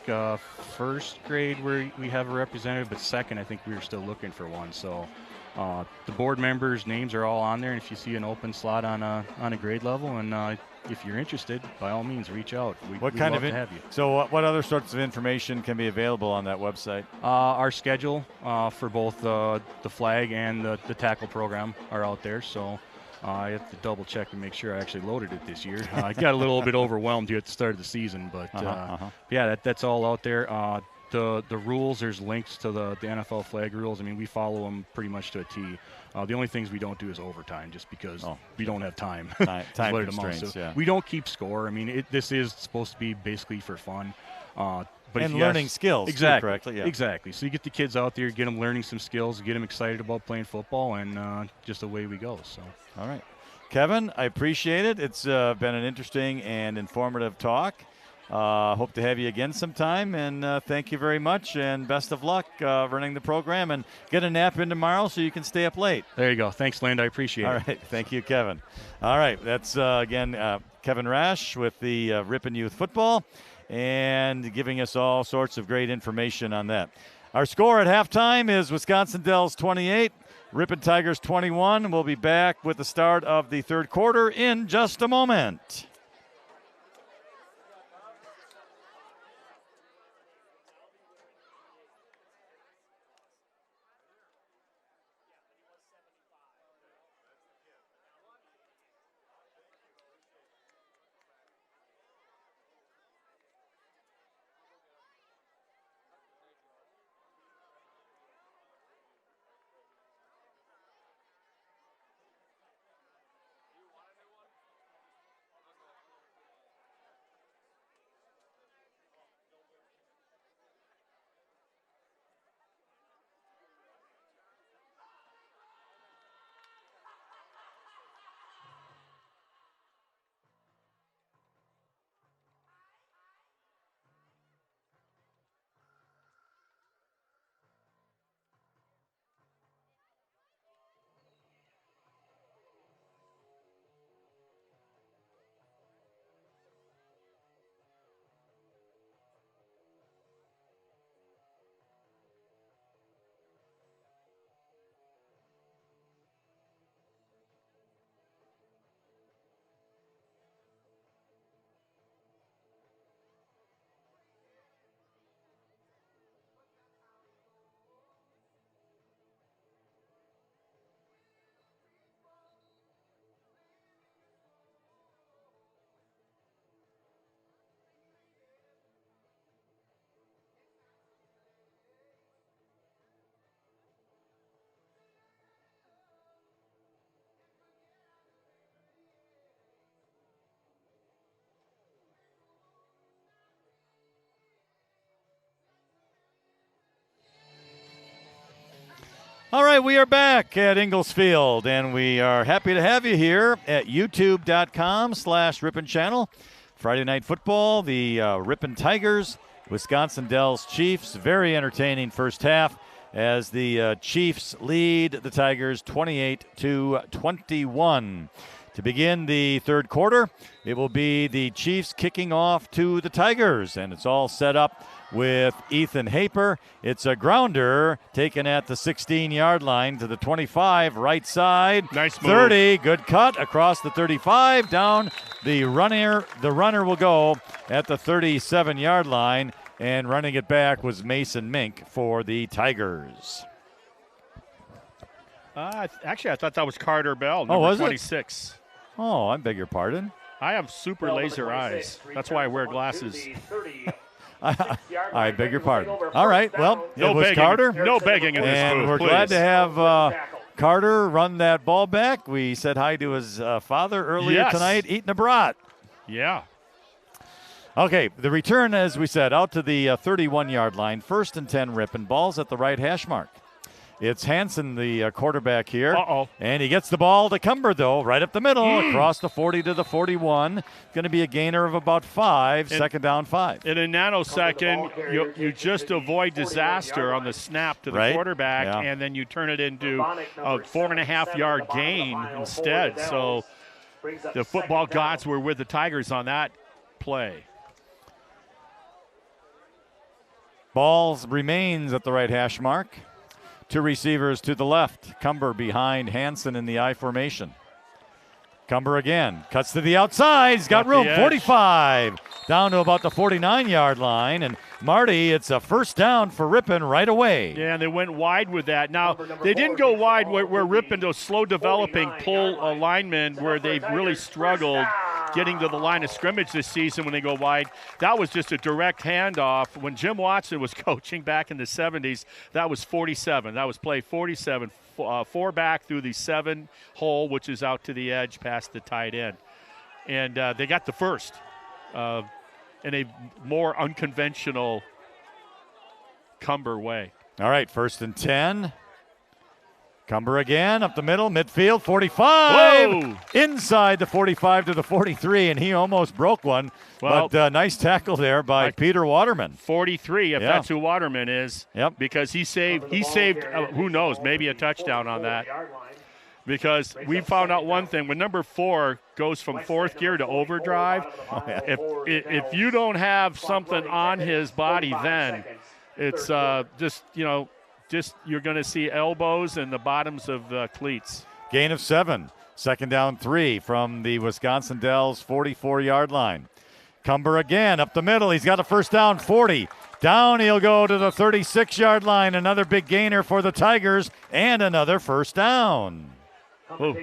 G: first grade we have a representative, but second I think we were still looking for one. So the board members' names are all on there, and if you see an open slot on a grade level, and if you're interested, by all means, reach out. We'd love to have you.
A: So what other sorts of information can be available on that website?
G: Our schedule for both the flag and the tackle program are out there. So I have to double check and make sure I actually loaded it this year. I got a little bit overwhelmed here at the start of the season, but yeah, that's all out there. The rules, there's links to the NFL flag rules. I mean, we follow them pretty much to a T. The only things we don't do is overtime, just because we don't have time.
A: Time constraints,
G: yeah. We don't keep score. I mean, this is supposed to be basically for fun.
A: But learning skills,
G: exactly,
A: correctly. Yeah.
G: Exactly. So you get the kids out there, get them learning some skills, get them excited about playing football, and just away we go. So.
A: All right. Kevin, I appreciate it. It's been an interesting and informative talk. Hope to have you again sometime, and thank you very much, and best of luck running the program, and get a nap in tomorrow so you can stay up late.
G: There you go. Thanks, Land. I appreciate it.
A: All right. Thank you, Kevin. All right. That's, again, Kevin Rash with the Ripon Youth Football, and giving us all sorts of great information on that. Our score at halftime is Wisconsin Dells 28, Ripon Tigers 21. We'll be back with the start of the third quarter in just a moment. All right, we are back at Ingalls Field, and we are happy to have you here at youtube.com/Ripon Channel. Friday Night Football, the Ripon Tigers, Wisconsin Dells Chiefs. Very entertaining first half as the Chiefs lead the Tigers 28-21. To begin the third quarter, it will be the Chiefs kicking off to the Tigers, and it's all set up with Ethan Haper. It's a grounder taken at the 16-yard line to the 25, right side.
B: Nice move.
A: 30, good cut across the 35, down the runner. The runner will go at the 37-yard line, and running it back was Mason Mink for the Tigers.
B: Actually, I thought that was Carter Bell, number
A: was it?
B: 26.
A: Oh, I beg your pardon.
B: I have super laser eyes. That's why I wear glasses.
A: I beg your pardon. All right, well,
B: No
A: it was
B: begging.
A: Carter.
B: No begging in this
A: And
B: booth,
A: we're
B: please.
A: glad to have Carter run that ball back. We said hi to his father earlier
B: Yes.
A: tonight, eating a brat.
B: Yeah.
A: Okay, the return, as we said, out to the 31-yard line. 1st and 10 Ripon. Ball's at the right hash mark. It's Hansen, the quarterback here. And he gets the ball to Cumber, though, right up the middle, across the 40 to the 41. Going to be a gainer of about 5, second down 5.
B: In a nanosecond, you just avoid disaster on the snap to the quarterback, and then you turn it into a 4.5-yard gain instead. So the football gods were with the Tigers on that play.
A: Balls remains at the right hash mark. 2 receivers to the left. Cumber behind Hansen in the I formation. Cumber again. Cuts to the outside. He's got room. 45. Down to about the 49-yard line. And Marty, it's a first down for Ripon right away.
B: Yeah, and they went wide with that. Now, they didn't go wide where Ripon, those slow developing pull linemen, where they've really struggled getting to the line of scrimmage this season when they go wide. That was just a direct handoff. When Jim Watson was coaching back in the 70s, that was 47. That was play 47. 4 back through the 7 hole, which is out to the edge past the tight end. And they got the first in a more unconventional Cumber way.
A: All right, 1st and 10. Cumber again, up the middle, midfield, 45.
B: Whoa!
A: Inside the 45 to the 43, and he almost broke one.
B: Well,
A: but nice tackle there by Peter Waterman.
B: 43, if that's who Waterman is.
A: Yep.
B: Because he saved who knows, maybe a touchdown on that. Because we found out one thing, when number 4 goes from 4th gear to overdrive, if you don't have something on his body then, it's just you're going to see elbows and the bottoms of cleats.
A: Gain of 7. 2nd down 3 from the Wisconsin Dells 44-yard line. Cumber again up the middle. He's got a first down, 40. Down he'll go to the 36-yard line. Another big gainer for the Tigers and another first down.
B: Ooh.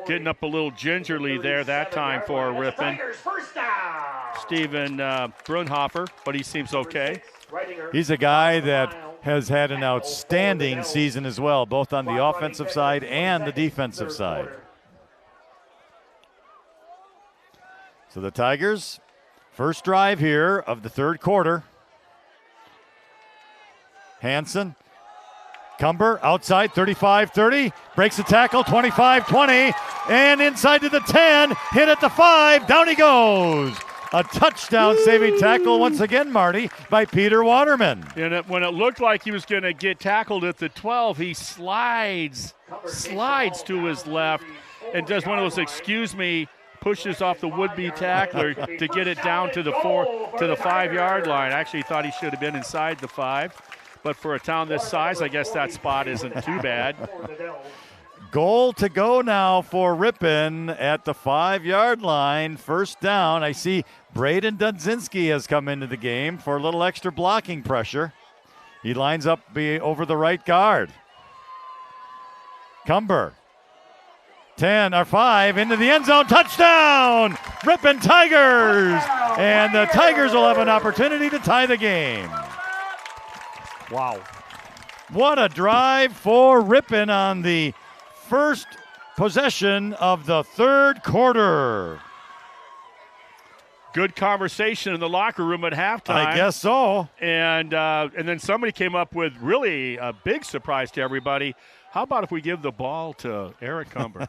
B: Getting up a little gingerly there that time for Ripon. Steven Brunhofer, but he seems okay.
A: He's a guy that has had an outstanding season as well, both on the offensive side and the defensive side. So the Tigers, first drive here of the third quarter. Hansen, Cumber outside, 35-30, breaks the tackle, 25-20, and inside to the 10, hit at the 5, down he goes. A touchdown-saving tackle once again, Marty, by Peter Waterman.
B: And when it looked like he was going to get tackled at the 12, he slides to his left and does one of those excuse me, pushes off the would-be tackler to get it down to the 5-yard line. I actually thought he should have been inside the 5, but for a town this size, I guess that spot isn't too bad.
A: Goal to go now for Ripon at the 5-yard line. First down. I see Braden Dudzinski has come into the game for a little extra blocking pressure. He lines up over the right guard. Cumber. 10 or 5 into the end zone. Touchdown! Ripon Tigers! And the Tigers will have an opportunity to tie the game.
B: Wow.
A: What a drive for Ripon on the first possession of the third quarter.
B: good conversation in the locker room at halftime.
A: I guess so.
B: And then somebody came up with really a big surprise to everybody. How about if we give the ball to Eric Cumber?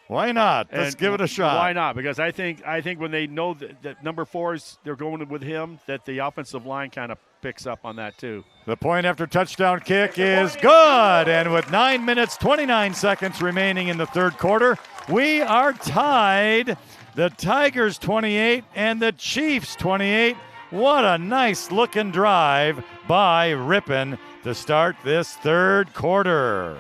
A: Why not? Let's give it a shot.
B: Why not? Because I think when they know that number 4 is they're going with him, that the offensive line kind of picks up on that too.
A: The point after touchdown kick is good. And with 9 minutes, 29 seconds remaining in the third quarter, we are tied. The Tigers 28 and the Chiefs 28. What a nice looking drive by Ripon to start this third quarter.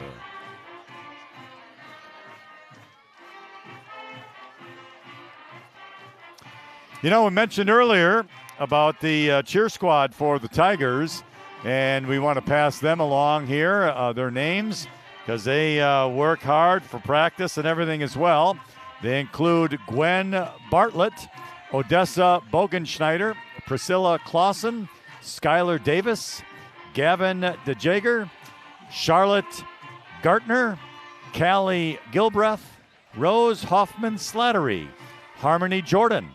A: You know, we mentioned earlier about the cheer squad for the Tigers, and we want to pass them along here, their names, because they work hard for practice and everything as well. They include Gwen Bartlett, Odessa Bogenschneider, Priscilla Clausen, Skylar Davis, Gavin DeJager, Charlotte Gartner, Callie Gilbreth, Rose Hoffman Slattery, Harmony Jordan,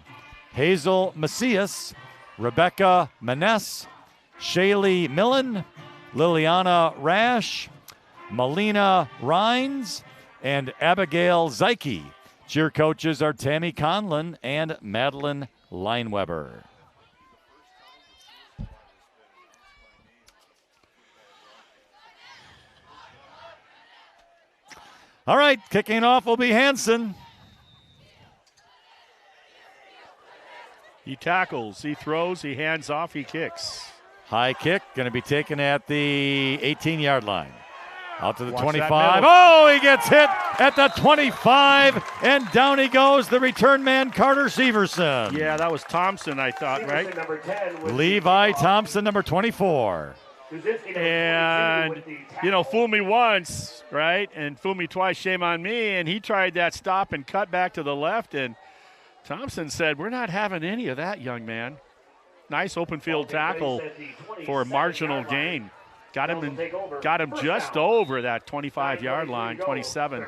A: Hazel Macias, Rebecca Maness, Shaylee Millen, Liliana Rash, Melina Rhines, and Abigail Zeike. Cheer coaches are Tammy Conlon and Madeline Lineweber. All right, kicking off will be Hansen.
B: He tackles, he throws, he hands off, he kicks.
A: High kick, going to be taken at the 18-yard line. Out to the
B: Watch
A: 25. Oh, he gets hit at the 25, and down he goes, the return man, Carter Severson.
B: Yeah, that was Thompson, I thought, right?
F: Number 10 was
A: Levi Thompson, number 24.
B: And, fool me once, right? And fool me twice, shame on me. And he tried that stop and cut back to the left, and Thompson said, we're not having any of that, young man. Nice open field tackle for a marginal gain. Got him just over that 25-yard line, 27.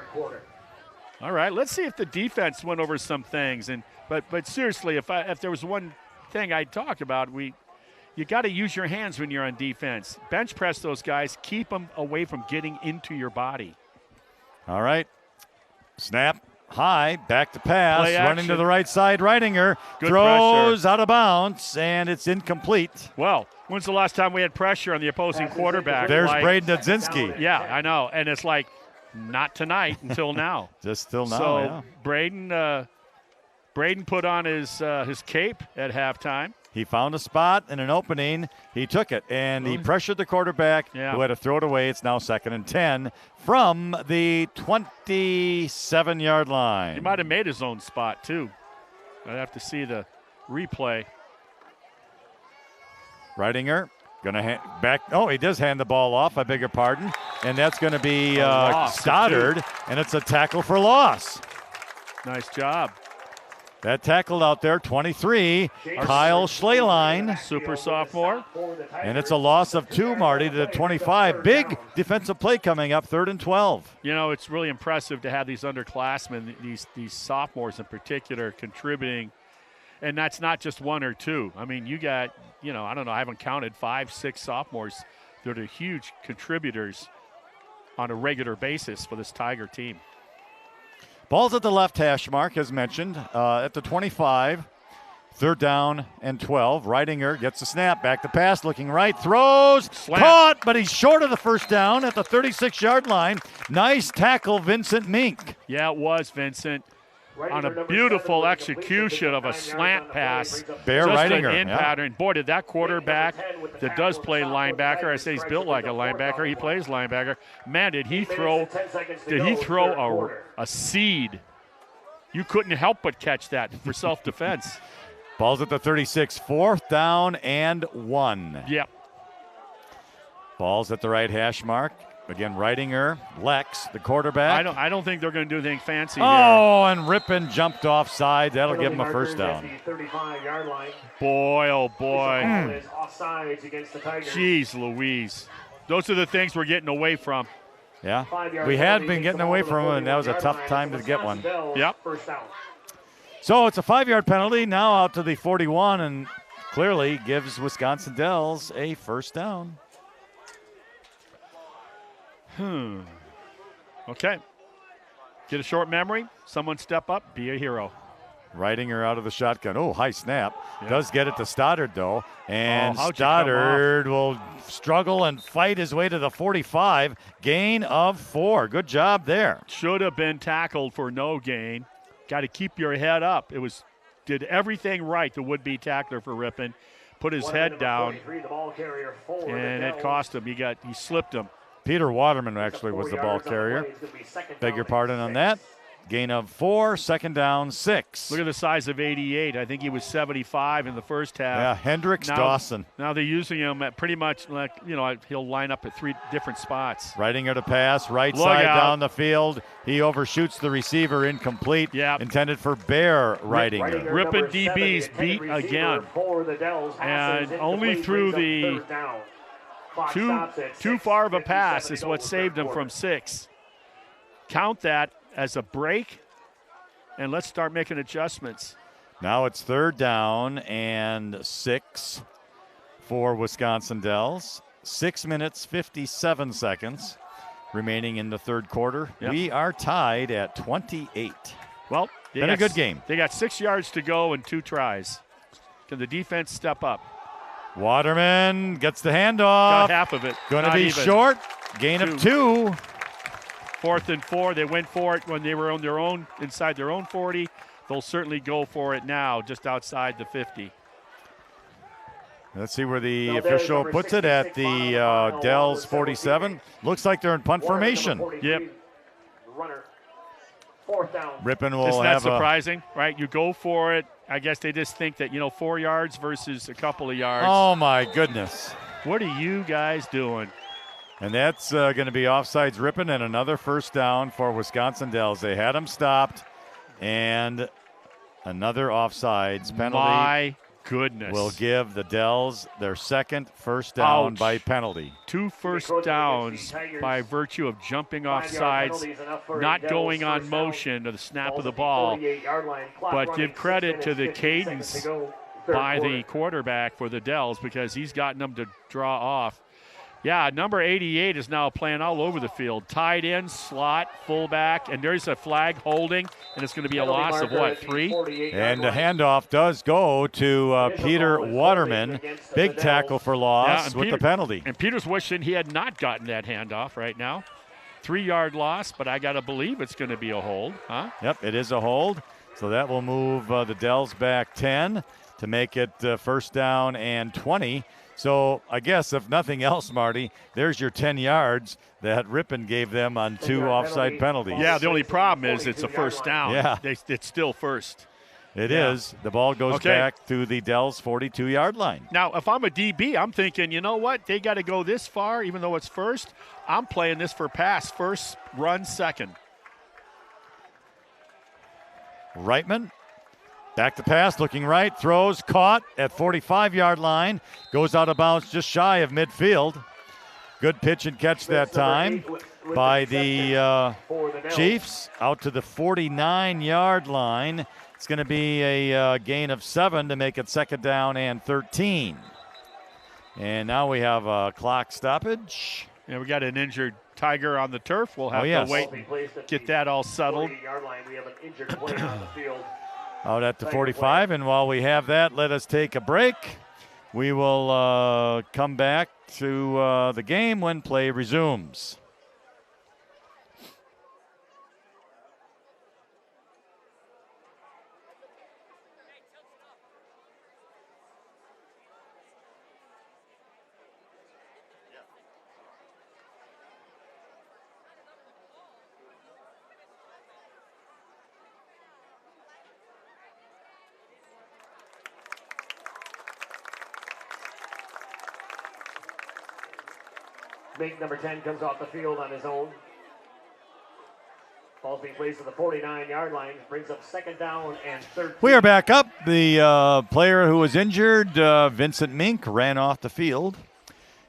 B: All right, let's see if the defense went over some things. But seriously, if there was one thing I'd talk about, you got to use your hands when you're on defense. Bench press those guys. Keep them away from getting into your body.
A: All right. Snap. High, back to pass,
B: Play
A: running
B: action.
A: to the right side. Ridinger
B: Good
A: throws
B: pressure.
A: out of bounds, and it's incomplete.
B: Well, when's the last time we had pressure on the opposing quarterback?
A: There's Braden Dudzinski.
B: Yeah, I know. And it's like, not tonight until now.
A: Just till now,
B: So
A: yeah.
B: Braden put on his cape at halftime.
A: He found a spot and an opening. He took it, and he pressured the quarterback who had to throw it away. It's now 2nd and 10 from the 27-yard line.
B: He might have made his own spot, too. I'd have to see the replay.
A: Ridinger going to back. Oh, he does hand the ball off. I beg your pardon. And that's going to be
B: loss,
A: Stoddard, and it's a tackle for loss.
B: Nice job.
A: That tackled out there, 23, Kyle Schleyline.
B: Super sophomore.
A: And it's a loss of 2, Marty, to the 25. Big defensive play coming up, 3rd and 12.
B: It's really impressive to have these underclassmen, these sophomores in particular, contributing. And that's not just 1 or 2. I mean, you got, I don't know, I haven't counted 5, 6 sophomores that are huge contributors on a regular basis for this Tiger team.
A: Ball's at the left hash mark, as mentioned, at the 25. 3rd down and 12. Ridinger gets the snap, back to pass, looking right, throws, caught, but he's short of the first down at the 36-yard line. Nice tackle, Vincent Mink.
B: Yeah, it was Vincent. On a beautiful execution of a slant pass.
A: Bear
B: just
A: Ridinger,
B: an in pattern. Boy, did that quarterback that does play linebacker, I say he's built like a linebacker, he plays linebacker. Man, did he throw a seed. You couldn't help but catch that for self-defense.
A: Ball's at the 36, 4th down and 1.
B: Yep.
A: Ball's at the right hash mark. Again, Ridinger, Lex, the quarterback.
B: I don't think they're going to do anything fancy here.
A: Oh, and Ripon jumped offside. That'll give him a first down.
F: 35-yard line.
B: Boy, oh boy.
F: Is offsides against the Tigers.
B: Jeez Louise. Those are the things we're getting away from.
A: Yeah, we had been getting away from him, and that was a tough time to get one.
B: Yep.
F: First down.
A: So it's a 5-yard penalty, now out to the 41, and clearly gives Wisconsin Dells a first down.
B: Okay. Get a short memory. Someone step up. Be a hero.
A: Ridinger out of the shotgun. Oh, high snap.
B: Yeah.
A: Does get it to Stoddard, though. And
B: how'd you come
A: Stoddard will struggle and fight his way to the 45. Gain of 4. Good job there.
B: Should have been tackled for no gain. Got to keep your head up. Did everything right, the would-be tackler for Ripon. Put his head down, and it cost him. He slipped him.
A: Peter Waterman actually was the ball carrier. Beg your pardon on that. Gain of 4, second down, 6.
B: Look at the size of 88. I think he was 75 in the first half.
A: Yeah, Hendricks Dawson.
B: Now they're using him at pretty much he'll line up at 3 different spots.
A: Ridinger to pass, right
B: Look
A: side
B: out.
A: down the field. He overshoots the receiver, incomplete.
B: Yep.
A: Intended for Bear Ridinger.
B: Ripon DBs beat again. And only through the too far of a pass is what saved him from 6. Count that as a break, and let's start making adjustments.
A: Now it's 3rd down and 6 for Wisconsin Dells. 6 minutes, 57 seconds remaining in the 3rd quarter.
B: Yep.
A: We are tied at 28.
B: Well,
A: been a good game.
B: They got 6 yards to go and 2 tries. Can the defense step up?
A: Waterman gets the handoff.
B: Got half of it.
A: Going to
B: Not
A: be
B: even.
A: short. Gain of 2.
B: 4th and 4. They went for it when they were on their own, inside their own 40. They'll certainly go for it now, just outside the 50.
A: Let's see where the official puts it at the Dells 47. Looks like they're in punt formation.
B: Yep.
A: Ripon will
B: Isn't that
A: have
B: surprising, right? You go for it. I guess they just think that, 4 yards versus a couple of yards.
A: Oh, my goodness.
B: What are you guys doing?
A: And that's going to be offsides Ripon and another first down for Wisconsin Dells. They had him stopped, and another offsides penalty.
B: My goodness.
A: Will give the Dells their 2nd first down
B: Ouch.
A: by penalty.
B: 2 first downs by virtue of jumping off sides, not going on motion to the snap of the ball. But give credit to the cadence by the quarterback for the Dells because he's gotten them to draw off. Yeah, number 88 is now playing all over the field. Tight end, slot, fullback, and there's a flag holding, and it's going to be a loss of, 3?
A: And the handoff does go to Peter Waterman. Big tackle for loss with the penalty.
B: And Peter's wishing he had not gotten that handoff right now. 3-yard loss, but I got to believe it's going to be a hold, huh?
A: Yep, it is a hold. So that will move the Dells back 10 to make it first down and 20. So I guess if nothing else, Marty, there's your 10 yards that Ripon gave them on 2 offside penalties.
B: Yeah, the only problem is it's a first down.
A: Yeah.
B: It's still first.
A: It is. The ball goes back to the Dells 42-yard line.
B: Now, if I'm a DB, I'm thinking, you know what? They got to go this far, even though it's first. I'm playing this for pass. First, run second.
A: Reitman. Back to pass, looking right, throws, caught at 45-yard line, goes out of bounds just shy of midfield. Good pitch and catch that time by the Chiefs out to the 49-yard line. It's going to be a gain of 7 to make it 2nd down and 13. And now we have a clock stoppage.
B: And we got an injured Tiger on the turf. We'll have to wait and get that all settled.
A: Out at the 45, and while we have that, let us take a break. We will come back to the game when play resumes.
F: Mink, number 10, comes off the field on his own. Ball's being placed at the 49-yard line. Brings up 2nd down and 13.
A: We are back up. The player who was injured, Vincent Mink, ran off the field.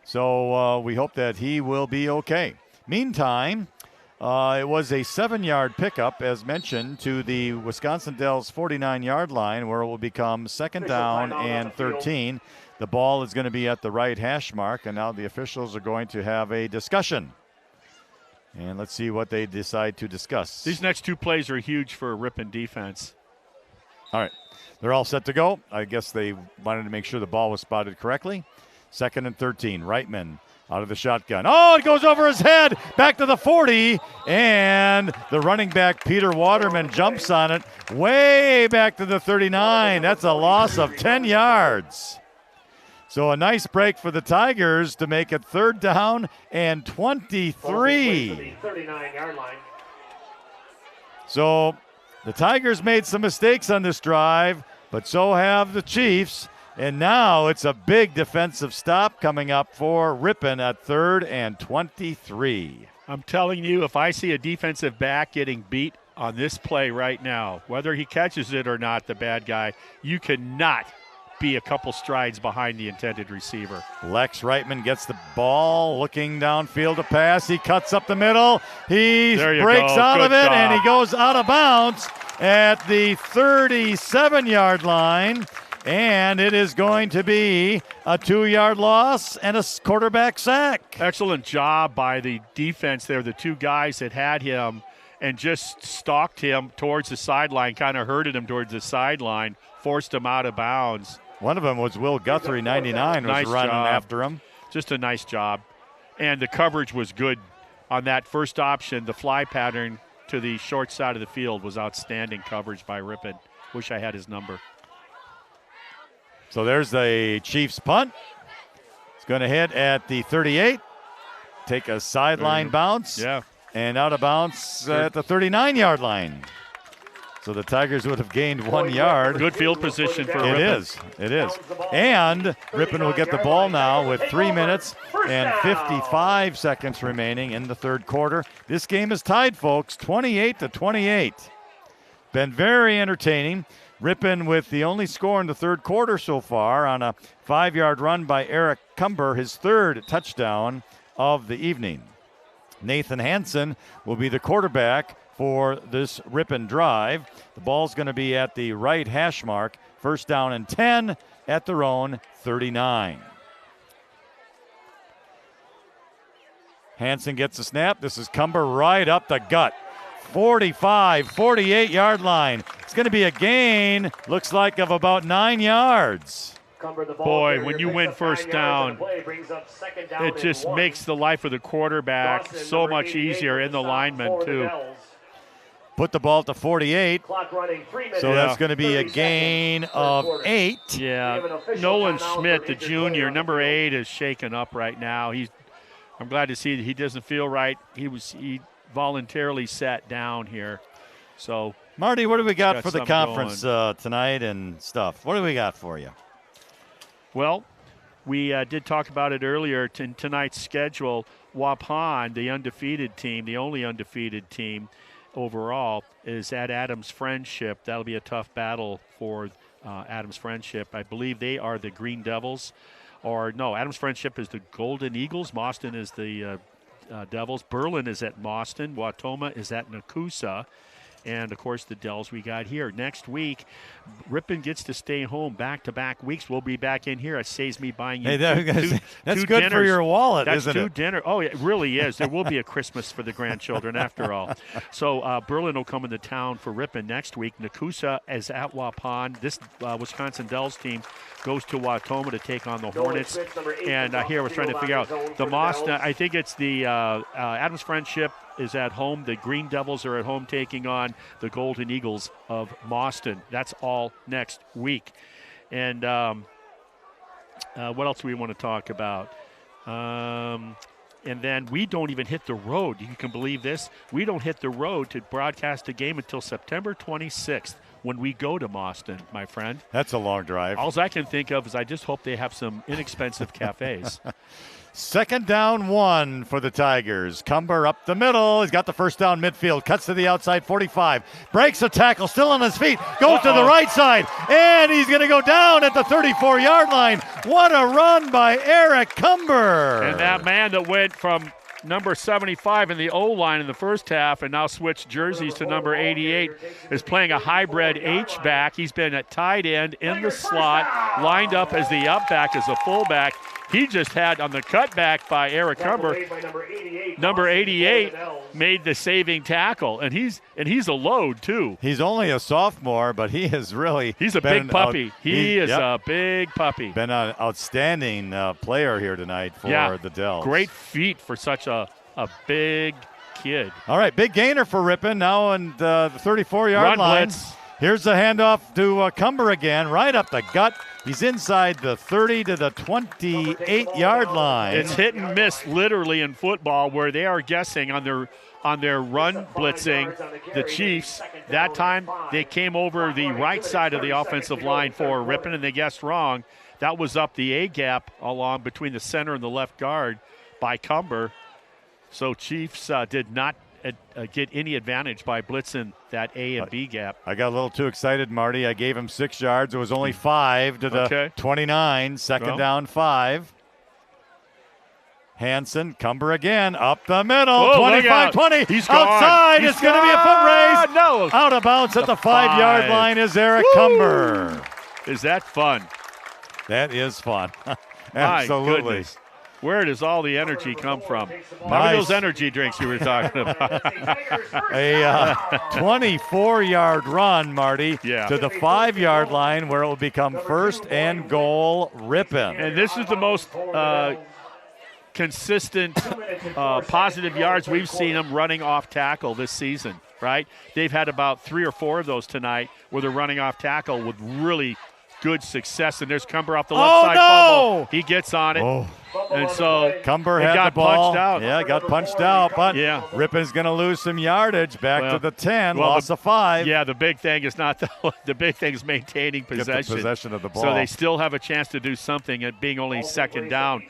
A: So we hope that he will be okay. Meantime, It was a 7-yard pickup, as mentioned, to the Wisconsin Dells 49-yard line, where it will become second down and 13. The ball is going to be at the right hash mark, and now the officials are going to have a discussion. And let's see what they decide to discuss.
B: These next two plays are huge for Ripon defense.
A: All right. They're all set to go. I guess they wanted to make sure the ball was spotted correctly. Second and 13. Reitman out of the shotgun. Oh, it goes over his head. Back to the 40. And the running back, Peter Waterman, jumps on it way back to the 39. That's a loss of 10 yards. So a nice break for the Tigers to make it third down and 23.
F: 39-yard line.
A: So the Tigers made some mistakes on this drive, but so have the Chiefs. And now it's a big defensive stop coming up for Ripon at third and 23.
B: I'm telling you, if I see a defensive back getting beat on this play right now, whether he catches it or not, the bad guy, you cannot be a couple strides behind the intended receiver.
A: Lex Reitman gets the ball, looking downfield to pass. He cuts up the middle. He breaks out of it, and he goes out of bounds at the 37-yard line. And it is going to be a 2-yard loss and a quarterback sack.
B: Excellent job by the defense there. The two guys that had him and just stalked him towards the sideline, kind of herded him towards the sideline, forced him out of bounds.
A: One of them was Will Guthrie, 99, was
B: nice
A: running
B: job.
A: after him.
B: Just a nice job. And the coverage was good on that first option. The fly pattern to the short side of the field was outstanding coverage by Ripon. Wish I had his number.
A: So there's the Chiefs punt. It's going to hit at the 38. Take a sideline bounce.
B: Yeah.
A: And out of bounds at the 39-yard line. So the Tigers would have gained 1 yard.
B: Good field position for Ripon.
A: It is. And Ripon will get the ball now with 3 minutes and 55 seconds remaining in the third quarter. This game is tied, folks, 28-28. Been very entertaining. Ripon with the only score in the third quarter so far on a 5-yard run by Eric Cumber, his third touchdown of the evening. Nathan Hansen will be the quarterback for this Ripon drive. The ball's going to be at the right hash mark. First down and 10 at their own 39. Hansen gets a snap. This is Cumber right up the gut. 45, 48-yard line. It's going to be a gain, looks like, of about 9 yards.
B: Boy, when you win first down, it just makes the life of the quarterback so much easier, and the lineman too.
A: Put the ball to 48, so that's going to be a gain of 8.
B: Yeah, Nolan Schmidt, the junior, number 8, is shaken up right now. I'm glad to see that he doesn't feel right. He voluntarily sat down here. So,
A: Marty, what do we got for the conference tonight and stuff? What do we got for you?
B: Well, we did talk about it earlier. In tonight's schedule, Waupun, the undefeated team, the only undefeated team overall, is at Adams Friendship. That'll be a tough battle for Adams Friendship. I believe they are the Green Devils. Or no, Adams Friendship is the Golden Eagles. Mauston is the Devils. Berlin is at Mauston. Wautoma is at Nakusa. And, of course, the Dells we got here. Next week, Ripon gets to stay home back-to-back weeks. We'll be back in here. It saves me buying you
A: that's
B: two
A: good
B: dinners.
A: For your wallet,
B: that's
A: isn't it?
B: That's 2 dinners. Oh, it really is. There will be a Christmas for the grandchildren after all. So Berlin will come into town for Ripon next week. Nakusa is at Waupun. This Wisconsin Dells team goes to Wautoma to take on the Hornets. And here we're trying to figure out the Mauston. I think it's the Adams Friendship is at home. The Green Devils are at home taking on the Golden Eagles of Mauston. That's all next week. And what else do we want to talk about? And then we don't even hit the road. You can believe this. We don't hit the road to broadcast a game until September 26th when we go to Mauston, my friend.
A: That's a long drive.
B: All I can think of is I just hope they have some inexpensive cafes.
A: Second down 1 for the Tigers. Cumber up the middle. He's got the first down midfield. Cuts to the outside 45. Breaks a tackle. Still on his feet. Goes to the right side. And he's going to go down at the 34-yard line. What a run by Eric Cumber.
B: And that man that went from number 75 in the O-line in the first half and now switched jerseys to number 88, is playing a hybrid H-back. He's been at tight end in the slot, lined up as the up-back, as a fullback. He just had on the cutback by Eric Cumber. Number 88 made the saving tackle, and he's a load too.
A: He's only a sophomore, but he is really
B: he's a big puppy. He is a big puppy.
A: Been an outstanding player here tonight for the Dells.
B: Great feet for such a big kid.
A: All right, big gainer for Ripon now on the 34-yard line.
B: Blitz.
A: Here's the handoff to Cumber again, right up the gut. He's inside the 30 to the 28-yard line.
B: It's hit and miss literally in football, where they are guessing on their run blitzing the Chiefs. That time they came over the right side of the offensive line for Ripon, and they guessed wrong. That was up the A gap along between the center and the left guard by Cumber. So Chiefs did not get any advantage by blitzing that A and B gap.
A: I got a little too excited, Marty. I gave him 6 yards. It was only 5 to the 29. Second down, 5. Hansen, Cumber again, up the middle, 25-20.
B: He's
A: outside.
B: He's
A: It's going to be a foot race.
B: No.
A: Out of bounds at the 5-yard line is Eric Cumber.
B: Is that fun?
A: That is fun.
B: My
A: Absolutely.
B: goodness. Where does all the energy come from? Probably
A: Nice.
B: those energy drinks you were talking about.
A: A 24-yard run, Marty, to the 5-yard line, where it will become first and goal Ripon.
B: And this is the most consistent positive yards we've seen them running off tackle this season, right? They've had about 3 or 4 of those tonight where they're running off tackle with really good success. And there's Cumber off the left side fumble. He gets on it. And so
A: Cumber had the ball.
B: Punched out.
A: Yeah, got punched out, but Ripon's going to lose some yardage back to the 10, loss of 5.
B: Yeah, the big thing is not the big thing is maintaining possession.
A: Get the possession of the ball.
B: So they still have a chance to do something at being only second down.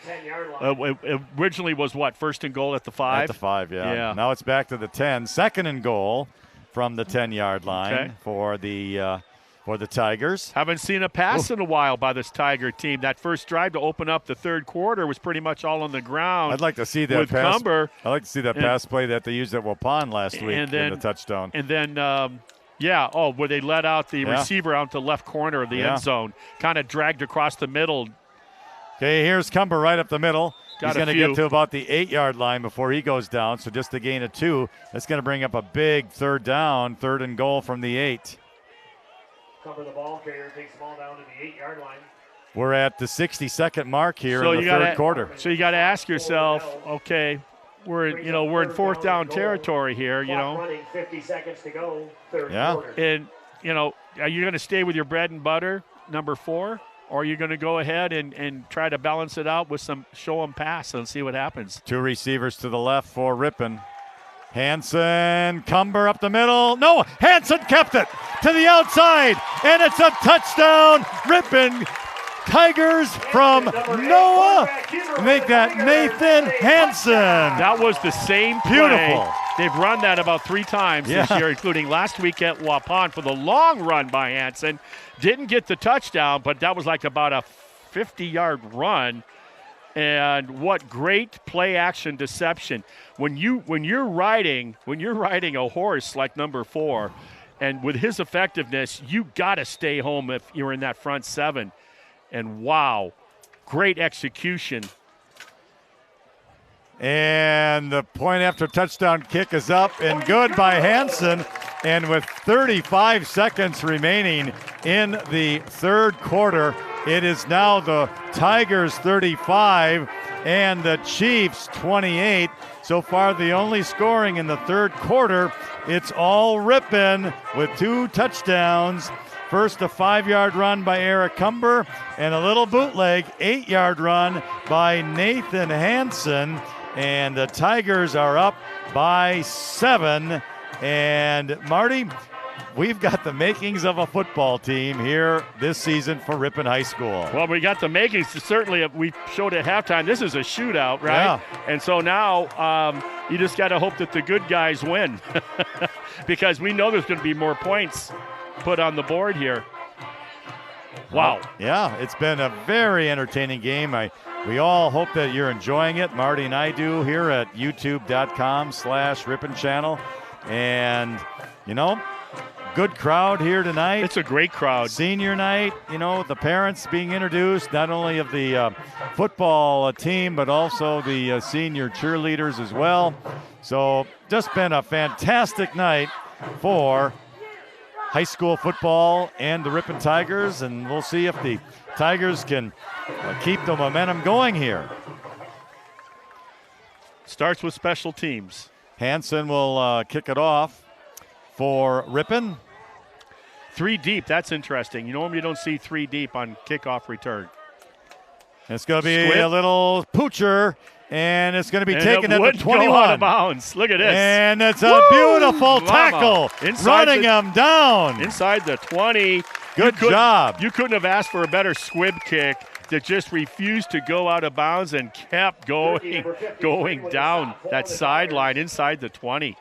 B: It originally was what, first and goal at the 5?
A: At the 5, yeah. Now it's back to the 10. Second and goal from the 10-yard line for the Tigers.
B: Haven't seen a pass in a while by this Tiger team. That first drive to open up the third quarter was pretty much all on the ground.
A: I'd like to see that
B: with
A: pass.
B: Cumber.
A: I'd like to see that pass play that they used at Ripon last week in the touchdown.
B: And then, where they let out the receiver out to the left corner of the end zone, kind of dragged across the middle.
A: Okay, here's Cumber right up the middle. He's going to get to about the 8-yard line before he goes down, so just a gain of 2. That's going to bring up a big third down, third and goal from the 8.
F: Cover the ball carrier, takes the ball down to the 8-yard line.
A: We're at the 60-second mark here in the third quarter.
B: So you got to ask yourself, okay, we're in fourth down territory here,
F: Running 50 seconds to go, third quarter.
B: And are you going to stay with your bread and butter, number 4, or are you going to go ahead and try to balance it out with some show 'em pass and see what happens?
A: 2 receivers to the left for Ripon. Hansen, Cumber up the middle. No, Hansen kept it to the outside, and it's a touchdown. Ripon Tigers from Noah make that Nathan Hansen.
B: That was the same play.
A: Beautiful.
B: They've run that about 3 times this year, including last week at Ripon for the long run by Hansen. Didn't get the touchdown, but that was like about a 50-yard run. And what great play action deception. When you're riding a horse like number 4, and with his effectiveness, you got to stay home if you're in that front 7. And wow, great execution.
A: And the point after touchdown kick is up and good by Hansen. And with 35 seconds remaining in the third quarter, it is now the Tigers 35 and the Chiefs 28. So far, the only scoring in the third quarter, it's all Ripon with 2 touchdowns. First, a 5-yard run by Eric Cumber and a little bootleg 8-yard run by Nathan Hansen. And the Tigers are up by 7. And Marty, we've got the makings of a football team here this season for Ripon High School.
B: Well, we got the makings. Certainly, we showed at halftime. This is a shootout, right?
A: Yeah.
B: And so now you just got to hope that the good guys win because we know there's going to be more points put on the board here. Wow.
A: Yeah, it's been a very entertaining game. We all hope that you're enjoying it. Marty and I do here at youtube.com/Ripon channel. And, good crowd here tonight.
B: It's a great crowd.
A: Senior night, the parents being introduced, not only of the football team, but also the senior cheerleaders as well. So just been a fantastic night for high school football and the Ripon Tigers, and we'll see if the Tigers can keep the momentum going here.
B: Starts with special teams.
A: Hansen will kick it off for Ripon.
B: 3 deep, that's interesting. Normally you don't see 3 deep on kickoff return.
A: It's going to be
B: Squib.
A: a little poocher, and it's going to be taken at the
B: Wouldn't
A: 21.
B: go out of bounds. Look at this.
A: And it's a beautiful
B: Mama.
A: tackle, running him down.
B: Inside the 20.
A: Good job.
B: You couldn't have asked for a better squib kick that just refused to go out of bounds and kept going down that sideline inside the 20.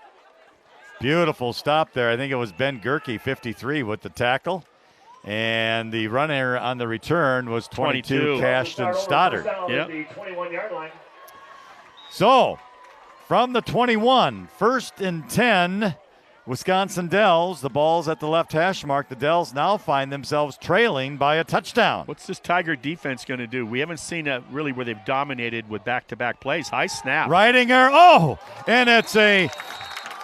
A: Beautiful stop there. I think it was Ben Gerke, 53, with the tackle. And the runner on the return was 22, Cashton Stoddard.
B: Yep.
A: So, from the 21, 1st and 10, Wisconsin Dells. The ball's at the left hash mark. The Dells now find themselves trailing by a touchdown.
B: What's this Tiger defense going to do? We haven't seen that really where they've dominated with back-to-back plays. High snap.
A: Ridinger, and it's a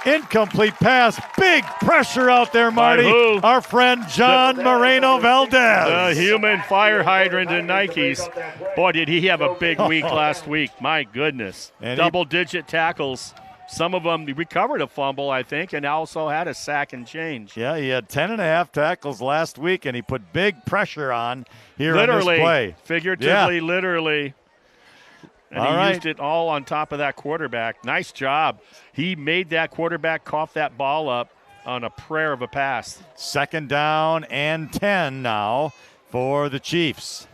A: incomplete pass. Big pressure out there, Marty.
B: who?
A: Our friend John Moreno Valdez.
B: The human fire hydrant in Nikes. Boy, did he have a big week last week. My goodness.
A: And
B: double-digit tackles. Some of them recovered a fumble, I think, and also had a sack and change.
A: Yeah, he had 10.5 tackles last week, and he put big pressure on here
B: Literally,
A: on this play.
B: figuratively, literally. And
A: All
B: he
A: right.
B: used it all on top of that quarterback. Nice job. He made that quarterback cough that ball up on a prayer of a pass.
A: 2nd down and 10 now for the Chiefs.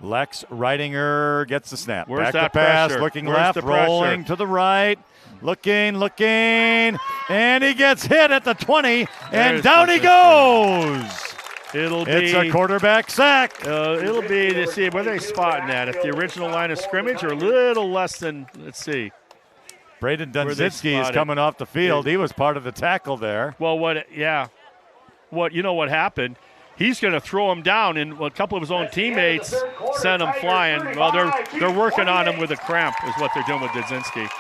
A: Lex Ridinger gets the snap.
B: Where's
A: Back
B: that
A: to pass,
B: pressure?
A: looking
B: Where's
A: left,
B: the pressure?
A: rolling to the right. Looking, and he gets hit at the 20, and
B: There's
A: down he goes. It's a quarterback sack.
B: It'll be, to see, where they spotting that? At the original line of scrimmage or a little less than, let's see.
A: Braden
B: Where they
A: Dunzinski is
B: spotted.
A: coming off the field. He was part of the tackle there.
B: Well, what happened? He's going to throw him down, and a couple of his own teammates sent him flying. Well, they're working on him with a cramp is what they're doing with Dunzinski.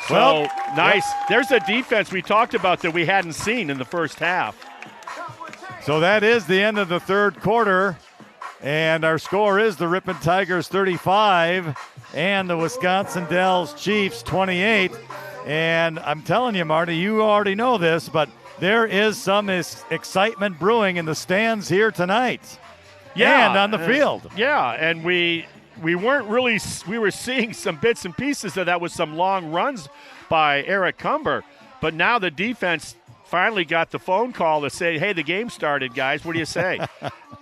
B: So,
A: Well,
B: nice. There's a defense we talked about that we hadn't seen in the first half.
A: So that is the end of the 3rd quarter. And our score is the Ripon Tigers 35 and the Wisconsin Dells Chiefs 28. And I'm telling you, Marty, you already know this, but there is some excitement brewing in the stands here tonight.
B: Yeah,
A: And on the field.
B: Yeah, and we weren't really – we were seeing some bits and pieces of that with some long runs by Eric Cumber. But now the defense finally got the phone call to say, hey, the game started, guys. What do you say?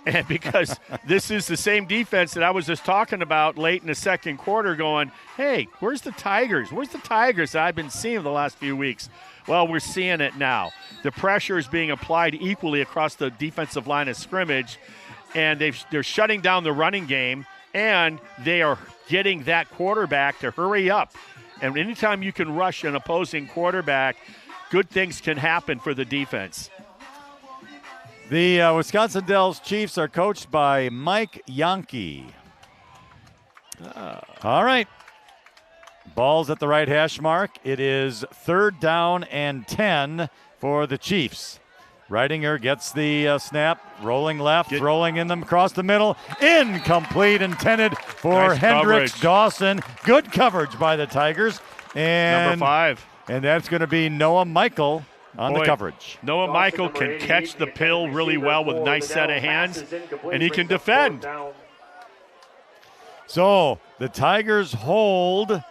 B: And because this is the same defense that I was just talking about late in the 2nd quarter going, hey, where's the Tigers? Where's the Tigers that I've been seeing the last few weeks? Well, we're seeing it now. The pressure is being applied equally across the defensive line of scrimmage, and they're shutting down the running game, and they are getting that quarterback to hurry up. And anytime you can rush an opposing quarterback, good things can happen for the defense.
A: The Wisconsin Dells Chiefs are coached by Mike Yonke. All right. Ball's at the right hash mark. It is 3rd down and 10 for the Chiefs. Ridinger gets the snap, rolling left, rolling in them across the middle. Incomplete, intended for
B: Nice
A: Hendricks
B: coverage.
A: Dawson. Good coverage by the Tigers. And
B: Number 5.
A: And that's going to be Noah Michael on the
B: Boy,
A: coverage.
B: Noah Michael can catch the pill really well with a nice set of hands, and he can defend.
A: So the Tigers hold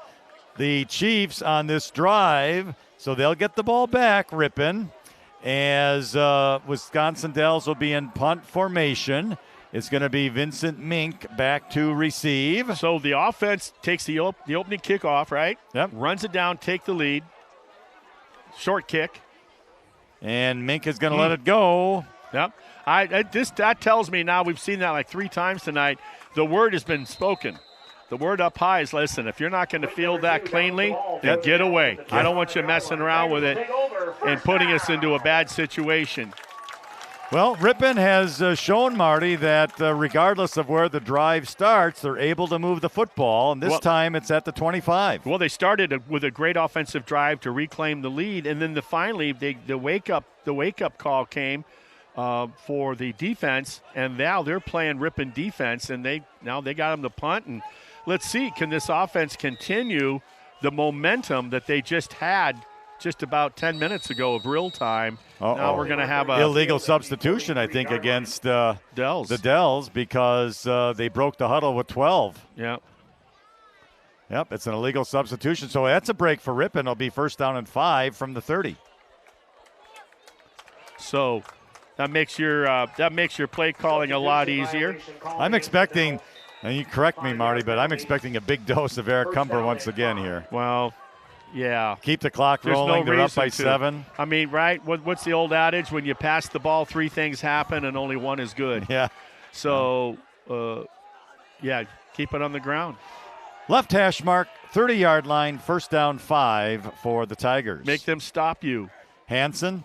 A: the Chiefs on this drive, so they'll get the ball back, Ripon, as Wisconsin Dells will be in punt formation. It's going to be Vincent Mink back to receive.
B: So the offense takes the opening kickoff, right?
A: Yep.
B: Runs it down, take the lead. Short kick.
A: And Mink is going to let it go.
B: Yep. That tells me now, we've seen that like 3 times tonight, the word has been spoken. The word up high is, listen, if you're not going to field that cleanly, then get away. I don't want you messing around with it and putting us into a bad situation.
A: Well, Ripon has shown, Marty, that regardless of where the drive starts, they're able to move the football, and this time it's at the 25.
B: Well, they started with a great offensive drive to reclaim the lead, and then finally the wake up call came for the defense, and now they're playing Ripon defense, and they got them to punt. And let's see, can this offense continue the momentum that they just had just about 10 minutes ago of real time? Now we're going to have a
A: illegal substitution, I think, against
B: Dells.
A: The Dells, because they broke the huddle with 12.
B: Yeah.
A: Yep, it's an illegal substitution. So that's a break for Ripon. It'll be 1st down and 5 from the 30.
B: So that makes your play calling a lot easier.
A: I'm expecting, and you correct me, Marty, but I'm expecting a big dose of Eric Cumber once again here.
B: Well, yeah.
A: Keep the clock rolling. They're up by 7.
B: I mean, right? What's the old adage? When you pass the ball, 3 things happen and only 1 is good.
A: Yeah.
B: So, keep it on the ground.
A: Left hash mark, 30-yard line, 1st down 5 for the Tigers.
B: Make them stop you.
A: Hansen,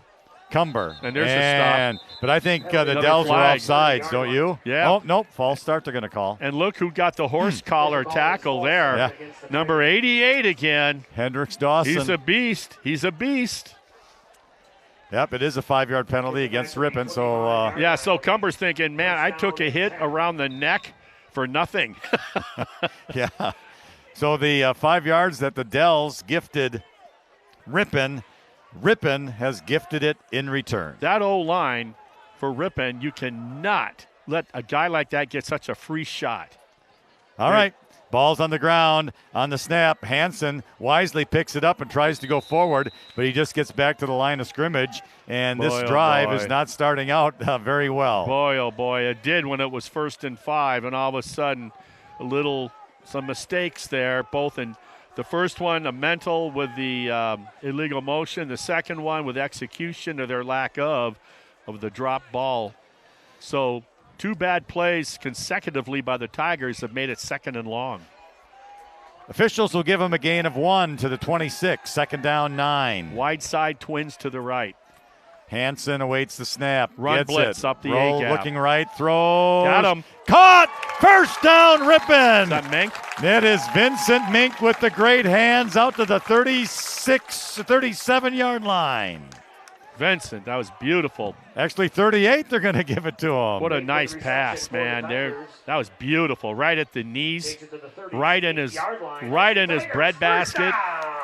A: Cumber.
B: And there's a stop.
A: But I think the Dells were offsides, don't you?
B: Yeah.
A: Oh, nope, false start they're going to call.
B: And look who got the horse collar tackle there.
A: Yeah.
B: Number 88 again.
A: Hendricks Dawson.
B: He's a beast.
A: Yep, it is a 5-yard penalty against Ripon. So
B: so Cumber's thinking, man, I took a hit around the neck for nothing.
A: Yeah. So the 5 yards that the Dells gifted Ripon has gifted it in return.
B: That O-line for Ripon, you cannot let a guy like that get such a free shot.
A: All right. Ball's on the ground on the snap. Hansen wisely picks it up and tries to go forward, but he just gets back to the line of scrimmage, and this drive is not starting out very well.
B: Boy, oh boy, it did when it was 1st and 5, and all of a sudden some mistakes there, both in the first one, a mental with the illegal motion, the second one with execution or their lack of the drop ball. So 2 bad plays consecutively by the Tigers have made it 2nd and long.
A: Officials will give him a gain of 1 to the 26, 2nd down 9.
B: Wide side twins to the right.
A: Hansen awaits the snap.
B: Run
A: gets
B: blitz
A: it.
B: up the
A: Roll,
B: A-gap.
A: looking right, throws.
B: Got him.
A: Caught! 1st down, Ripon.
B: Is that Mink?
A: It is Vincent Mink with the great hands out to the 37-yard line.
B: Vincent, that was beautiful.
A: Actually, 38, they're going to give it to him.
B: What a nice pass, man. That was beautiful. Right at the knees, right in his breadbasket,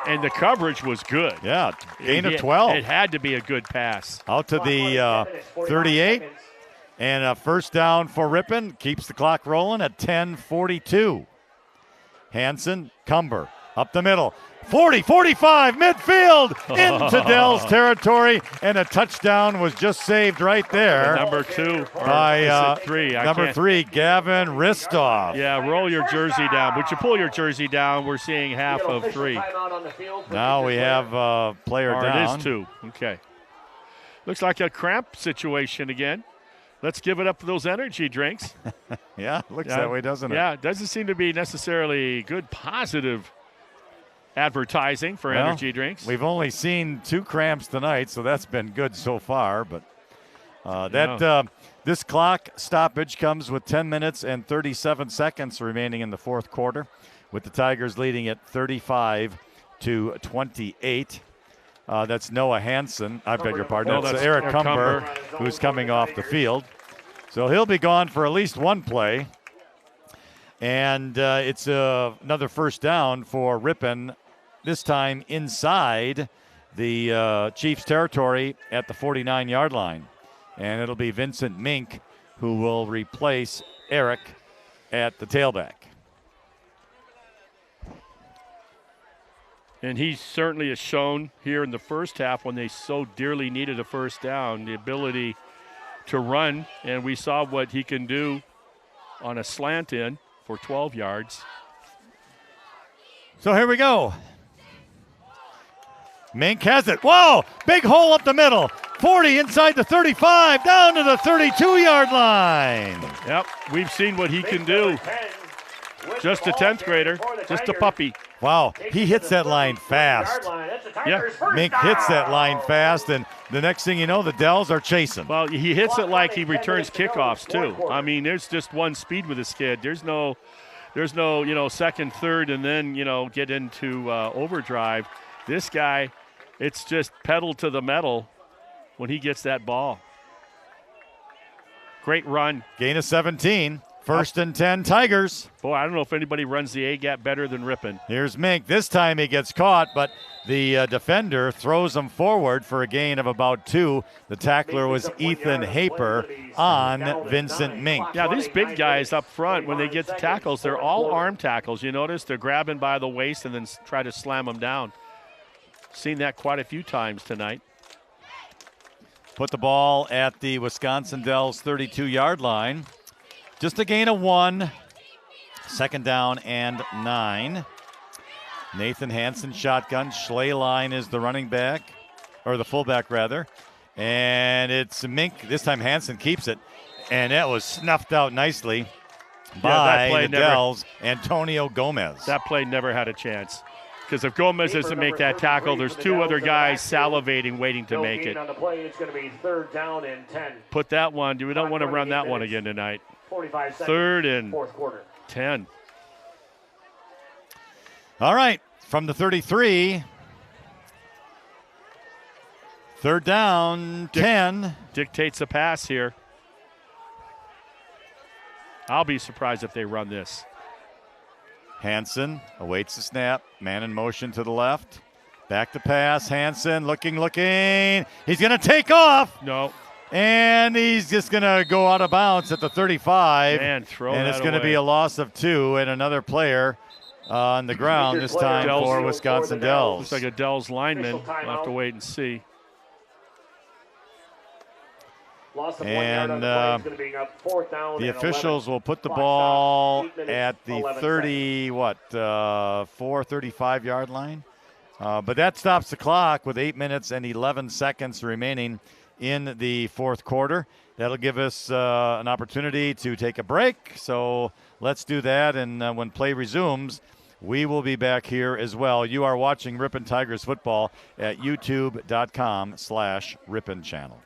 B: and the coverage was good.
A: Yeah, gain of 12.
B: It had to be a good pass.
A: Out to the 38, and a 1st down for Ripon. Keeps the clock rolling at 10:42. Hansen, Cumber, up the middle. 40, 45, midfield, into Dell's territory, and a touchdown was just saved right there.
B: Number 2
A: by
B: 3.
A: Number 3, Gavin Ristoff.
B: Yeah, roll your jersey down. Would you pull your jersey down? We're seeing half of 3.
A: Now we have a player down.
B: It is 2. Okay. Looks like a cramp situation again. Let's give it up for those energy drinks.
A: Yeah, looks that way, doesn't it?
B: Yeah, it doesn't seem to be necessarily good, positive advertising for energy drinks.
A: We've only seen 2 cramps tonight, so that's been good so far. But this clock stoppage comes with 10 minutes and 37 seconds remaining in the 4th quarter, with the Tigers leading at 35-28. That's Noah Hansen. I beg your pardon.
B: No,
A: that's
B: that's
A: Eric Cumber,
B: Cumber,
A: who's coming off the field. So he'll be gone for at least 1 play. And it's another 1st down for Ripon, this time inside the Chiefs' territory at the 49-yard line. And it'll be Vincent Mink who will replace Eric at the tailback.
B: And he certainly has shown here in the first half, when they so dearly needed a 1st down, the ability to run. And we saw what he can do on a slant in for 12 yards.
A: So here we go. Mink has it. Whoa! Big hole up the middle. 40 inside the 35, down to the 32-yard line.
B: Yep, we've seen what he can do. Just a 10th grader, just a puppy.
A: Wow, he hits that line fast.
B: Yeah,
A: Mink hits that line fast, and the next thing you know, the Dells are chasing.
B: well, he hits it like he returns kickoffs too. I mean, there's just one speed with this kid. There's no, second, third, and then get into overdrive. This guy, it's just pedal to the metal when he gets that ball. Great run.
A: Gain of 17. First and 10 Tigers.
B: Boy, I don't know if anybody runs the A-gap better than Ripon.
A: Here's Mink. This time he gets caught, but the defender throws him forward for a gain of about 2. The tackler was Ethan Haper on Vincent Mink.
B: Yeah, these big guys up front, when they get the tackles, they're all arm tackles. You notice they're grabbing by the waist and then try to slam them down. Seen that quite a few times tonight.
A: Put the ball at the Wisconsin Dells 32-yard line. Just a gain of 1. Second down and 9. Nathan Hansen shotgun. Schleyline is the running back, or the fullback rather. And it's Mink. This time Hansen keeps it. And that was snuffed out nicely by the Dells, Antonio Gomez.
B: That play never had a chance. Because if Gomez doesn't make that tackle, there's 2 other guys salivating, waiting to make it.
F: On the play, it's going to be 3rd down and 10.
B: Put that one. We don't want to run that one again tonight.
F: 45 seconds.
B: 3rd and
F: Fourth quarter.
B: 10.
A: All right, from the 33. 3rd down, 10.
B: Dictates a pass here. I'll be surprised if they run this.
A: Hansen awaits the snap. Man in motion to the left. Back to pass. Hansen looking. He's going to take off.
B: No.
A: And he's just going to go out of bounds at the 35.
B: Man,
A: and it's going to be a loss of 2 and another player on the ground this time for Wisconsin Dells.
B: Looks like a Dells lineman. We'll have to wait and see.
A: And the officials will put the ball at the 35-yard line. But that stops the clock with 8 minutes and 11 seconds remaining in the fourth quarter. That'll give us an opportunity to take a break. So let's do that. And when play resumes, we will be back here as well. You are watching Ripon Tigers football at youtube.com/Ripon channel.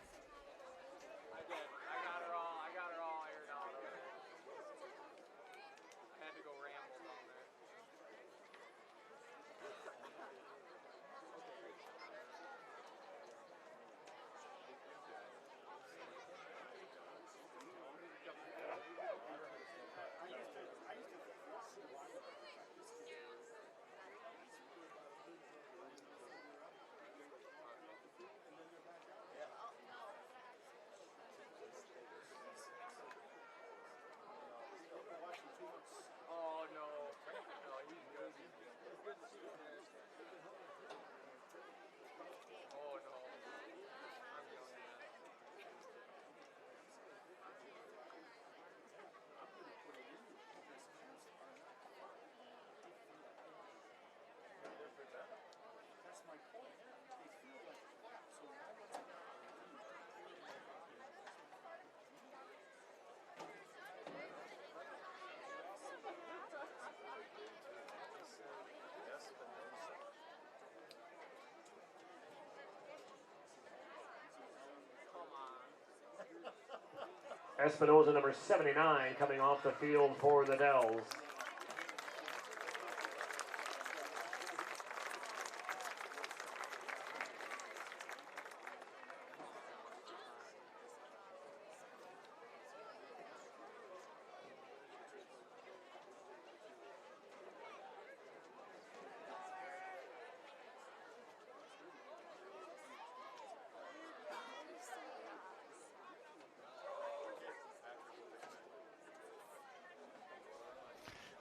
F: Espinoza, number 79, coming off the field for the Dells.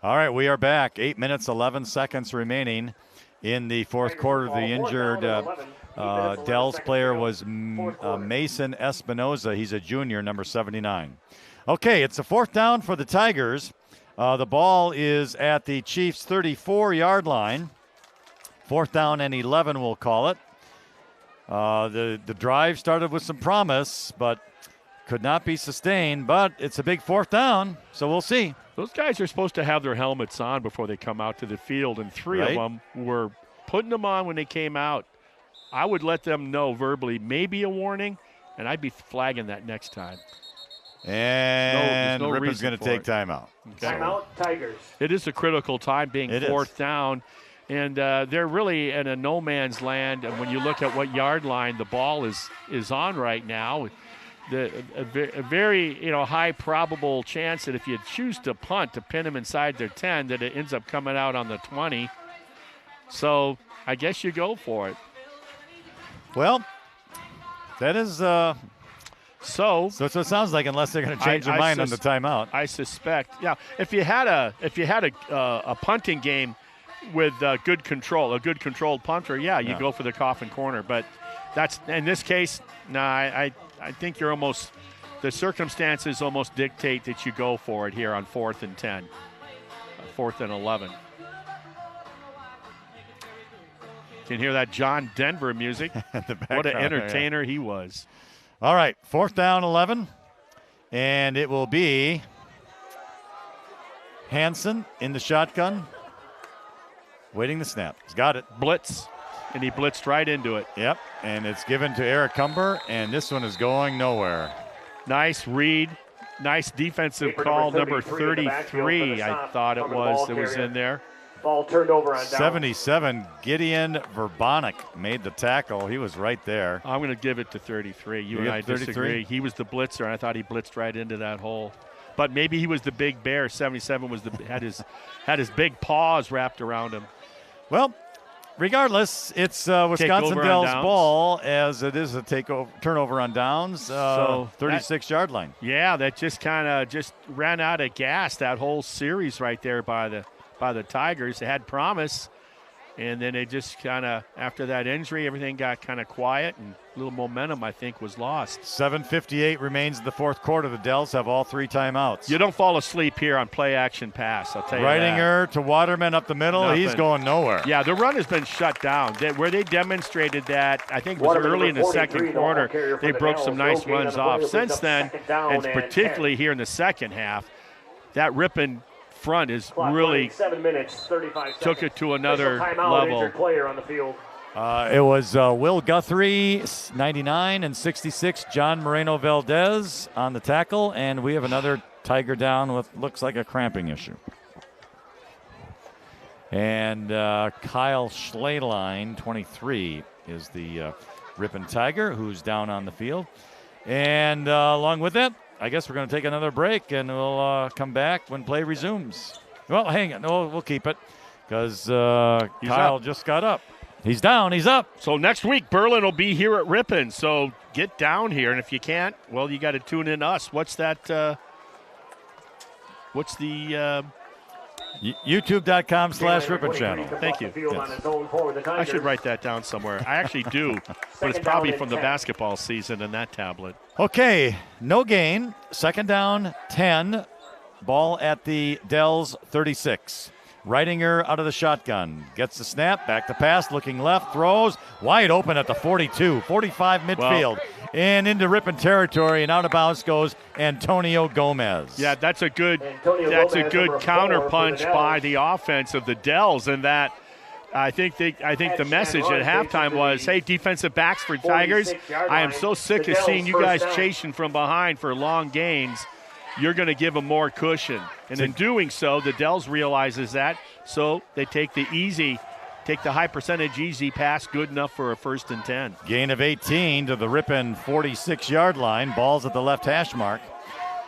A: All right, we are back. 8 minutes, 11 seconds remaining in the fourth quarter. The injured Dells player was Mason Espinoza. He's a junior, number 79. Okay, it's a 4th down for the Tigers. The ball is at the Chiefs' 34-yard line. 4th down and 11, we'll call it. The drive started with some promise, but could not be sustained. But it's a big 4th down, so we'll see.
B: Those guys are supposed to have their helmets on before they come out to the field, and 3 of them were putting them on when they came out. I would let them know verbally, maybe a warning, and I'd be flagging that next time.
A: And
B: there's no
A: Ripon's
B: reason
A: going to
B: for
A: take
B: it.
A: timeout.
B: Okay.
F: Timeout, Tigers.
B: It is a critical time being
A: It
B: 4th
A: is.
B: down, and they're really in a no man's land. And when you look at what yard line the ball is on right now, a very high probable chance that if you choose to punt to pin them inside their 10, that it ends up coming out on the 20. So I guess you go for it.
A: Well, that is
B: So
A: that's what it sounds like, unless they're going to change their mind on the timeout.
B: I suspect. Yeah, if you had a punting game with good control, a good controlled punter, you go for the coffin corner. But that's in this case, I think you're almost, the circumstances almost dictate that you go for it here on 4th and 10, 4th and 11. Can hear that John Denver music. What an entertainer he was.
A: All right, 4th down, 11. And it will be Hansen in the shotgun, waiting the snap. He's got it.
B: Blitz, and he blitzed right into it.
A: Yep, and it's given to Eric Cumber, and this one is going nowhere.
B: Nice read. Nice defensive call, number 33, I thought it was, that was in there.
F: Ball turned over on down.
A: 77, Gideon Verbonik made the tackle. He was right there.
B: I'm going to give it to 33. You and
A: give
B: I
A: 33?
B: disagree. He was the blitzer, and I thought he blitzed right into that hole. But maybe he was the big bear. 77 was had his big paws wrapped around him.
A: Well, regardless, it's Wisconsin Dells ball, as it is a turnover on downs,
B: So
A: 36-yard line.
B: Yeah, that just kind of just ran out of gas, that whole series right there by the Tigers. They had promise, and then they just kind of, after that injury, everything got kind of quiet, and a little momentum, I think, was lost.
A: 7:58 remains in the 4th quarter. The Dells have all 3 timeouts.
B: You don't fall asleep here on play-action pass, I'll tell you that.
A: Reidinger to Waterman up the middle.
B: Nothing.
A: He's going nowhere.
B: Yeah, the run has been shut down. Where they demonstrated that, I think it was early in the second quarter, they broke some nice runs off. Since then, and particularly here in the second half, that Ripon front is really
F: 7 minutes, 35
B: took it to another level.
F: Injured player on the field.
A: It was Will Guthrie, 99, and 66, John Moreno Valdez on the tackle, and we have another Tiger down with looks like a cramping issue. And Kyle Schleyline, 23, is the Ripon Tiger, who's down on the field. And along with that, I guess we're going to take another break, and we'll come back when play resumes. Well, hang on. No, we'll keep it because Kyle just got up. He's down. He's up.
B: So next week, Berlin will be here at Ripon. So get down here, and if you can't, well, you got to tune in to us. What's that? What's the
A: YouTube.com/Ripon channel.
B: Thank you.
F: Yes.
B: I should write that down somewhere. I actually do, but it's probably from the basketball season in that tablet.
A: Okay, no gain. 2nd down, 10. Ball at the Dells 36. Reidinger out of the shotgun. Gets the snap, back to pass, looking left, throws. Wide open at the 42, 45 midfield. And into Ripon territory, and out of bounds goes Antonio Gomez.
B: Yeah, that's a good counterpunch by the offense of the Dells, and that I think the message at halftime was, hey, defensive backs for Tigers, I am so sick of seeing you guys chasing from behind for long gains. You're going to give them more cushion. And in doing so, the Dells realizes that, so they take the high percentage easy pass, good enough for a 1st and 10.
A: Gain of 18 to the Ripon 46-yard line. Ball's at the left hash mark.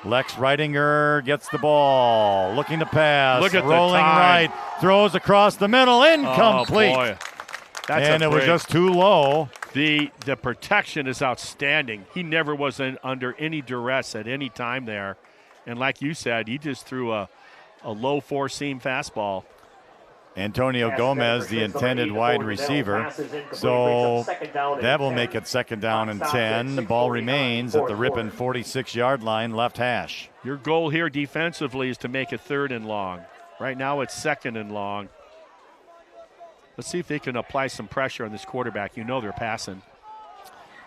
A: Lex Reidinger gets the ball, looking to pass.
B: Look at
A: rolling
B: the time.
A: right, throws across the middle, incomplete.
B: Oh, boy.
A: And it was just too low.
B: The protection is outstanding. He never was under any duress at any time there. And like you said, he just threw a low 4-seam fastball.
A: Antonio Gomez, the intended wide receiver. So that will make it 2nd down and 10. The ball remains at the Ripon 46-yard line, left hash.
B: Your goal here defensively is to make it 3rd and long. Right now it's 2nd and long. Let's see if they can apply some pressure on this quarterback. You know they're passing.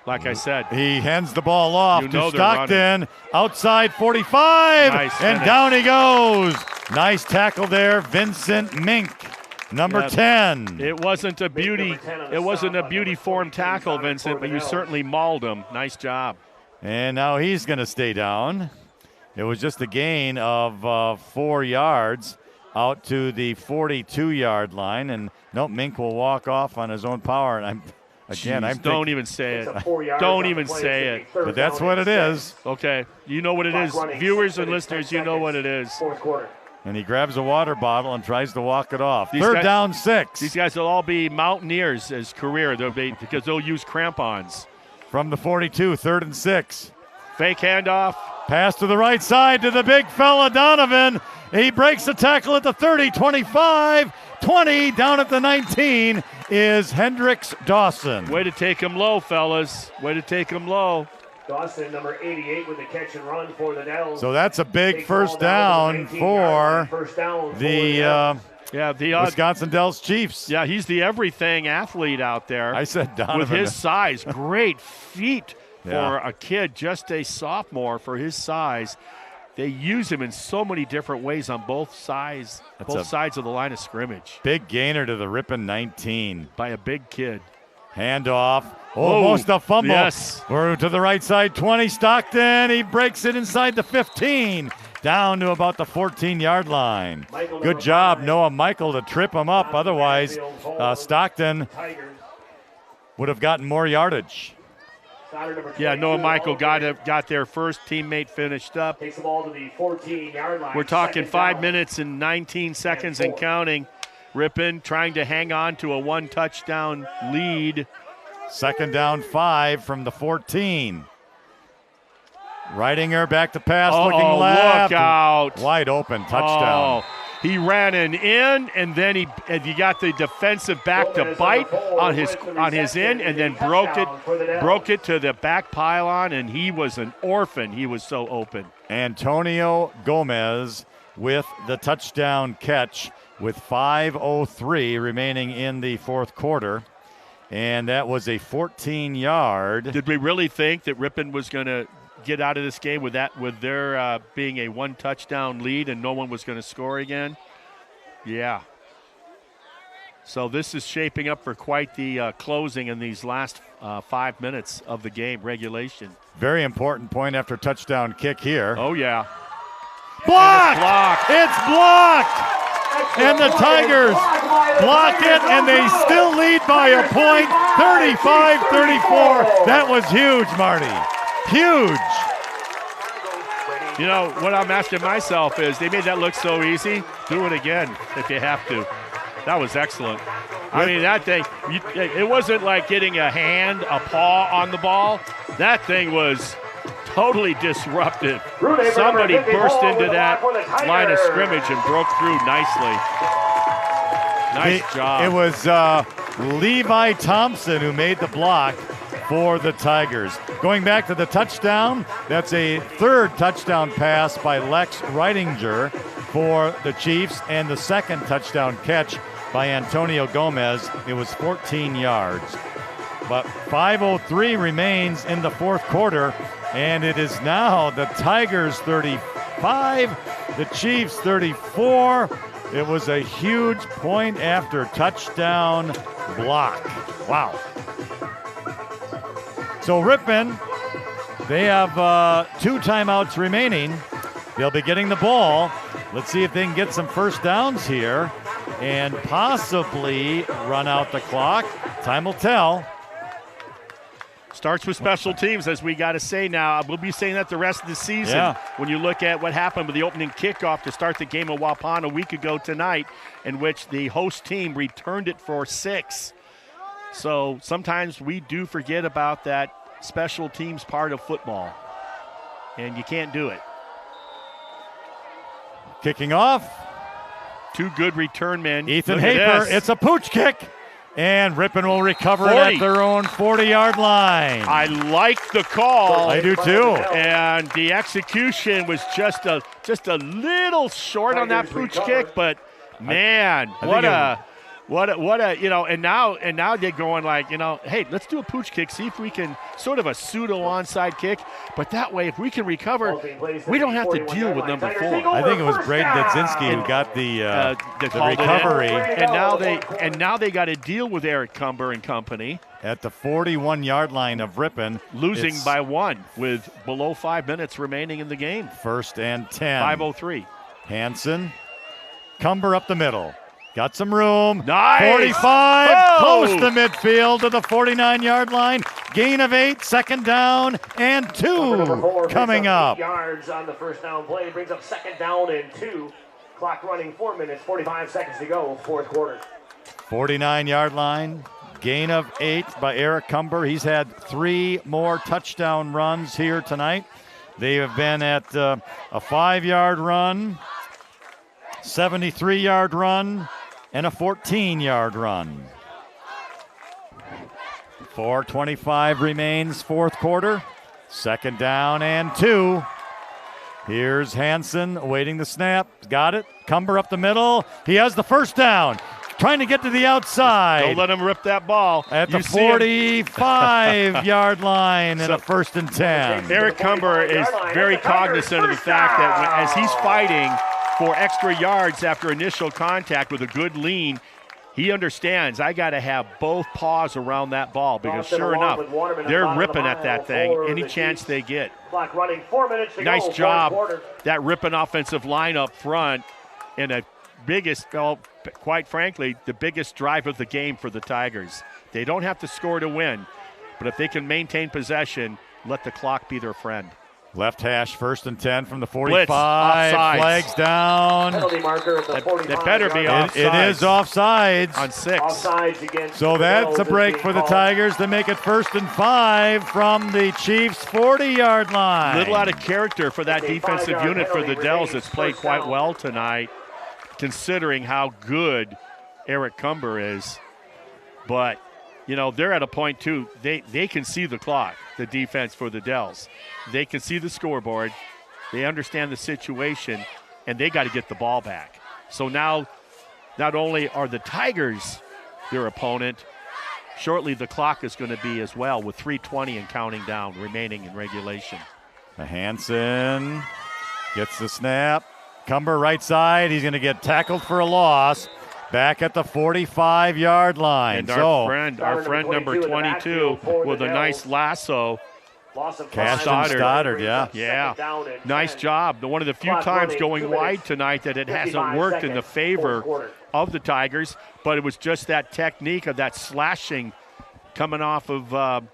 B: like I said.
A: He hands the ball off
B: You know
A: to
B: they're
A: Stockton, outside 45,
B: Nice
A: and
B: finish.
A: down he goes. Nice tackle there, Vincent Mink, number
B: Yeah.
A: 10.
B: It wasn't a beauty. It wasn't a beauty form tackle, Vincent, but you certainly mauled him. Nice job.
A: And now he's going to stay down. It was just a gain of 4 yards out to the 42-yard line, and nope, Mink will walk off on his own power. And
B: Don't even say it. Don't even say it.
A: But that's what it is.
B: Okay, you know what it is. Viewers and listeners, you know what it is.
F: Fourth quarter.
A: And he grabs a water bottle and tries to walk it off.
B: These
A: Third
B: guys-
A: down 6.
B: These guys will all be mountaineers as career because they'll use crampons.
A: From the 42, 3rd and 6.
B: Fake handoff.
A: Pass to the right side to the big fella, Donovan. He breaks the tackle at the 30, 25, 20. Down at the 19 is Hendricks Dawson.
B: Way to take him low, fellas. Way to take him low.
F: Dawson, number 88, with the catch and run for the Dells.
A: So that's a big
F: Big
A: first
F: ball down to
A: down
F: the 19-yard
A: for
F: line. First down for
A: the
B: Yeah,
A: Wisconsin Dells Chiefs.
B: yeah, he's the everything athlete out there.
A: I said Donovan.
B: With his size, great feet for
A: Yeah.
B: a kid, just a sophomore for his size. They use him in so many different ways on both sides of the line of scrimmage
A: Big gainer to the Ripon 19.
B: by a big kid.
A: Handoff. Almost a fumble.
B: Yes.
A: We're to the right side, 20. Stockton. He breaks it inside the 15. Down to about the 14-yard line. Good job, Noah Michael, to trip him up. Otherwise, Stockton would have gotten more yardage.
B: Yeah, Noah Michael got there first. Teammate finished up.
F: Takes the ball to the 14-yard line.
B: We're talking
F: Second
B: 5
F: down.
B: minutes and 19 seconds and counting. Ripon trying to hang on to a 1-touchdown lead.
A: 2nd down 5 from the 14. Ridinger back to pass, looking left.
B: Look out.
A: Wide open, touchdown.
B: Oh, he ran an in, and then you got the defensive back to bite on his in, and then broke it to the back pylon, and he was an orphan. He was so open.
A: Antonio Gomez with the touchdown catch with 5:03 remaining in the fourth quarter. And that was a 14-yard.
B: Did we really think that Ripon was going to get out of this game with their being a 1-touchdown lead and no one was going to score again? Yeah. So this is shaping up for quite the closing in these last 5 minutes of the game, regulation.
A: Very important point after touchdown kick here.
B: Oh, yeah.
A: Blocked! It's blocked! And the Tigers block it, and they still lead by a point, 35-34. That was huge, Marty. Huge.
B: You know, what I'm asking myself is, they made that look so easy. Do it again if you have to. That was excellent. I mean, that thing, it wasn't like getting a hand, a paw on the ball. That thing was totally disruptive. Somebody burst into that line of scrimmage and broke through nicely. Nice job.
A: It was Levi Thompson who made the block for the Tigers. Going back to the touchdown, that's a third touchdown pass by Lex Ridinger for the Chiefs, and the second touchdown catch by Antonio Gomez. It was 14 yards. But 5:03 remains in the fourth quarter, and it is now the Tigers 35, the Chiefs 34. It was a huge point after touchdown block. Wow. So Ripon, they have 2 timeouts remaining. They'll be getting the ball. Let's see if they can get some first downs here and possibly run out the clock. Time will tell.
B: Starts with special teams, as we got to say now. We'll be saying that the rest of the season.
A: Yeah.
B: When you look at what happened with the opening kickoff to start the game of Waupun a week ago tonight, in which the host team returned it for 6. So sometimes we do forget about that special teams part of football, and you can't do it.
A: Kicking off.
B: 2 good return men.
A: Ethan
B: Look at
A: Haper,
B: this.
A: it's a pooch kick. And Ripon will recover it
B: 40.
A: at their own 40-yard line.
B: I like the call.
A: I do too.
B: And the execution was just a little short on that pooch kick, but man, What a and now they're going like, hey, let's do a pooch kick, see if we can sort of a pseudo onside kick, but that way if we can recover, we don't have to deal with number 4.
A: I think it was Braden Dudzinski who got the recovery,
B: and now they got to deal with Eric Cumber and company
A: at the 41-yard line of Ripon,
B: losing by 1 with below 5 minutes remaining in the game.
A: 1st and 10.
B: 5:03.
A: Hansen, Cumber up the middle. Got some room.
B: Nice.
A: 45,
B: oh!
A: Close to midfield to the 49-yard line. Gain of 8, 2nd down and 2 coming up.
F: 8 yards on the first down play, brings up 2nd down and 2. Clock running 4 minutes, 45 seconds to go, 4th quarter.
A: 49-yard line. Gain of 8 by Eric Cumber. He's had 3 more touchdown runs here tonight. They have been at a 5-yard run, 73-yard run, and a 14-yard run. 4:25 remains, 4th quarter. 2nd down and 2. Here's Hansen awaiting the snap. Got it. Cumber up the middle. He has the 1st down. Trying to get to the outside.
B: Don't let him rip that ball.
A: At the 45-yard line and a 1st and 10.
B: Eric Cumber is very cognizant of the fact that as he's fighting for extra yards after initial contact with a good lean, he understands I got to have both paws around that ball because sure enough, they're ripping at that thing any chance they get.
F: Clock running 4 minutes to go.
B: Nice job, that Ripon offensive line up front in a biggest, well, quite frankly, the biggest drive of the game for the Tigers. They don't have to score to win, but if they can maintain possession, let the clock be their friend.
A: Left hash, 1st and 10 from the 45.
B: Blitz, offsides.
A: Flags down.
F: Penalty marker at the 45.
B: That better be offsides.
A: It is offsides.
B: On 6.
F: Offsides against
A: so that's a break for the
F: called.
A: Tigers to make it 1st and 5 from the Chiefs' 40-yard line.
B: Little out of character for that defensive unit for the Dells that's played quite well tonight, considering how good Eric Cumber is. But, they're at a point, too. They can see the clock, the defense for the Dells. They can see the scoreboard. They understand the situation, and they got to get the ball back. So now, not only are the Tigers their opponent, shortly the clock is going to be as well with 3:20 and counting down remaining in regulation.
A: Hansen gets the snap. Cumber right side. He's going to get tackled for a loss. Back at the 45-yard line.
B: And our friend number 22 with a nice lasso.
A: Caston Stoddard, yeah.
B: Yeah, nice job. One of the few times going wide tonight that it hasn't worked in the favor of the Tigers, but it was just that technique of that slashing coming off of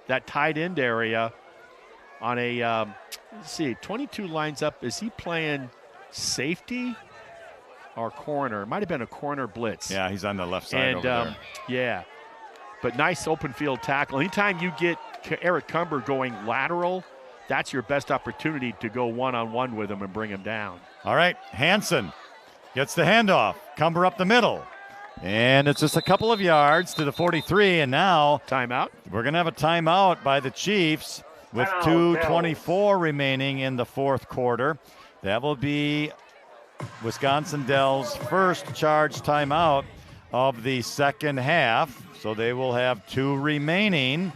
B: that tight end area on a, let's see, 22 lines up. Is he playing safety or corner? It might have been a corner blitz.
A: Yeah, he's on the left side over there.
B: Yeah, but nice open field tackle. Anytime you get Eric Cumber going lateral, that's your best opportunity to go one-on-one with him and bring him down.
A: All right, Hansen gets the handoff. Cumber up the middle. And it's just a couple of yards to the 43, and now
B: timeout.
A: We're going to have a timeout by the Chiefs with 2:24 remaining in the 4th quarter. That will be Wisconsin Dells' first charge timeout of the 2nd half, so they will have 2 remaining.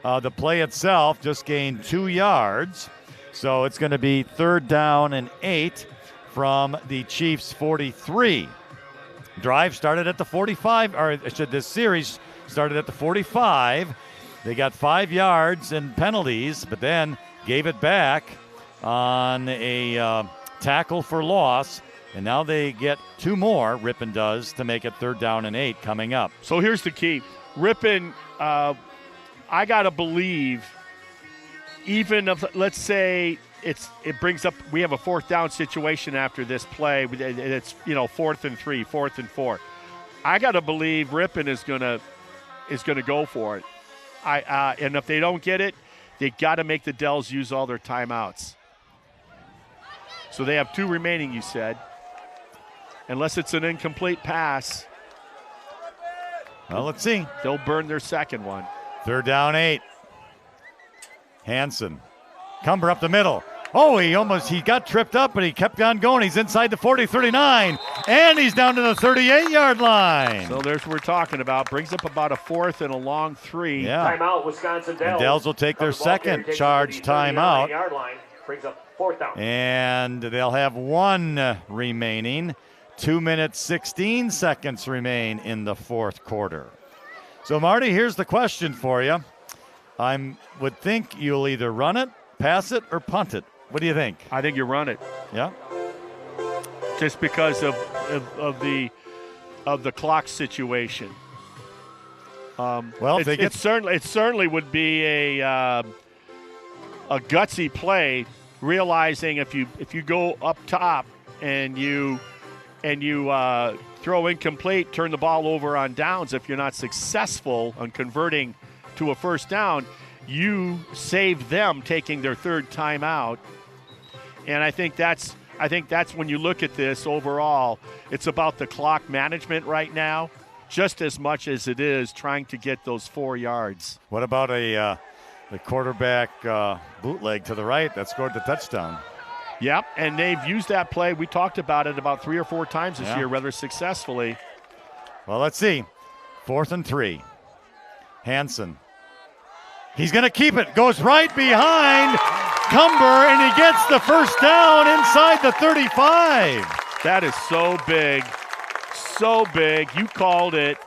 A: The play itself just gained 2 yards, so it's going to be 3rd down and 8 from the Chiefs' 43. Drive started at the 45, or this series started at the 45. They got 5 yards and penalties, but then gave it back on a tackle for loss, and now they get 2 more, Ripon does, to make it 3rd down and 8 coming up.
B: So here's the key. Ripon, I got to believe, even if, let's say, it brings up, we have a 4th down situation after this play. It's 4th and 3, 4th and 4. I got to believe Ripon is gonna go for it. And if they don't get it, they got to make the Dells use all their timeouts. So they have 2 remaining, you said, unless it's an incomplete pass.
A: Well, let's see.
B: They'll burn their 2nd one.
A: 3rd down 8. Hansen. Cumber up the middle. Oh, he got tripped up, but he kept on going. He's inside the 40, 39, and he's down to the 38-yard line.
B: So there's what we're talking about. Brings up about a 4th and a long 3.
A: Yeah.
F: Timeout, Wisconsin Dells.
A: And Dells will take their second charge timeout.
F: Yard line. Brings up 4th down.
A: And they'll have 1 remaining. 2 minutes, 16 seconds remain in the 4th quarter. So, Marty, here's the question for you. I would think you'll either run it, pass it, or punt it. What do you think?
B: I think you run it.
A: Yeah.
B: Just because of the clock situation.
A: Well, if they get
B: it certainly would be a gutsy play, realizing if you go up top and you throw incomplete, turn the ball over on downs. If you're not successful on converting to a first down, you save them taking their 3rd timeout. And I think that's when you look at this overall, it's about the clock management right now, just as much as it is trying to get those 4 yards.
A: What about the quarterback bootleg to the right that scored the touchdown?
B: Yep, and they've used that play. We talked about it about 3 or 4 times this year, rather successfully.
A: Well, let's see. 4th and 3. Hansen. He's going to keep it. Goes right behind Cumber, and he gets the first down inside the 35.
B: That is so big. So big. You called it.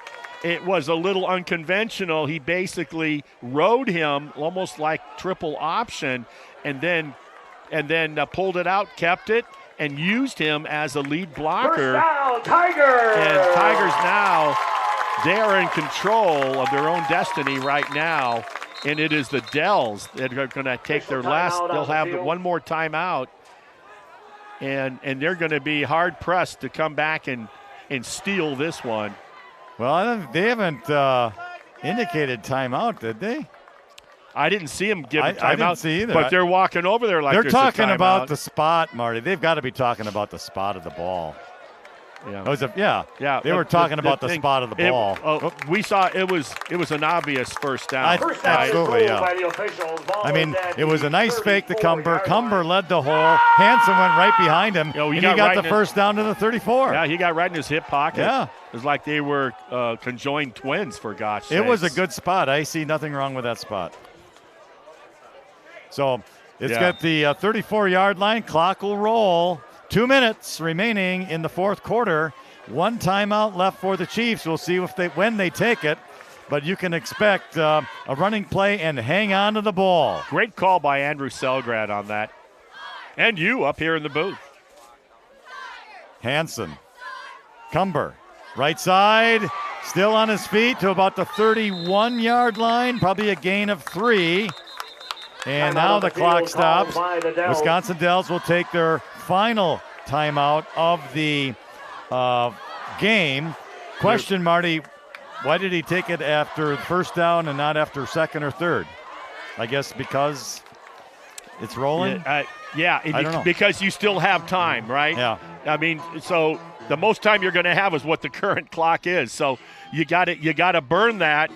B: It was a little unconventional. He basically rode him almost like triple option and then pulled it out, kept it, and used him as a lead blocker.
F: First down, Tigers!
B: And Tigers now, they are in control of their own destiny right now. And it is the Dells that are going to take their last. They'll have one more timeout, and they're going to be hard pressed to come back and steal this one.
A: Well, they haven't indicated timeout, did they?
B: I didn't see them give a timeout.
A: I didn't see either.
B: But they're walking over there like
A: they're
B: there's
A: talking
B: a timeout.
A: about the spot, Marty. They've got to be talking about the spot of the ball.
B: Yeah.
A: They were talking about the spot of the ball.
B: We saw it was an obvious first down.
A: Absolutely, yeah.
F: By the officials.
A: I mean, it was a nice fake to Cumber. Cumber led the hole. Hansen went right behind him, and he got the first down to the 34.
B: Yeah, he got right in his hip pocket.
A: Yeah.
B: It was like they were conjoined twins, for gosh sakes.
A: It was a good spot. I see nothing wrong with that spot. So it's got the 34-yard line. Clock will roll. 2 minutes remaining in the 4th quarter. 1 timeout left for the Chiefs. We'll see when they take it. But you can expect a running play and hang on to the ball.
B: Great call by Andrew Selgrad on that. And you up here in the booth.
A: Hansen. Cumber. Right side. Still on his feet to about the 31-yard line. Probably a gain of 3. And now the clock stops. Wisconsin Dells will take their final timeout of the game. Question, Marty, why did he take it after first down and not after 2nd or 3rd? I guess because it's rolling?
B: I don't know. Because you still have time, right?
A: Yeah.
B: I mean, so the most time you're going to have is what the current clock is. So you got to burn that.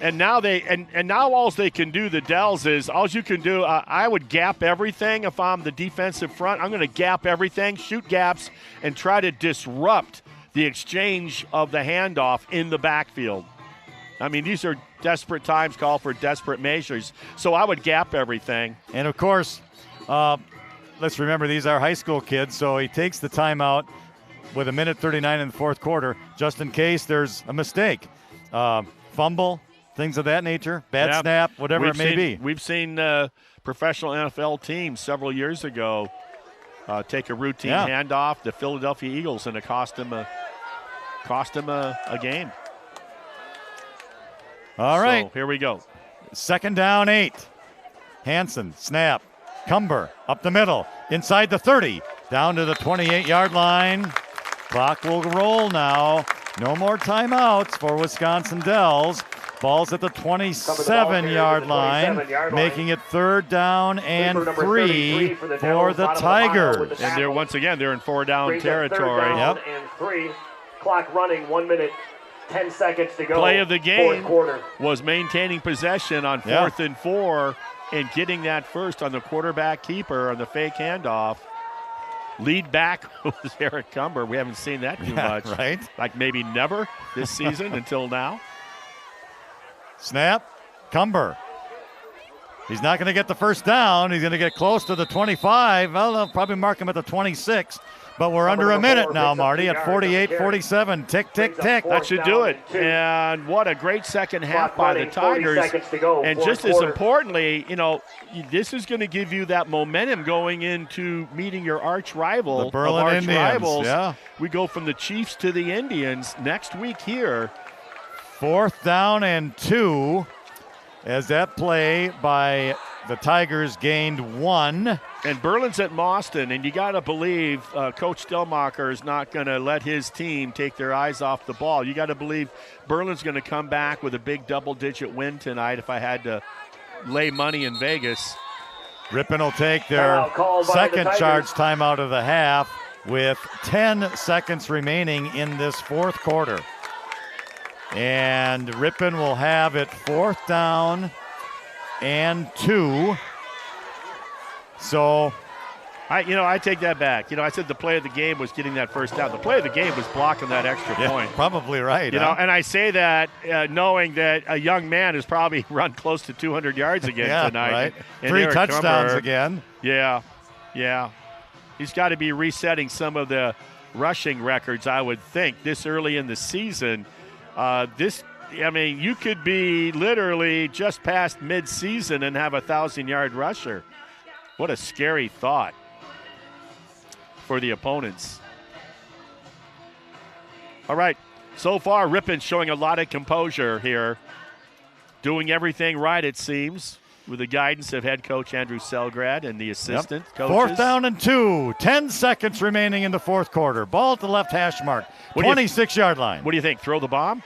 B: And now now all they can do, the Dells, is all you can do. I would gap everything if I'm the defensive front. I'm going to gap everything, shoot gaps, and try to disrupt the exchange of the handoff in the backfield. I mean, these are desperate times, call for desperate measures. So I would gap everything.
A: And of course, let's remember these are high school kids. So he takes the timeout with 1:39 in the 4th quarter, just in case there's a mistake, fumble. Things of that nature, bad snap, whatever it may be.
B: We've seen professional NFL teams several years ago take a routine handoff, the Philadelphia Eagles, and it cost them a game.
A: All right.
B: So here we go.
A: 2nd down, 8. Hansen, snap. Cumber, up the middle, inside the 30, down to the 28-yard line. Clock will roll now. No more timeouts for Wisconsin Dells. Ball's at the 27-yard line, making it 3rd down and 3 for the Tigers.
B: And they're once again, they're in 4-down territory.
F: 3rd down and 3. Clock running, 1 minute, 10 seconds to go.
B: Play of the game
F: 4th quarter
B: was maintaining possession on 4th and 4 and getting that first on the quarterback keeper on the fake handoff. Lead back was Eric Cumber. We haven't seen that too much.
A: Right?
B: Like maybe never this season until now.
A: Snap. Cumber. He's not going to get the first down. He's going to get close to the 25. Well, they'll probably mark him at the 26. But we're under a minute now, Marty, at 48-47. Tick, tick, tick.
B: That should do it. And what a great second half by the Tigers. And just as importantly, this is going to give you that momentum going into meeting your arch rival.
A: The Berlin Indians,
B: rivals.
A: yeah.
B: We go from the Chiefs to the Indians next week here.
A: 4th down and 2 as that play by the Tigers gained 1.
B: And Berlin's at Mauston, and you got to believe Coach Stellmacher is not going to let his team take their eyes off the ball. You got to believe Berlin's going to come back with a big double-digit win tonight if I had to lay money in Vegas.
A: Ripon will take their second charge timeout of the half with 10 seconds remaining in this 4th quarter. And Ripon will have it 4th down and 2. So,
B: I take that back. I said the play of the game was getting that first down. The play of the game was blocking that extra point.
A: Probably right.
B: And I say that knowing that a young man has probably run close to 200 yards again tonight.
A: Right.
B: And
A: 3
B: Eric
A: touchdowns
B: Cumber,
A: again.
B: Yeah. He's got to be resetting some of the rushing records, I would think, this early in the season. You could be literally just past mid-season and have a 1,000-yard rusher. What a scary thought for the opponents. All right, so far Ripon showing a lot of composure here, doing everything right, it seems, with the guidance of head coach Andrew Selgrad and the assistant coaches.
A: 4th down and 2, 10 seconds remaining in the 4th quarter. Ball at the left hash mark, 26-yard line.
B: What do you think, throw the bomb?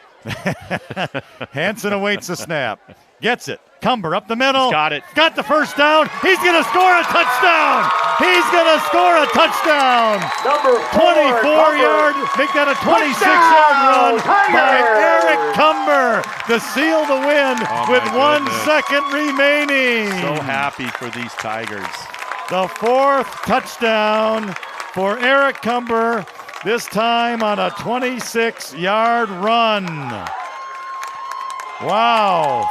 A: Hansen awaits the snap. Gets it. Cumber up the middle.
B: He's got it.
A: Got the first down. He's going to score a touchdown. He's going to score a touchdown.
F: Number
A: 24-yard. Make that a 26-yard run by Eric Cumber to seal the win with 1 second remaining.
B: So happy for these Tigers.
A: The 4th touchdown for Eric Cumber, this time on a 26-yard run. Wow.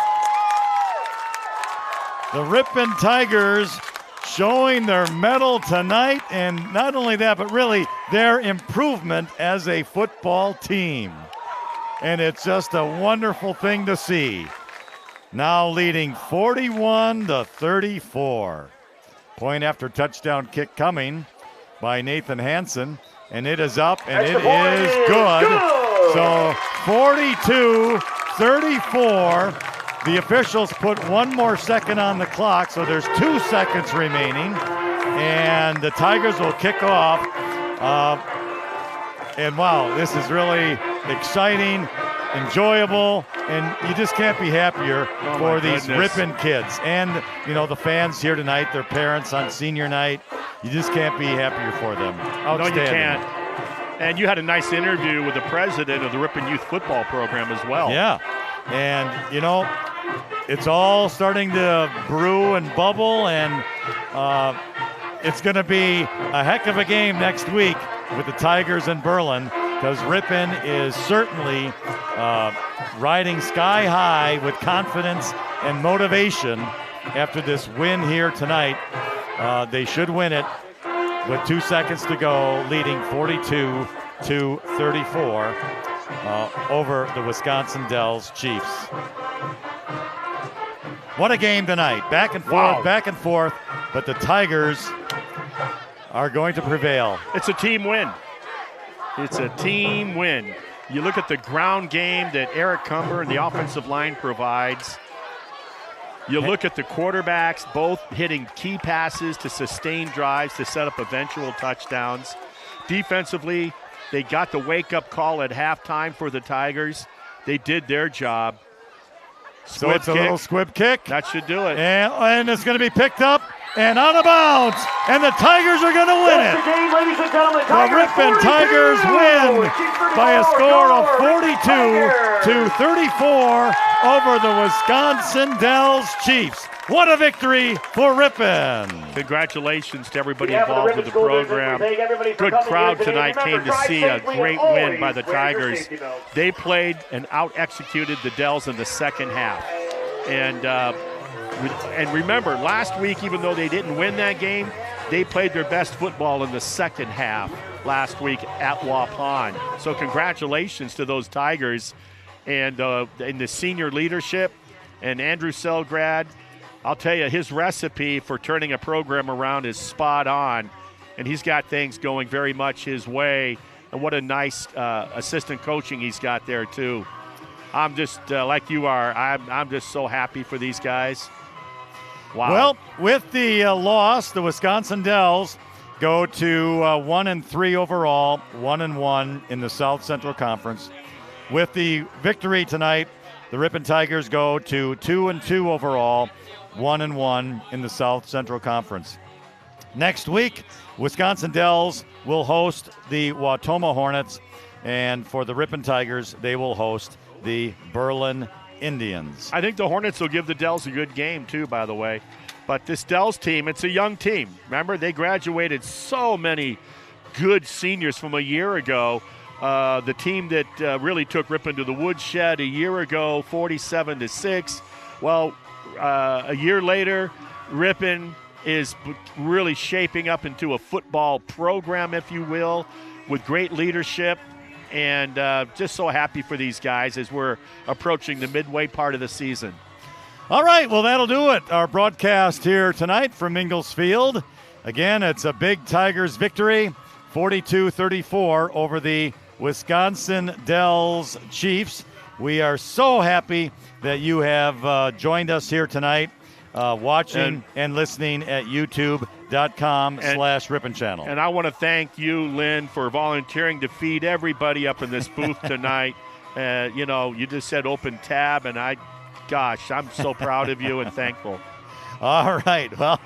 A: The Ripon Tigers showing their mettle tonight, and not only that, but really their improvement as a football team. And it's just a wonderful thing to see. Now leading 41-34. Point after touchdown kick coming by Nathan Hansen, and it is up, and it is good. So 42-34. The officials put 1 more second on the clock, so there's 2 seconds remaining, and the Tigers will kick off. And wow, this is really exciting, enjoyable, and you just can't be happier for these Ripon kids. And, the fans here tonight, their parents on senior night, you just can't be happier for them. Outstanding.
B: No, you can't. And you had a nice interview with the president of the Ripon Youth Football Program as well.
A: Yeah, and, it's all starting to brew and bubble, and it's going to be a heck of a game next week with the Tigers and Berlin, because Ripon is certainly riding sky high with confidence and motivation after this win here tonight. They should win it with 2 seconds to go, leading 42-34 over the Wisconsin Dells Chiefs. What a game tonight. Back and forth, but the Tigers are going to prevail.
B: It's a team win. It's a team win. You look at the ground game that Eric Cumber and the offensive line provides. You look at the quarterbacks, both hitting key passes to sustain drives to set up eventual touchdowns. Defensively, they got the wake-up call at halftime for the Tigers. They did their job.
A: So it's a little squib kick.
B: That should do it.
A: And it's going to be picked up and out of bounds. And the Tigers are going to win it. The Ripon Tigers win by a score of 42-34 over the Wisconsin Dells Chiefs. What a victory for Ripon.
B: Congratulations to everybody
F: Yeah, for the
B: involved with
F: Ripon
B: the
F: School District,
B: program.
F: we thank everybody for
B: Good
F: coming
B: crowd
F: here today.
B: tonight came
F: Remember,
B: to
F: drive
B: see a
F: safely
B: great
F: and
B: win by
F: always
B: the
F: wear your
B: Tigers.
F: safety belts.
B: They played and out-executed the Dells in the second half. And remember, last week, even though they didn't win that game, they played their best football in the second half last week at Ripon. So congratulations to those Tigers and the senior leadership. And Andrew Selgrad, I'll tell you, his recipe for turning a program around is spot on. And he's got things going very much his way. And what a nice assistant coaching he's got there, too. I'm just, like you are, I'm just so happy for these guys. Wow.
A: Well, with the loss, the Wisconsin Dells go to 1-3 overall, 1-1 in the South Central Conference. With the victory tonight, the Ripon Tigers go to 2-2 overall, 1-1 in the South Central Conference. Next week, Wisconsin Dells will host the Wautoma Hornets, and for the Ripon Tigers, they will host the Berlin Indians.
B: I think the Hornets will give the Dells a good game, too, by the way. But this Dells team, it's a young team. Remember, they graduated so many good seniors from a year ago. The team that really took Ripon to the woodshed a year ago, 47-6. Well, a year later, Ripon is really shaping up into a football program, if you will, with great leadership. And just so happy for these guys as we're approaching the midway part of the season.
A: All right, well, that'll do it. Our broadcast here tonight from Inglesfield. Again, it's a big Tigers victory, 42-34 over the Wisconsin Dells Chiefs. We are so happy that you have joined us here tonight, watching and listening at youtube.com/Ripon Channel.
B: And I want to thank you, Lynn, for volunteering to feed everybody up in this booth tonight. You just said open tab, and gosh, I'm so proud of you and thankful.
A: All right. Well,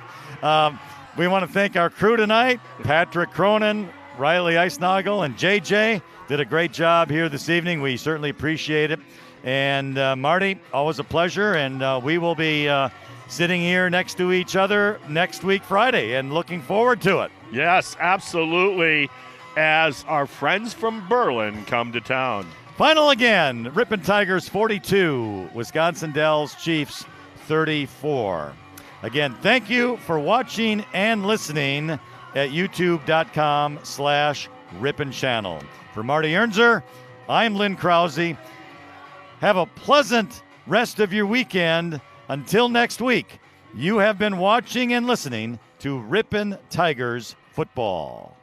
A: we want to thank our crew tonight. Patrick Cronin, Riley Eisnagel, and JJ did a great job here this evening. We certainly appreciate it. And Marty, always a pleasure. And we will be sitting here next to each other next week, Friday, and looking forward to it.
B: Yes, absolutely, as our friends from Berlin come to town.
A: Final again, Ripon Tigers 42, Wisconsin Dells Chiefs 34. Again, thank you for watching and listening at youtube.com/Ripon Channel. For Marty Ernzer, I'm Lynn Krause. Have a pleasant rest of your weekend. Until next week, you have been watching and listening to Ripon Tigers football.